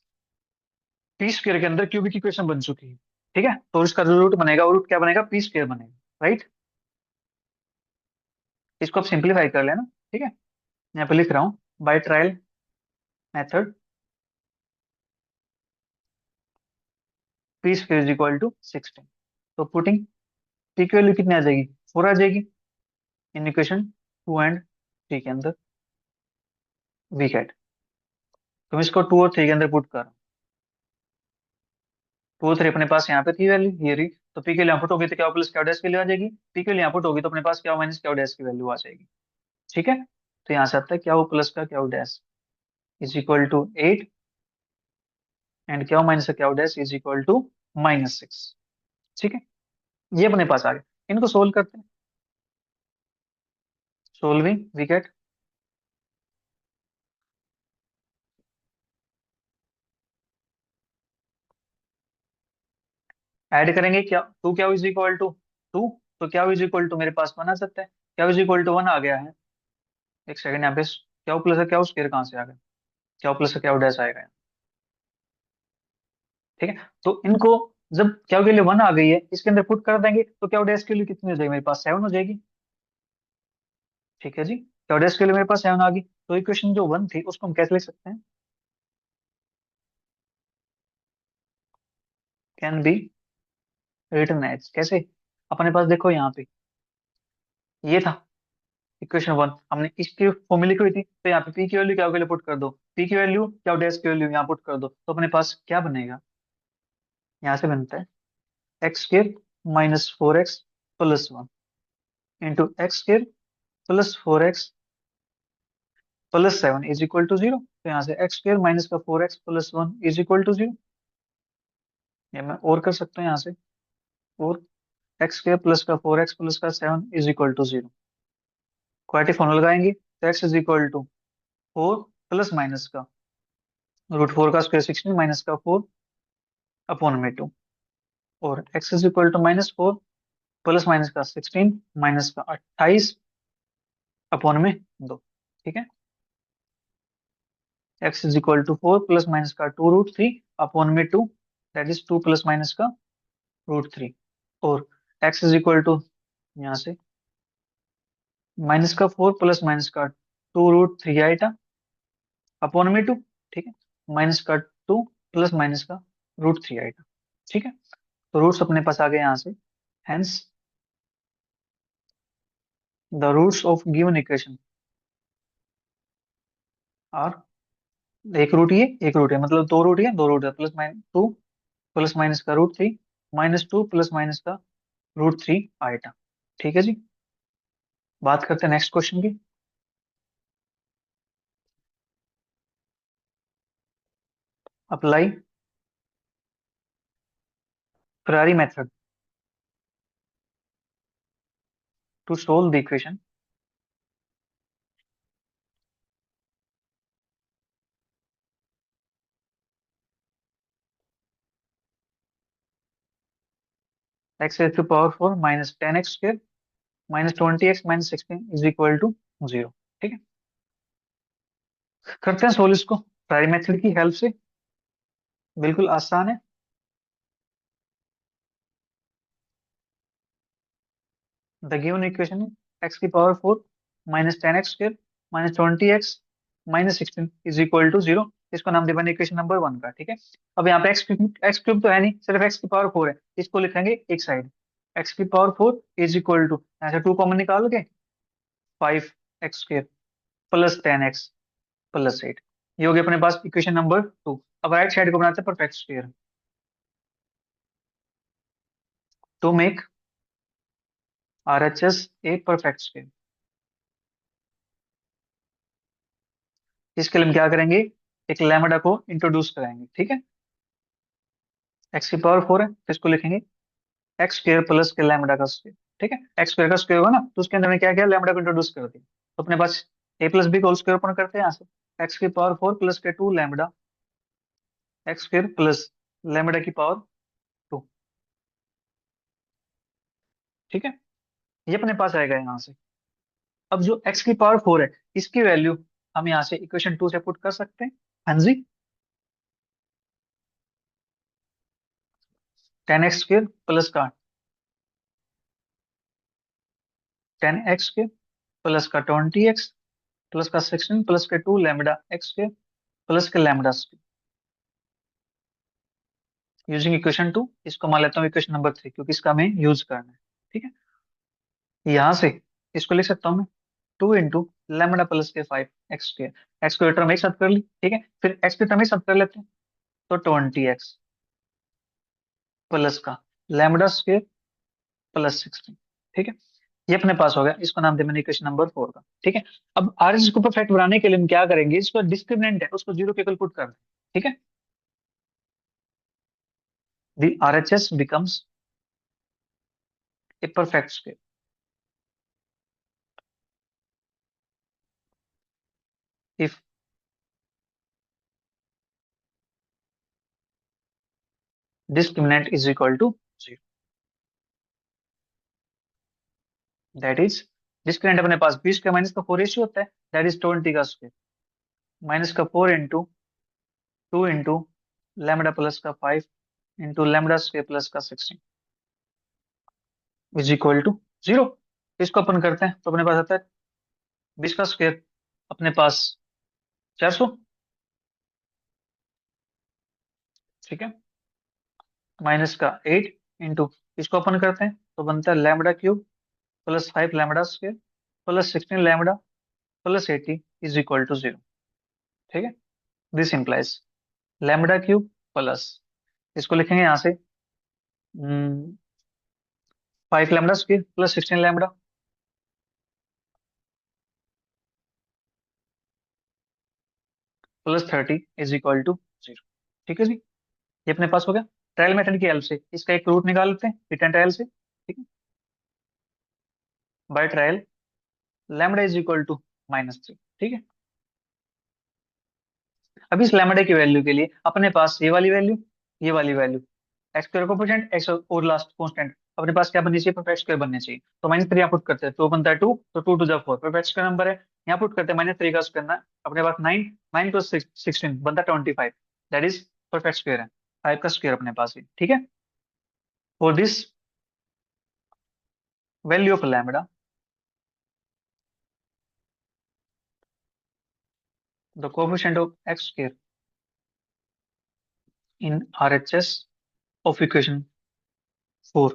p² के अंदर क्यूबिक इक्वेशन बन चुकी है, ठीक है। तो इसका जो रूट बनेगा वो रूट क्या बनेगा, p² बनेगा, राइट। इसको आप सिंप्लीफाई कर लेना, ठीक है। यहाँ पे लिख रहा हूँ by trial method p² is equal to 16। तो पुटिंग p की वैल्यू कितनी आ जाएगी, 4 आ जाएगी इन इक्वेशन 2 एंड 3 के अंदर, वी कैट। तो मैं इसको 2 और 3 के अंदर पुट कर रहा हूँ। 2 और 3 अपने पास यहाँ पे थी वैल्यू, ये रही। तो पी के लिए यहाँ पुट होगी तो क्या प्लस क्या डैश की वैल्यू आ जाएगी, पी के लिए यहाँ पुट होगी तो अपने पास क्या माइनस क्या डैश की वैल्यू आ जाएगी, ठीक है। तो यहाँ से आता है क्या प्लस का क्या dash is equal to 8 and क्या माइनस का क्या डैश इज इक्वल टू -6, ठीक है। ये अपने पास आ गया। इनको सोल्व करते हैं। सोल्विंग वी गेट, ऐड करेंगे क्या, टू क्या इज इक्वल टू 2, तो क्या इज इक्वल टू मेरे पास 1 आ सकता है। क्या इज इक्वल टू 1 आ गया है। एक सेकंड, यहाँ पे क्या प्लस है क्या स्क्वायर कहाँ से आ गया, क्या प्लस है क्या डैश आएगा यहाँ, ठीक है। तो इनको जब क्या के लिए 1 आ गई है इसके अंदर पुट कर देंगे तो क्या डैश के लिए कितनी हो जाएगी मेरे पास, 7 हो जाएगी, ठीक है जी। क्या डैश के लिए मेरे पास 7 आ गई। तो इक्वेशन जो 1 थी उसको हम कैसे लिख सकते हैं, कैन बी रिटन एज, कैसे। अपने पास देखो यहाँ पे ये था इक्वेशन 1, हमने इसकी फॉर्मूला लिखी हुई थी, तो यहाँ पे पी की वैल्यू क्या के लिए पुट कर दो, पी की वैल्यू क्या डैश की वैल्यू यहाँ पुट कर दो, तो अपने पास क्या बनेगा, यहाँ से बनता है x² -4x plus 1 into x² +4x plus 7 is equal to 0। तो यहाँ से x² माइनस का 4x plus 1 is equal to 0। ये मैं और कर सकता हूँ यहाँ से, और x² प्लस का 4x प्लस का 7 is equal to 0। Quadratic formula लगाएंगे तो x is equal to 4 plus minus का √4 का स्क्वायर 16 माइनस का 4 अपॉन में 2, और x is equal to -4 plus minus का 16 माइनस का 28 अपॉन में 2, ठीक है। x is equal to 4 plus minus का 2√3 अपॉन में 2, दैट इज 2 प्लस माइनस का √3, और x इज इक्वल टू यहाँ से माइनस का 4 प्लस माइनस का 2√3 आएगा अपॉन में 2, ठीक है। माइनस का 2 प्लस माइनस का √3 आएगा, ठीक है। तो रूट्स अपने पास आ गए यहाँ से। Hence the roots of given equation are, एक रूट ये एक रूट है, मतलब दो रूट है, प्लस माइनस 2 प्लस माइनस का √3 -2 प्लस माइनस का √3 आएगा, ठीक है जी। बात करते हैं नेक्स्ट क्वेश्चन की। Apply Ferrari method to solve the equation x raised to power 4 minus 10x square minus 20x minus 16 is equal to 0, ठीक है। करते हैं सोल्व इसको फेरारी मेथड की हेल्प से, बिल्कुल आसान है। द गिवन इक्वेशन x की power 4 minus 10x square minus 20x minus 16 is equal to 0। इसको नाम दे बने इक्वेशन नंबर 1 का, ठीक है। अब यहाँ पे x क्यूब तो है नहीं, सिर्फ x की पावर 4 है, इसको लिखेंगे एक साइड। x की पावर 4 इज इक्वल टू, यहाँ से 2 कॉमन निकाल के 5x² प्लस 10x प्लस 8, ये हो गया अपने पास इक्वेशन नंबर 2। अब राइट साइड को बनाते हैं perfect square to make RHS a perfect square। इसके लिए हम क्या करेंगे, एक लैम्बडा को इंट्रोड्यूस कराएंगे, ठीक है। एक्स की पावर 4 है तो इसको लिखेंगे एक्स स्क्र प्लस के लैम्बडा का स्क्वायर, ठीक है। एक्स स्क्र का स्क्वायर होगा ना, तो उसके अंदर में क्या किया, लैम्बडा को इंट्रोड्यूस कर दिया, तो अपने पास ए प्लस बी का होल स्क्वायर ओपन करते हैं यहाँ से, एक्स की पावर 4 प्लस के 2 lambda x square plus lambda की पावर 2, ठीक है। ये अपने पास आएगा यहाँ से। अब जो एक्स की पावर 4 है, इसकी वैल्यू हम यहाँ से इक्वेशन 2 से पुट कर सकते हैं। हाँ जी, 10x² प्लस का 10x² प्लस का 20x प्लस का 16 प्लस के 2 लैम्बडा x² प्लस के लैम्बडा स्क्वायर, यूजिंग इक्वेशन 2। इसको मान लेता हूँ इक्वेशन नंबर 3, क्योंकि इसका हमें यूज करना है, ठीक है। यहाँ से इसको लिख सकता हूँ मैं 2 इंटू लैम्बडा प्लस के 5x²। एक्स को टर्म एक साथ कर ली, ठीक है, फिर एक्स की टर्म एक साथ कर लेते हैं, तो 20x प्लस का लैम्बडा स्क्वायर प्लस 16, ठीक है। ये अपने पास हो गया, इसको नाम दे मैंने इक्वेशन नंबर 4 का, ठीक है। अब आर एच को परफेक्ट बनाने के लिए हम क्या करेंगे, इसको डिस्क्रिमिनेंट है उसको जीरो के इक्वल पुट कर दें, ठीक है। The RHS becomes a perfect square if discriminant is equal to 0, that is discriminant अपने पास 20 का माइनस का 4 रेशियो होता है, दैट इज 20 का स्क्वायर माइनस का 4 इंटू 2 इंटू लैम्बडा प्लस का 5 इंटू लैम्बडा स्क्वायर प्लस का 16 इज इक्वल टू 0। इसको अपन करते हैं तो अपने पास आता है 20 का स्क्वायर अपने पास 400, ठीक है, माइनस का 8 इंटू, इसको अपन करते हैं तो बनता है lambda cube plus 5 lambda square plus 16 lambda plus 80 is equal to 0, ठीक है। This implies lambda cube plus, इसको लिखेंगे यहाँ से 5 lambda square plus 16 lambda plus 30 is equal to 0, ठीक है जी। ये अपने पास हो गया। ट्रायल मेथड की हेल्प से इसका एक रूट निकाल लेते हैं रिटर्न ट्रायल से, ठीक है। By trial lambda is equal to -3, ठीक है। अब इस लैम्बडा की वैल्यू के लिए अपने पास ये वाली value x square coefficient x और लास्ट कांस्टेंट अपने पास क्या बननी चाहिए, परफेक्ट स्क्वायर बनने चाहिए। तो -3 यहाँ पुट करते हैं तो बनता है 2, तो 2 to the 4 perfect square number है। यहाँ पुट करते हैं -3 का स्क्वायर ना, अपने पास 9, 9 प्लस 16 बनता है 25, दैट इज परफेक्ट स्क्वायर है, 5 का स्क्वायर अपने पास है, ठीक है। For this value of lambda the coefficient of x square in RHS of equation 4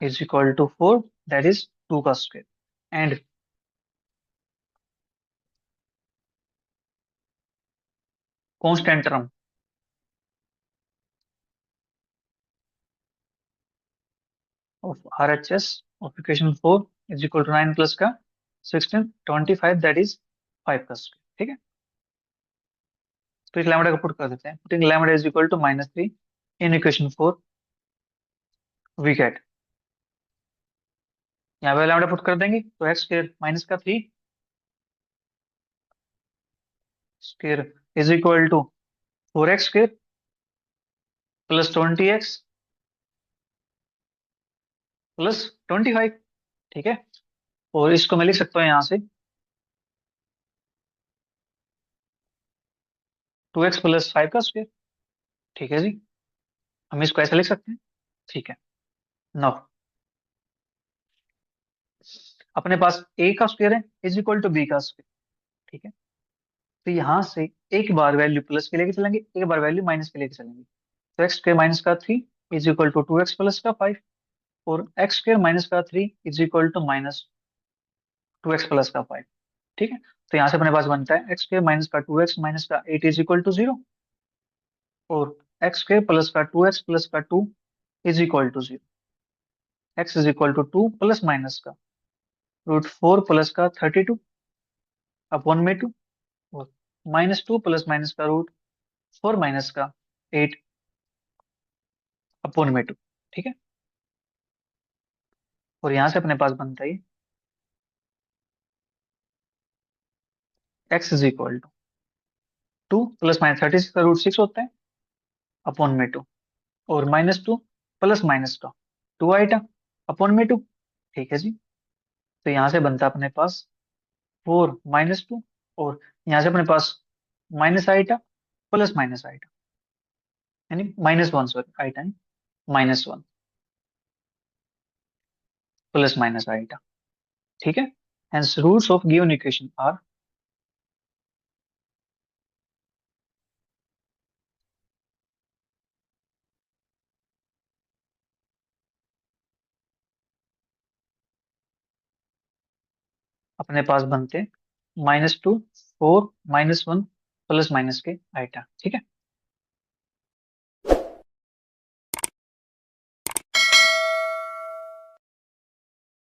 is equal to 4, that is 2 का square, and constant term of RHS of equation 4 is equal to 9 plus का 16 25, that is 5 का स्क्वायर, ठीक है। तो इस लैम्बडा को पुट कर देते हैं, putting lambda is equal to -3 in equation 4 we get, यहाँ पे लैम्बडा पुट कर देंगे तो एक्स स्क्वायर माइनस का 3 square is equal to 4x square plus 20x plus 25, ठीक है। और इसको मैं लिख सकता हूँ यहाँ से 2x प्लस 5 का स्क्वायर, ठीक है जी। हम इसको ऐसे लिख सकते हैं, ठीक है। नाउ अपने पास a का स्क्वायर है इज इक्वल टू b का स्क्वायर, ठीक है। तो यहाँ से एक बार वैल्यू प्लस के लेके चलेंगे, एक बार वैल्यू माइनस के लेके चलेंगे, तो एक्स स्क्वायर माइनस का 3 is equal to 2x plus का 5, और एक्स स्क्वायर माइनस का 3 is equal to -2x plus का 5, ठीक है। तो यहाँ से अपने पास बनता है एक्स स्क्वायर माइनस का 2x माइनस का 8 इज इक्वल टू 0, और एक्स स्क्वायर प्लस का 2x प्लस का 2 is equal to 0, x is equal to 2 plus minus का √4 प्लस का 32 अपॉन में 2, -2 प्लस माइनस का रूट 4 माइनस का 8 अपॉन में 2। ठीक है। और यहां से अपने पास बनता है x is equal to 2 plus माइनस 36 का रूट 6 होता है अपॉन में 2, और -2 प्लस माइनस का 2 आइटा अपॉन में 2। ठीक है जी। तो यहाँ से बनता है अपने पास 4 - 2, और यहाँ से अपने पास minus iota plus minus iota, यानी -1, सॉरी आइटा नहीं, -1 प्लस माइनस आइटा। ठीक है। Hence roots of given equation are, अपने पास बनते -2 4 -1 प्लस माइनस के आइटा। ठीक है।